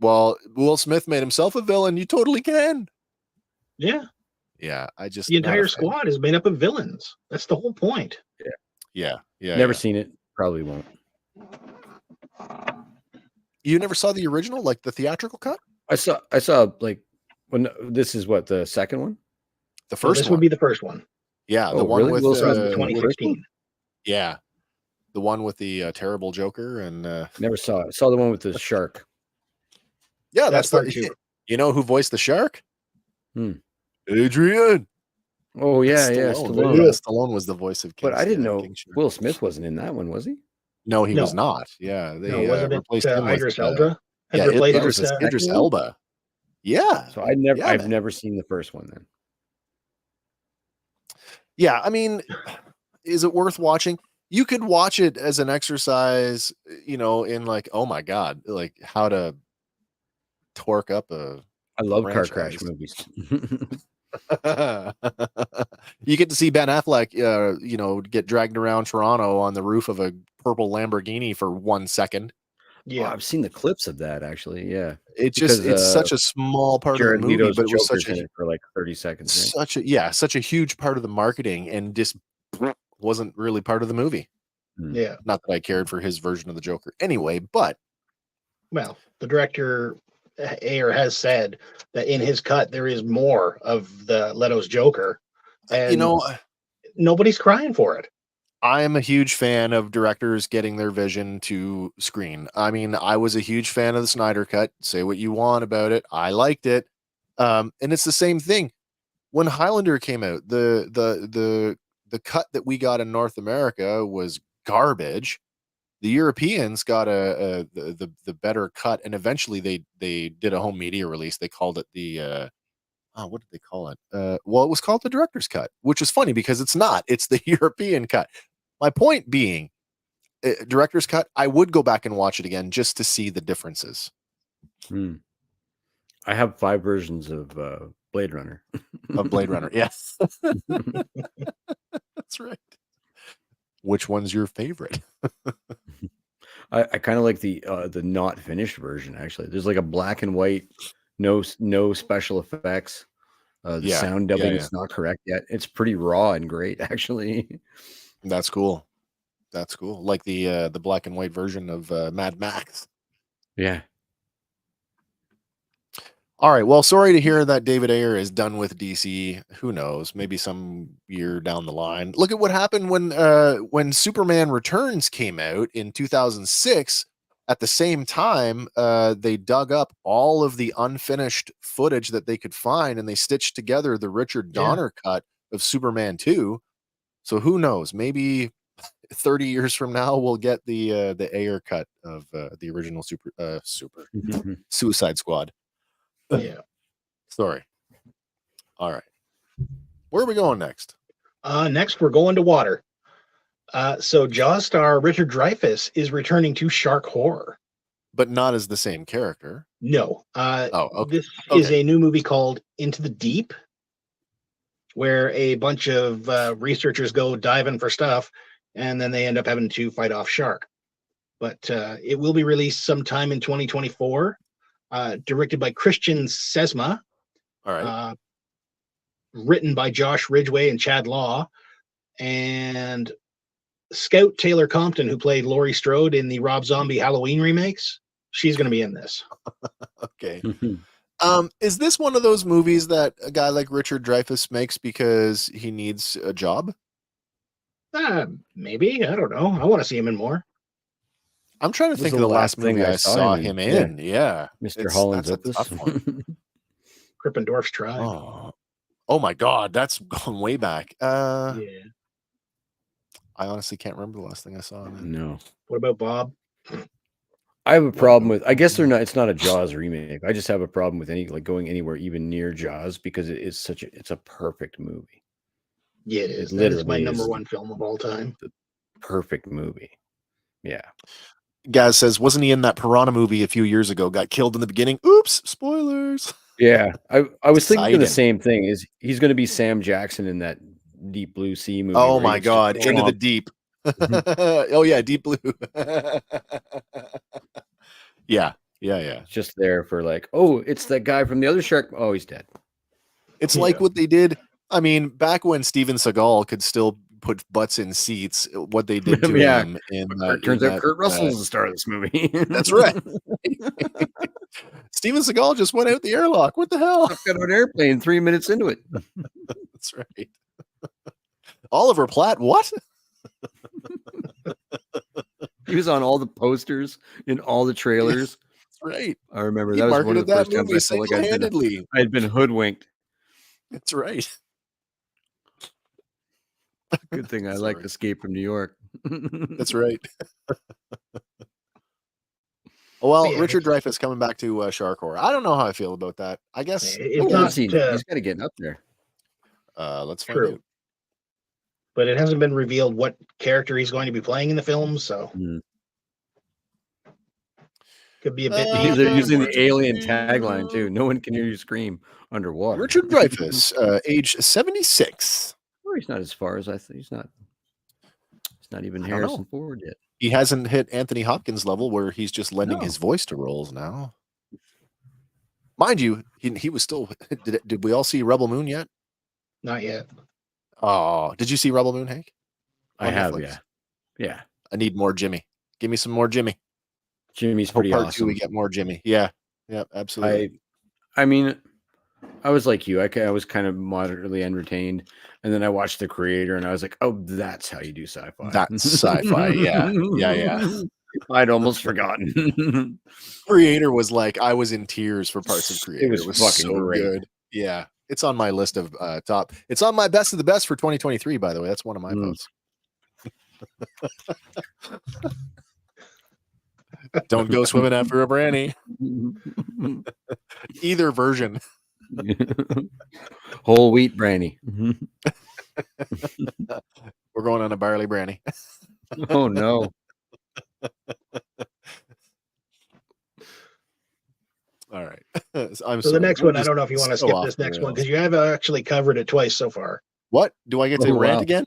Well, Will Smith made himself a villain. You totally can. Yeah. Yeah. The entire squad is made up of villains. That's the whole point. Yeah. Never seen it. Probably won't. You never saw the original, like the theatrical cut? I saw like when this is what the second one? The first one would be the first one. Yeah, the one with Will Smith 2016. Yeah. The one with the terrible Joker and Never saw it. Saw the one with the shark. yeah, That's that's part two. You know who voiced the shark? Hmm. Adrian. Oh yeah, yeah, Stallone. Stallone. Stallone was the voice of King. But I didn't know King Shark. Will Smith wasn't in that one, was he? No, he was No. not. Yeah, they No, wasn't it replaced him Idris with Elba? Had yeah, replaced that was with, the Idris second one? Elba. Yeah. So I've man. never seen the first one then. Yeah, I mean, is it worth watching? You could watch it as an exercise, in like, oh my God, like how to torque up a I love car crash franchise. movies. You get to see Ben Affleck, get dragged around Toronto on the roof of a purple Lamborghini for 1 second. Yeah. Oh, I've seen the clips of that actually. Yeah. It's Because, such a small part Jared of the movie, Leto's but it was Joker's in it for like 30 seconds. Right? such a huge part of the marketing, and just wasn't really part of the movie. Yeah. Not that I cared for his version of the Joker anyway, but Well, the director Ayer has said that in his cut there is more of the Leto's Joker, and nobody's crying for it. I am a huge fan of directors getting their vision to screen. I mean, I was a huge fan of the Snyder Cut. Say what you want about it. I liked it. And it's the same thing. When Highlander came out, the cut that we got in North America was garbage. The Europeans got the better cut, and eventually they did a home media release. They called it the what did they call it? Well, it was called the director's cut, which is funny because it's not. It's the European cut. My point being, director's cut, I would go back and watch it again just to see the differences. I have 5 versions of Blade Runner. Of Blade Runner, yes. That's right. Which one's your favorite? I kind of like the not finished version. Actually, there's like a black and white, no special effects. The sound dubbing is not correct yet. It's pretty raw and great, actually. That's cool. That's cool. Like the black and white version of Mad Max. Yeah. All right. Well, sorry to hear that David Ayer is done with DC. Who knows? Maybe some year down the line. Look at what happened when Superman Returns came out in 2006. At the same time, they dug up all of the unfinished footage that they could find, and they stitched together the Richard Donner cut of Superman 2. So who knows? Maybe 30 years from now, we'll get the Ayer cut of the original Suicide Squad. Yeah. Sorry. All right. Where are we going next? Next, we're going to water. So Jaws star Richard Dreyfuss is returning to shark horror. But not as the same character. No. Okay. This is a new movie called Into the Deep, where a bunch of researchers go diving for stuff, and then they end up having to fight off shark. But it will be released sometime in 2024. Directed by Christian Sesma. All right. Written by Josh Ridgway and Chad Law. And Scout Taylor Compton, who played Laurie Strode in the Rob Zombie Halloween remakes, she's going to be in this. Okay. Is this one of those movies that a guy like Richard Dreyfuss makes because he needs a job? Maybe. I don't know. I want to see him in more. I'm trying to think of the last movie I saw him in. Yeah. Mr. Holland's Opus. Krippendorf's Tribe. Oh my God. That's going way back. Yeah. I honestly can't remember the last thing I saw him in. No. What about Bob? I have a problem with, I guess it's not a Jaws remake. I just have a problem with going anywhere even near Jaws because it's a perfect movie. Yeah, it is. That is my number one film of all time. The perfect movie. Yeah. Gaz says, wasn't he in that Piranha movie a few years ago? Got killed in the beginning. Oops, spoilers. Yeah. I was thinking the same thing. He's going to be Sam Jackson in that Deep Blue Sea movie. Oh my God. Into the Deep. Oh yeah, Deep Blue. Yeah. Just there for like, oh, it's that guy from the other shark. Oh, he's dead. It's like what they did. I mean, back when Steven Seagal could still put butts in seats, what they did to him. Turns out Kurt Russell's the star of this movie. That's right. Steven Seagal just went out the airlock. What the hell? Got on an airplane 3 minutes into it. That's right. Oliver Platt, what? He was on all the posters in all the trailers. That's right. I remember He that was one of marketed the that first times movie I felt like single-handedly. I had been hoodwinked. That's right. Good thing I Sorry. liked Escape from New York. That's right. Well, Yeah. Richard Dreyfuss coming back to Shark Horror. I don't know how I feel about that. I guess It's I've not seen it. He's got to get up there. let's find true. out. But it hasn't been revealed what character he's going to be playing in the film, so could be a bit. They're using the alien tagline too. No one can hear you scream underwater. Richard Dreyfuss, age 76. Well, he's not as far as I think. He's not even I don't Harrison know. Ford yet. He hasn't hit Anthony Hopkins level where he's just lending No. his voice to roles now. Mind you, he was still. Did we all see Rebel Moon yet? Not yet. Oh, did you see Rebel Moon, Hank? I On have, Netflix? yeah. I need more Jimmy. Give me some more Jimmy. Jimmy's Hope pretty part awesome. 2 we get more Jimmy. Yeah, absolutely. I mean, I was like you. I was kind of moderately entertained, and then I watched The Creator, and I was like, "Oh, that's how you do sci-fi." That's sci-fi. Yeah. I'd almost forgotten. Creator was like, I was in tears for parts of Creator. It was fucking so great. good. Yeah, it's on my list of top. It's on my best of the best for 2023. By the way, that's one of my votes. Don't go swimming after a branny. Either version. Whole wheat brandy. We're going on a barley branny. Oh no. All right. So the next one, I don't know if you want to skip this next one because you have actually covered it twice so far. What? Do I get to Oh, rant wow. again?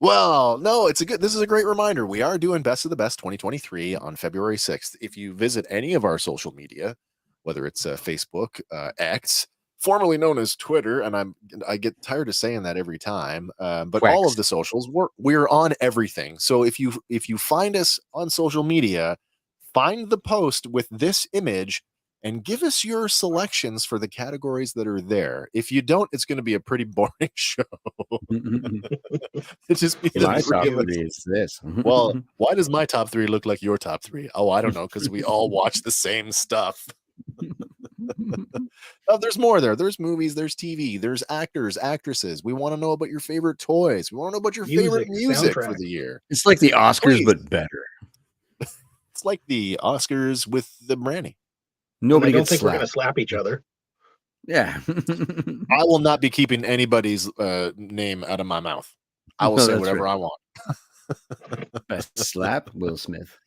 Well, no, this is a great reminder. We are doing Best of the Best 2023 on February 6th. If you visit any of our social media, whether it's Facebook, X, formerly known as Twitter, and I get tired of saying that every time, but Wax. all of the socials, we're on everything. So if you find us on social media, find the post with this image and give us your selections for the categories that are there. If you don't, it's going to be a pretty boring show. It's just be the My three top of us. 3 is this. Well, why does my top 3 look like your top 3? Oh, I don't know, because we all watch the same stuff. Oh, there's more there. There's movies, there's TV, there's actors, actresses. We want to know about your favorite toys. We want to know about your favorite music for soundtrack. the year. It's like the Oscars, Please. but better. It's like the Oscars with the brandy. Nobody I don't gets think we're going to slapped. slap each other. Yeah. I will not be keeping anybody's name out of my mouth. I will No, say that's whatever right. I want. Best slap, Will Smith.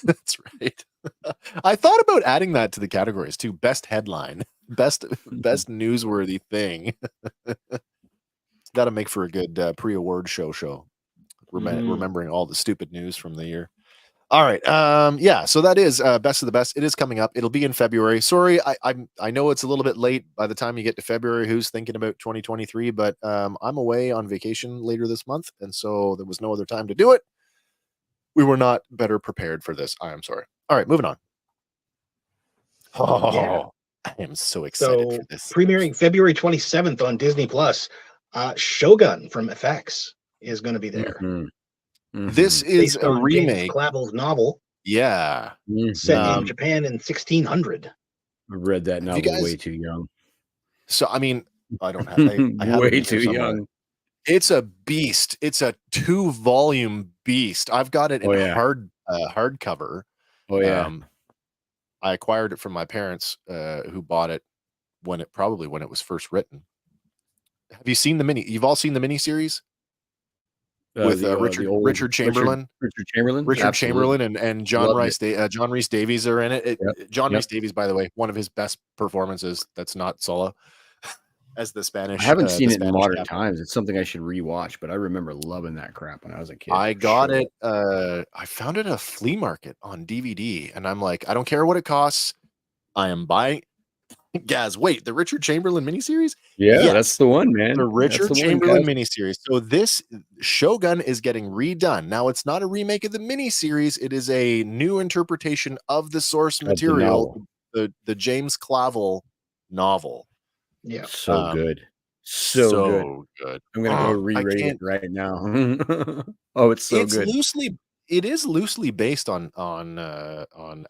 That's right. I thought about adding that to the categories too. Best headline, best newsworthy thing. Got to make for a good pre-award show. Remembering all the stupid news from the year. All right. Yeah. So that is best of the best. It is coming up. It'll be in February. Sorry, I know it's a little bit late by the time you get to February. Who's thinking about 2023? But I'm away on vacation later this month, and so there was no other time to do it. We were not better prepared for this. I am sorry. All right, moving on. Oh, Yeah. I am so excited So for this. premiering February 27th on Disney Plus, Shogun from FX is going to be there. This is Based a on remake. James Clavell's novel Yeah. set in Japan in 1600. I read that you novel guys- way too young. So I mean, I don't have. I have it Way in here too somewhere. young. It's a beast. It's a 2-volume beast. I've got it in hardcover. Oh yeah. I acquired it from my parents, who bought it when it was first written. Have you seen the mini? You've all seen the miniseries with Richard Chamberlain. Richard Chamberlain. Richard Absolutely. Chamberlain and John Loved Rhys Davies are in it. John Yep. Rhys Davies, by the way, one of his best performances. That's not solo as the Spanish. I haven't seen the it in Spanish modern captain. times. It's something I should rewatch, but I remember loving that crap when I was a kid. I got Sure. it. I found it at a flea market on DVD, and I'm like, I don't care what it costs. I am buying. Guys, wait, the Richard Chamberlain miniseries? Yeah, Yes. that's the one, man. The That's Richard the one, Chamberlain guys. miniseries. So this Shogun is getting redone. Now it's not a remake of the miniseries. It is a new interpretation of the source the material, novel. the James Clavell novel. Yeah. So good. So good. good. I'm gonna go I re-rate it can't- right now. Oh, it's so it's good. it is loosely based on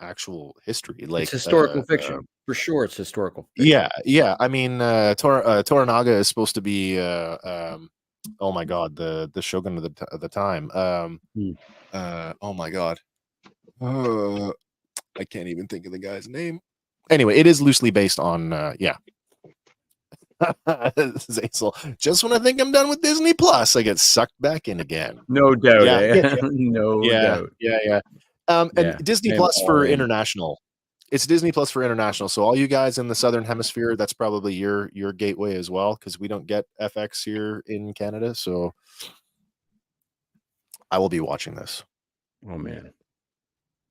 actual history. Like It's historical fiction. For sure, it's historical fiction. Yeah. I mean, Toranaga is supposed to be oh my god, the Shogun of the time. Oh my god. I can't even think of the guy's name. Anyway, it is loosely based on Zazel. Just when I think I'm done with Disney Plus, I get sucked back in again. No doubt. Yeah. No doubt. Yeah. And Disney Plus for international. It's Disney Plus for international. So all you guys in the Southern Hemisphere, that's probably your gateway as well, because we don't get FX here in Canada. So I will be watching this. Oh man.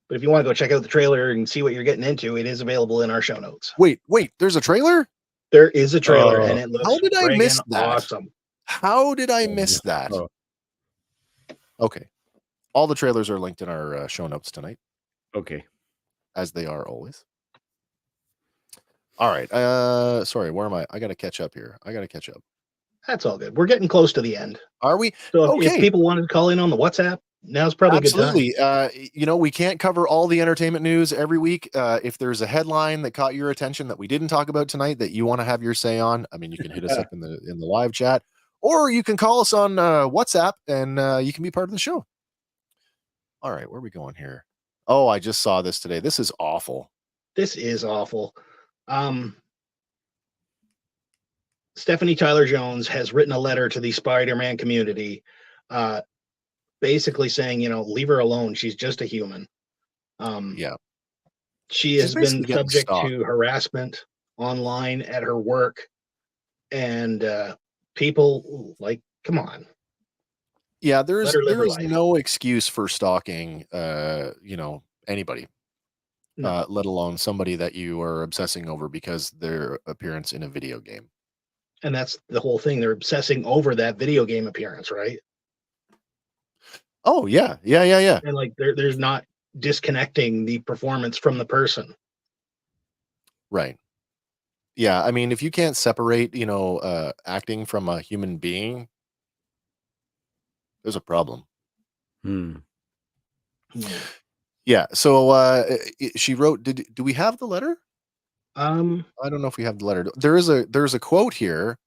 But if you want to go check out the trailer and see what you're getting into, it is available in our show notes. Wait, there's a trailer? There is a trailer, and it looks how did I miss that? Awesome. How did I miss that? Okay. All the trailers are linked in our show notes tonight. Okay. As they are always. All right. Sorry, where am I? I got to catch up here. That's all good. We're getting close to the end. Are we? So if people wanted to call in on the WhatsApp, now's probably absolutely. a good time. We can't cover all the entertainment news every week. If there's a headline that caught your attention that we didn't talk about tonight that you want to have your say on, I mean, you can hit us up in the live chat, or you can call us on WhatsApp and you can be part of the show. All right, where are we going here? Oh, I just saw this today. This is awful. Stephanie Tyler Jones has written a letter to the Spider-Man community, basically saying, leave her alone. She's just a human. She has been subject to harassment online at her work, and people come on. Yeah, there is no excuse for stalking, anybody, let alone somebody that you are obsessing over because their appearance in a video game. And that's the whole thing. They're obsessing over that video game appearance, right? Oh, yeah. And there's not disconnecting the performance from the person. Right. Yeah, I mean, if you can't separate, acting from a human being, there's a problem. Yeah. So she wrote. Do we have the letter? I don't know if we have the letter. There's a quote here.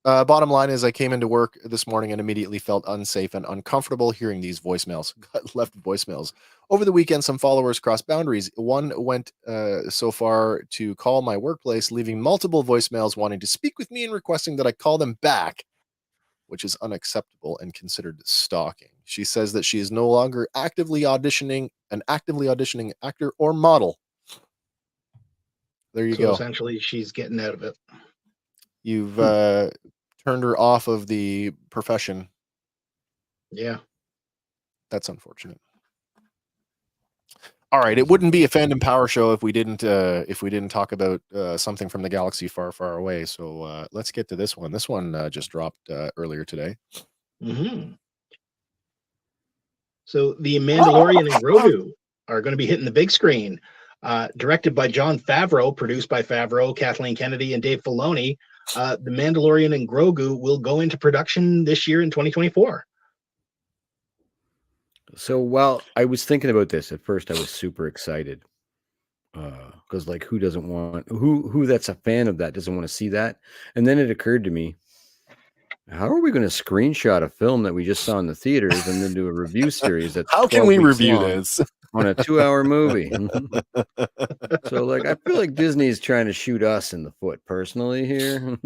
Bottom line is, I came into work this morning and immediately felt unsafe and uncomfortable hearing these voicemails. Left voicemails. Over the weekend, some followers crossed boundaries. One went so far to call my workplace, leaving multiple voicemails wanting to speak with me and requesting that I call them back, which is unacceptable and considered stalking. She says that she is no longer actively auditioning actor or model. There you go. Essentially, she's getting out of it. You've turned her off of the profession. Yeah. That's unfortunate. All right, it wouldn't be a fandom power show if we didn't talk about something from the galaxy far, far away. So let's get to this one. This one just dropped earlier today. So the Mandalorian and Grogu are going to be hitting the big screen. Directed by Jon Favreau, produced by Favreau, Kathleen Kennedy, and Dave Filoni. The Mandalorian and Grogu will go into production this year in 2024. So while I was thinking about this at first, I was super excited because who doesn't want who that's a fan of that doesn't want to see that? And then it occurred to me, how are we going to screenshot a film that we just saw in the theaters and then do a review series? That's how can we review this on a 2-hour movie? So I feel like Disney is trying to shoot us in the foot personally here.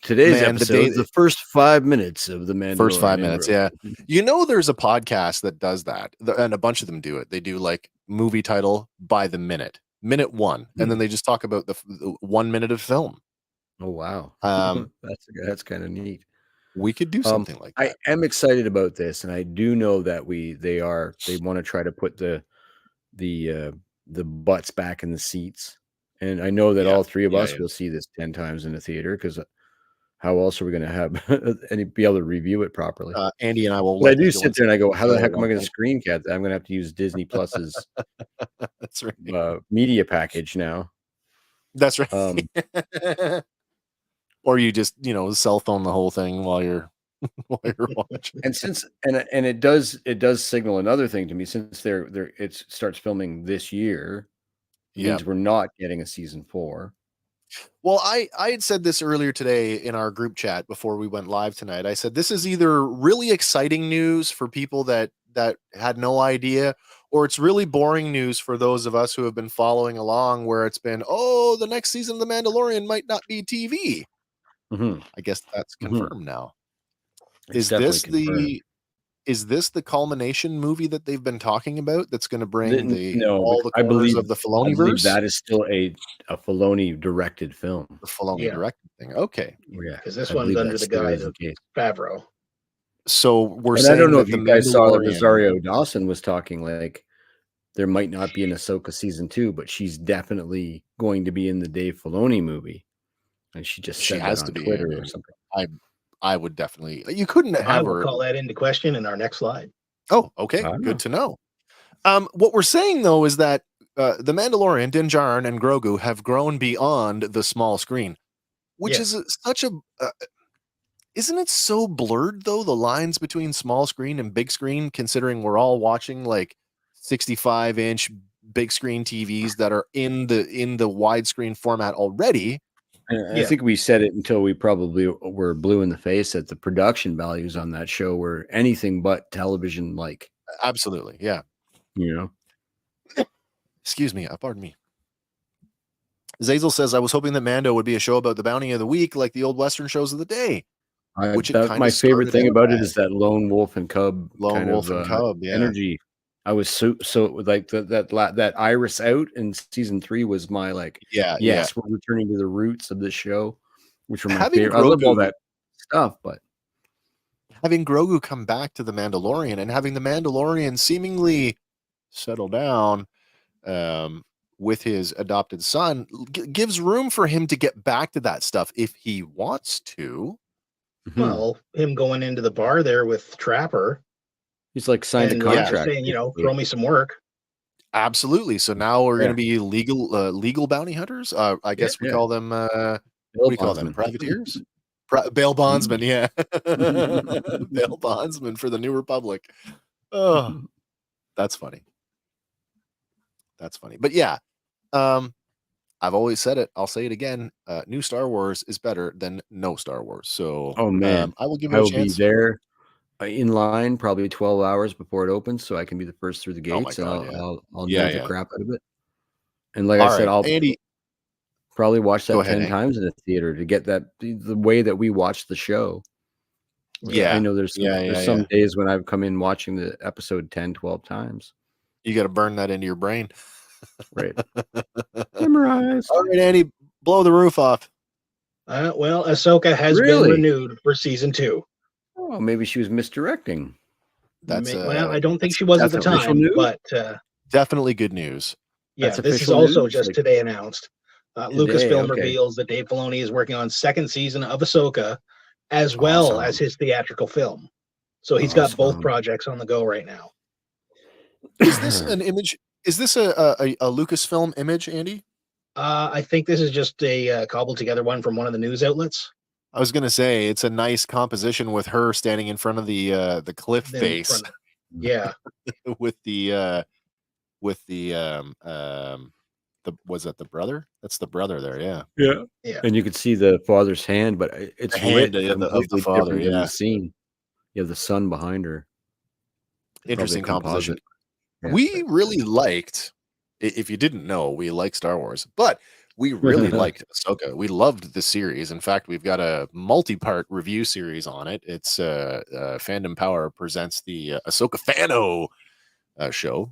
Today's episode, the first 5 minutes of the Mandalorian. First 5 minutes, yeah. There's a podcast that does that, and a bunch of them do it. They do movie title by the minute 1, and then they just talk about the 1 minute of film. Oh wow, that's kind of neat. We could do something like that. I am excited about this, and I do know that they want to try to put the butts back in the seats, and I know that all three of us will see this 10 times in the theater, because how else are we going to have be able to review it properly? Andy and I will. But I do sit there and I go, how the heck am I going to screen cap that? I'm going to have to use Disney Plus's that's right. Media package now. That's right. Or you just cell phone the whole thing while you're while you're watching. And since and it does signal another thing to me, since it starts filming this year, it Yeah. means we're not getting a season 4. Well, I had said this earlier today in our group chat before we went live tonight. I said this is either really exciting news for people that had no idea, or it's really boring news for those of us who have been following along, where it's been, oh, the next season of The Mandalorian might not be TV. I guess that's confirmed now. It's definitely confirmed. Is this the culmination movie that they've been talking about that's going to bring No, all the I corners believe of the I believe Filoniverse? that is still a Filoni directed film. The Filoni Yeah. directed thing. Okay. Yeah, Because this I one's believe under that the still guise is the of case. Favreau. So we're And saying I don't know that if the you guys saw that Mandalorian. Rosario Dawson was talking like there might not be an Ahsoka season 2, but she's definitely going to be in the Dave Filoni movie. And she just She said has that to on be Twitter in. or something. I would definitely. You couldn't I have will her. call that into question in our next slide. Oh, okay. I don't Good know. to know. What we're saying though is that the Mandalorian, Din Djarin, and Grogu have grown beyond the small screen, which Yes. is such a. Isn't it so blurred though, the lines between small screen and big screen, considering we're all watching like 65-inch big screen TVs that are in the widescreen format already? I think we said it until we probably were blue in the face that the production values on that show were anything but television like. Absolutely, yeah. You know. Excuse me, pardon me. Zazel says, I was hoping that Mando would be a show about the bounty of the week like the old Western shows of the day. Which my favorite thing about it is that lone wolf and cub kind of energy. I was so like that iris out in season 3 was my like, yes, we're returning to the roots of this show, which were my favorite. I love all that stuff, but having Grogu come back to the Mandalorian and having the Mandalorian seemingly settle down with his adopted son gives room for him to get back to that stuff if he wants to. Well, him going into the bar there with Trapper. He's like signed a contract saying, throw me some work. Absolutely. So now we're going to be legal bounty hunters. I guess we call them what do we call them? Privateers? Bail bondsmen, yeah. Bail bondsmen for the New Republic. Oh, that's funny. That's funny. But yeah, I've always said it. I'll say it again. New Star Wars is better than no Star Wars. So, oh man, I will give it a chance. Be there in line probably 12 hours before it opens, so I can be the first through the gates, and I'll nerd the crap out of it. And like I said, I'll probably watch that 10 times in the theater to get that the way that we watch the show. Yeah, I know there's some days when I've come in watching the episode 10, 12 times. You got to burn that into your brain. Right. Memorized. All right, Andy, blow the roof off. Well, Ahsoka has been renewed for season 2. Oh, maybe she was misdirecting. Well, I don't think she was at the time, but definitely good news. Yeah, this is also just today announced. Lucasfilm reveals that Dave Filoni is working on second season of Ahsoka, as well as his theatrical film. So he's got both projects on the go right now. Is this an image? Is this a Lucasfilm image, Andy? I think this is just a cobbled together one from one of the news outlets. I was gonna say it's a nice composition with her standing in front of the cliff face. Yeah. with the was that the brother? That's the brother there, yeah. Yeah. And you could see the father's hand, but it's the hand of the father, in the scene. You have the son behind her. Interesting composition. Yeah. We really liked, if you didn't know, we like Star Wars, but we really liked Ahsoka. We loved the series. In fact, we've got a multi-part review series on it. It's Fandom Power presents the Ahsoka Fano show.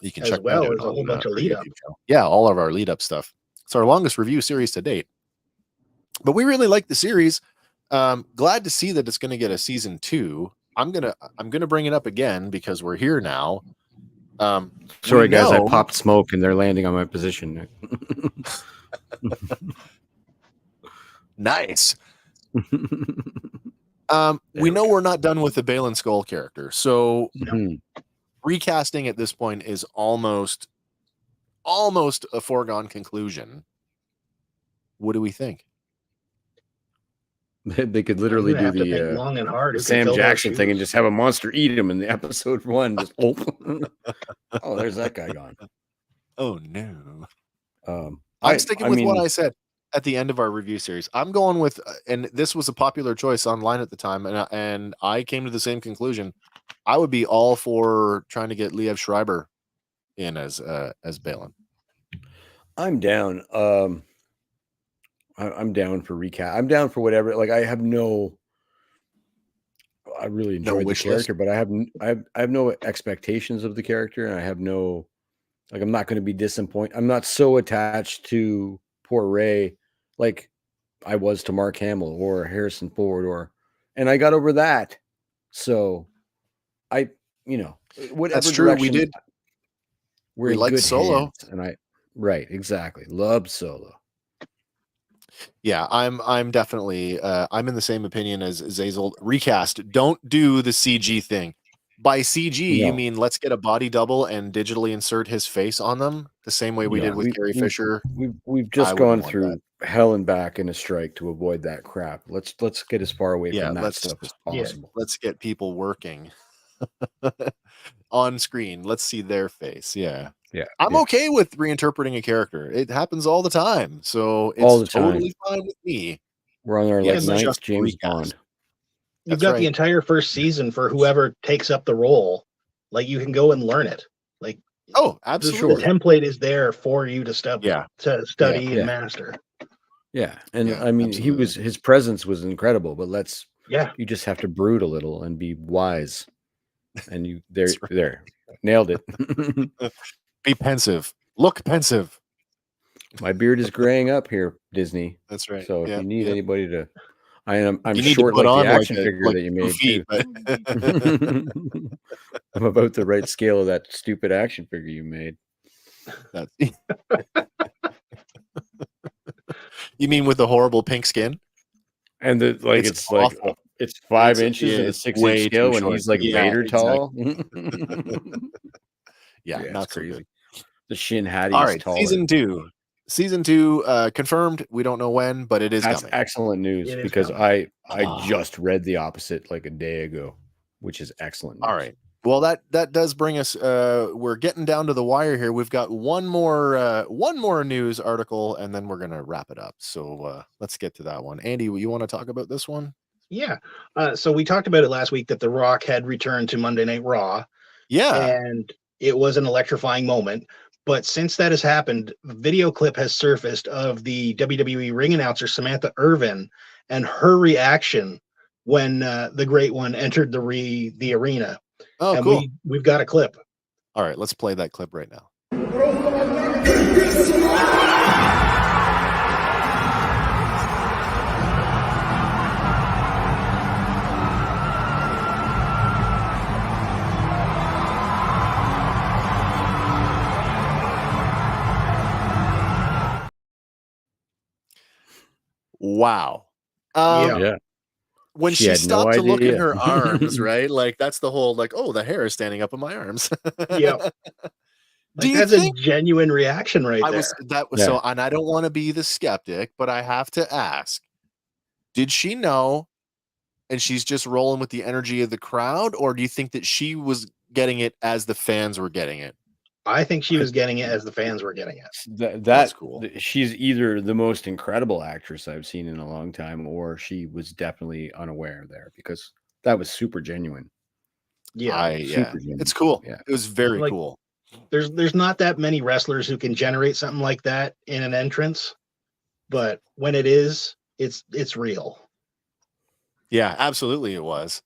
You can check that out. As a whole bunch of lead up. Yeah, all of our lead up stuff. It's our longest review series to date. But we really like the series. Glad to see that it's going to get a season 2. I'm gonna bring it up again because we're here now. Sorry, guys, I popped smoke and they're landing on my position. Nice. We know we're not done with the Balin Skull character, so recasting at this point is almost a foregone conclusion. What do we think? They could You're literally gonna do have to think the long and hard. Who can Sam fill those Jackson thing and shoes. just have a monster eat him in the episode 1. Just oh, there's that guy gone. Oh no. I I'm sticking with mean, what I said at the end of our review series. I'm going with, and this was a popular choice online at the time, and I came to the same conclusion. I would be all for trying to get Liev Schreiber in as Balin. I'm down. I'm down for recap. I'm down for whatever. Like I really No enjoyed the wish list? character, but I have no expectations of the character, and I have no I'm not going to be disappointed. I'm not so attached to poor Ray like I was to Mark Hamill or Harrison Ford and I got over that. So whatever That's true. We direction did. we're We in liked good Solo. hands, and right, exactly. Love Solo. Yeah, I'm definitely I'm in the same opinion as Zazel. Recast. Don't do the CG thing. By CG, you No. mean let's get a body double and digitally insert his face on them the same way we Yeah, did with Carrie Fisher. We've I just wouldn't gone want through hell and back in a strike to avoid that crap. Let's get as far away Yeah, from that let's- stuff as yeah. possible. Let's get people working on screen. Let's see their face. Yeah. Yeah, I'm yeah. okay with reinterpreting a character. It happens all the time. So it's All the time. totally fine with me. We're on our Yes, ninth just James recast. Bond. You've That's got right. the entire first season for whoever takes up the role. Like you can go and learn it. Like Oh, the absolutely. template is there for you to study, Yeah. study Yeah. and master. Yeah, and Yeah, I mean, absolutely. his presence was incredible. But Yeah. you just have to brood a little and be wise, and That's right. there, nailed it. Be pensive. Look pensive. My beard is graying up here, Disney. That's right. So if Yeah, you need yeah. anybody to, I'm You need to short put like on the like action a- figure like that you 2 made feet, too. but I'm about the right scale of that stupid action figure you made. that's you mean with the horrible pink skin? And It's awful. it's 5 It's- inches yeah, in a it's 6-inch way too scale, and short. he's like Yeah, Vader tall. Yeah, it's not so crazy. good. The Shin Hattie All is right, taller. season two confirmed. We don't know when, but it is That's coming. excellent news It is because coming. I just read the opposite like a day ago, which is excellent news. All right. Well, that does bring us. We're getting down to the wire here. We've got one more news article, and then we're gonna wrap it up. So let's get to that one. Andy, you want to talk about this one? Yeah. So we talked about it last week that The Rock had returned to Monday Night Raw, Yeah. and it was an electrifying moment. But since that has happened, a video clip has surfaced of the WWE ring announcer Samantha Irvin and her reaction when the Great One entered the arena. Oh, and cool. we've got a clip. All right, let's play that clip right now. Wow. Yeah. When She she had no stopped to look at idea. her arms, right? Like that's the whole like, oh, the hair is standing up on my arms. Yeah. Do you that's think a genuine reaction right there? So, and I don't want to be the skeptic, but I have to ask: did she know, and she's just rolling with the energy of the crowd, or do you think that she was getting it as the fans were getting it? I think she was getting it as the fans were getting it. That's cool. She's either the most incredible actress I've seen in a long time, or she was definitely unaware there because that was super genuine. Yeah. Super genuine. It's cool. Yeah. It was very Like, cool. There's not that many wrestlers who can generate something like that in an entrance, but when it is, it's real. Yeah, absolutely it was.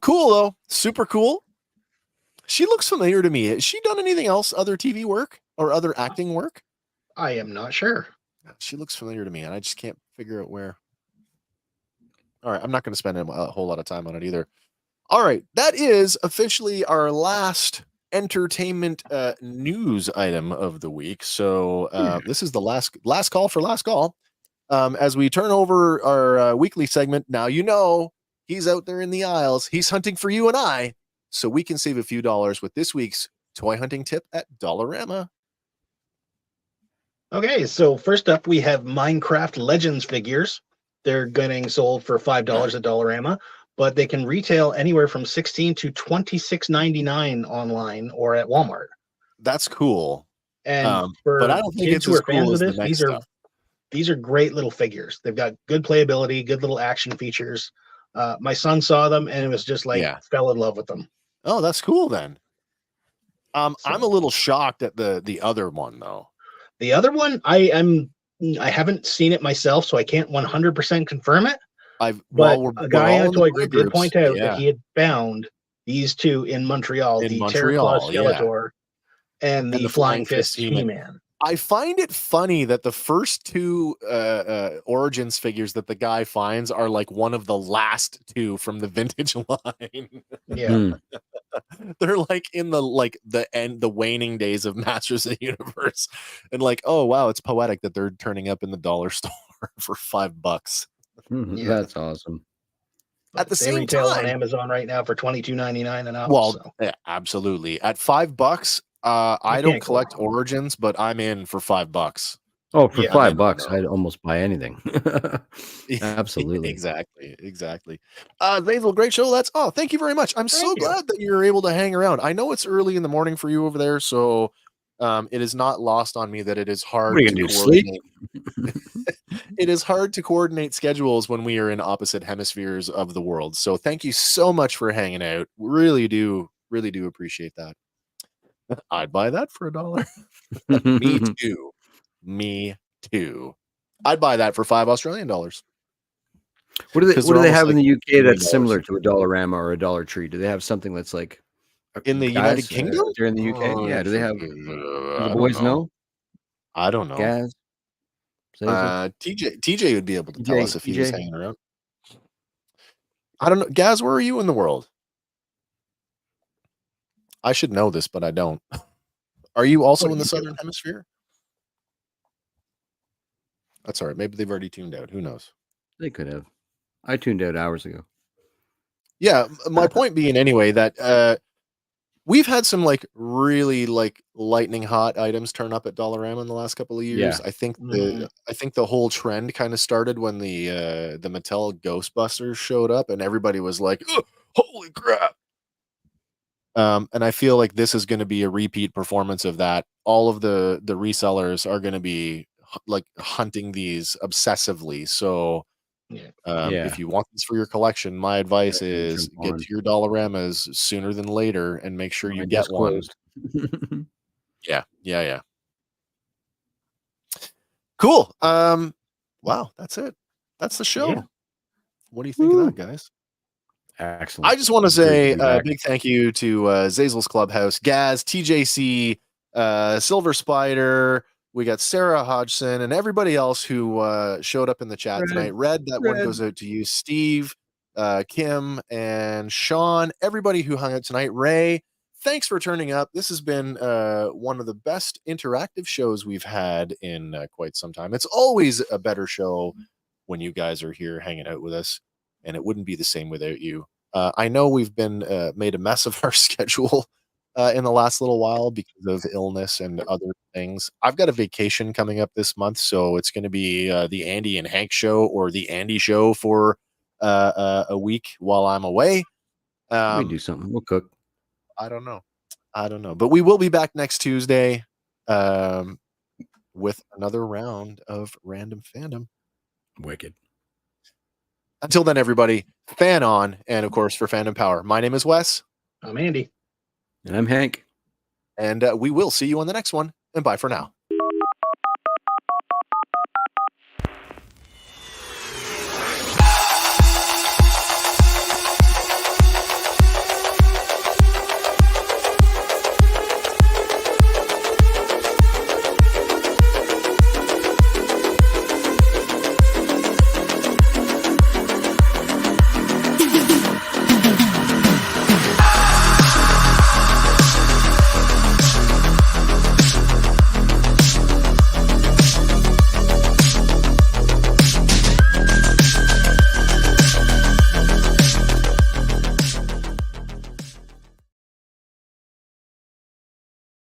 Cool though. Super cool. She looks familiar to me. Has she done anything else, other TV work or other acting work? I am not sure. She looks familiar to me, and I just can't figure out where. All right, I'm not going to spend a whole lot of time on it either. All right, that is officially our last entertainment news item of the week. So this is the last call for last call. As we turn over our weekly segment, now you know he's out there in the aisles. He's hunting for you and I, so we can save a few dollars with this week's toy hunting tip at Dollarama. Okay, so first up we have Minecraft Legends figures. they're getting sold for $5 at Dollarama, but they can retail anywhere from $16 to $26.99 online or at Walmart. That's cool. And But I for don't think kids it's who as are fans cool of as the this, next stuff. these are great little figures. They've got good playability, good little action features. My son saw them and it was just like fell in love with them. Oh, that's cool then. I'm So- a little shocked at the other one though. The other one, I haven't seen it myself, so I can't 100% confirm it. But a guy in a toy group did point out that he had found these two in Montreal, the Terraclaw Skeletor and the Flying Fist He-Man. I find it funny that the first two Origins figures that the guy finds are like one of the last two from the vintage line. Yeah. They're like in the waning days of Masters of the Universe. And like, oh wow, it's poetic that they're turning up in the dollar store for $5. That's awesome. At the They same retail time on Amazon right now for $22.99 and up. Well, so. yeah, absolutely. At $5, I don't collect Origins, but I'm in for $5. Oh, for $5, I'd almost buy anything. Absolutely. Exactly. Basil, great show. Thank you very much. I'm so glad that you're able to hang around. I know it's early in the morning for you over there, so it is not lost on me that it is hard to coordinate. It is hard to coordinate schedules when we are in opposite hemispheres of the world. So thank you so much for hanging out. Really do appreciate that. I'd buy that for $1. Me too. I'd buy that for $5 Australian dollars. What do they have in the UK that's similar to a Dollarama or a Dollar Tree? Do they have something that's like in the United Kingdom? They're in the UK. Yeah. Do they have? Do the boys know? I don't know. Gaz? TJ would be able to tell us if he was hanging around. I don't know. Gaz, where are you in the world? I should know this, but I don't. Are you also in the Southern Hemisphere? That's all right. Maybe they've already tuned out. Who knows? They could have. I tuned out hours ago. Yeah, my point being anyway that we've had some like really like lightning hot items turn up at Dollarama in the last couple of years. Yeah. I think the whole trend kind of started when the Mattel Ghostbusters showed up and everybody was like, oh, holy crap. And I feel like this is going to be a repeat performance of that. All of the resellers are going to be like hunting these obsessively. So if you want this for your collection, my advice is get to your Dollaramas sooner than later and make sure you get one. Yeah. Cool. Wow, that's it. That's the show. Yeah. What do you think of that, guys? Excellent. I just want to say a big thank you to Zazel's Clubhouse, Gaz, TJC, Silver Spider. We got Sarah Hodgson and everybody else who showed up in the chat tonight. Red, that one goes out to you. Steve, Kim, and Sean. Everybody who hung out tonight. Ray, thanks for turning up. This has been one of the best interactive shows we've had in quite some time. It's always a better show when you guys are here hanging out with us, and it wouldn't be the same without you. I know we've been made a mess of our schedule in the last little while because of illness and other things. I've got a vacation coming up this month, so it's going to be the Andy and Hank show or the Andy show for a week while I'm away. We do something. We'll cook. I don't know, but we will be back next Tuesday with another round of Random Fandom. Wicked. Until then, everybody, fan on, and of course, for Fandom Power, my name is Wes. I'm Andy. And I'm Hank. And we will see you on the next one. And bye for now.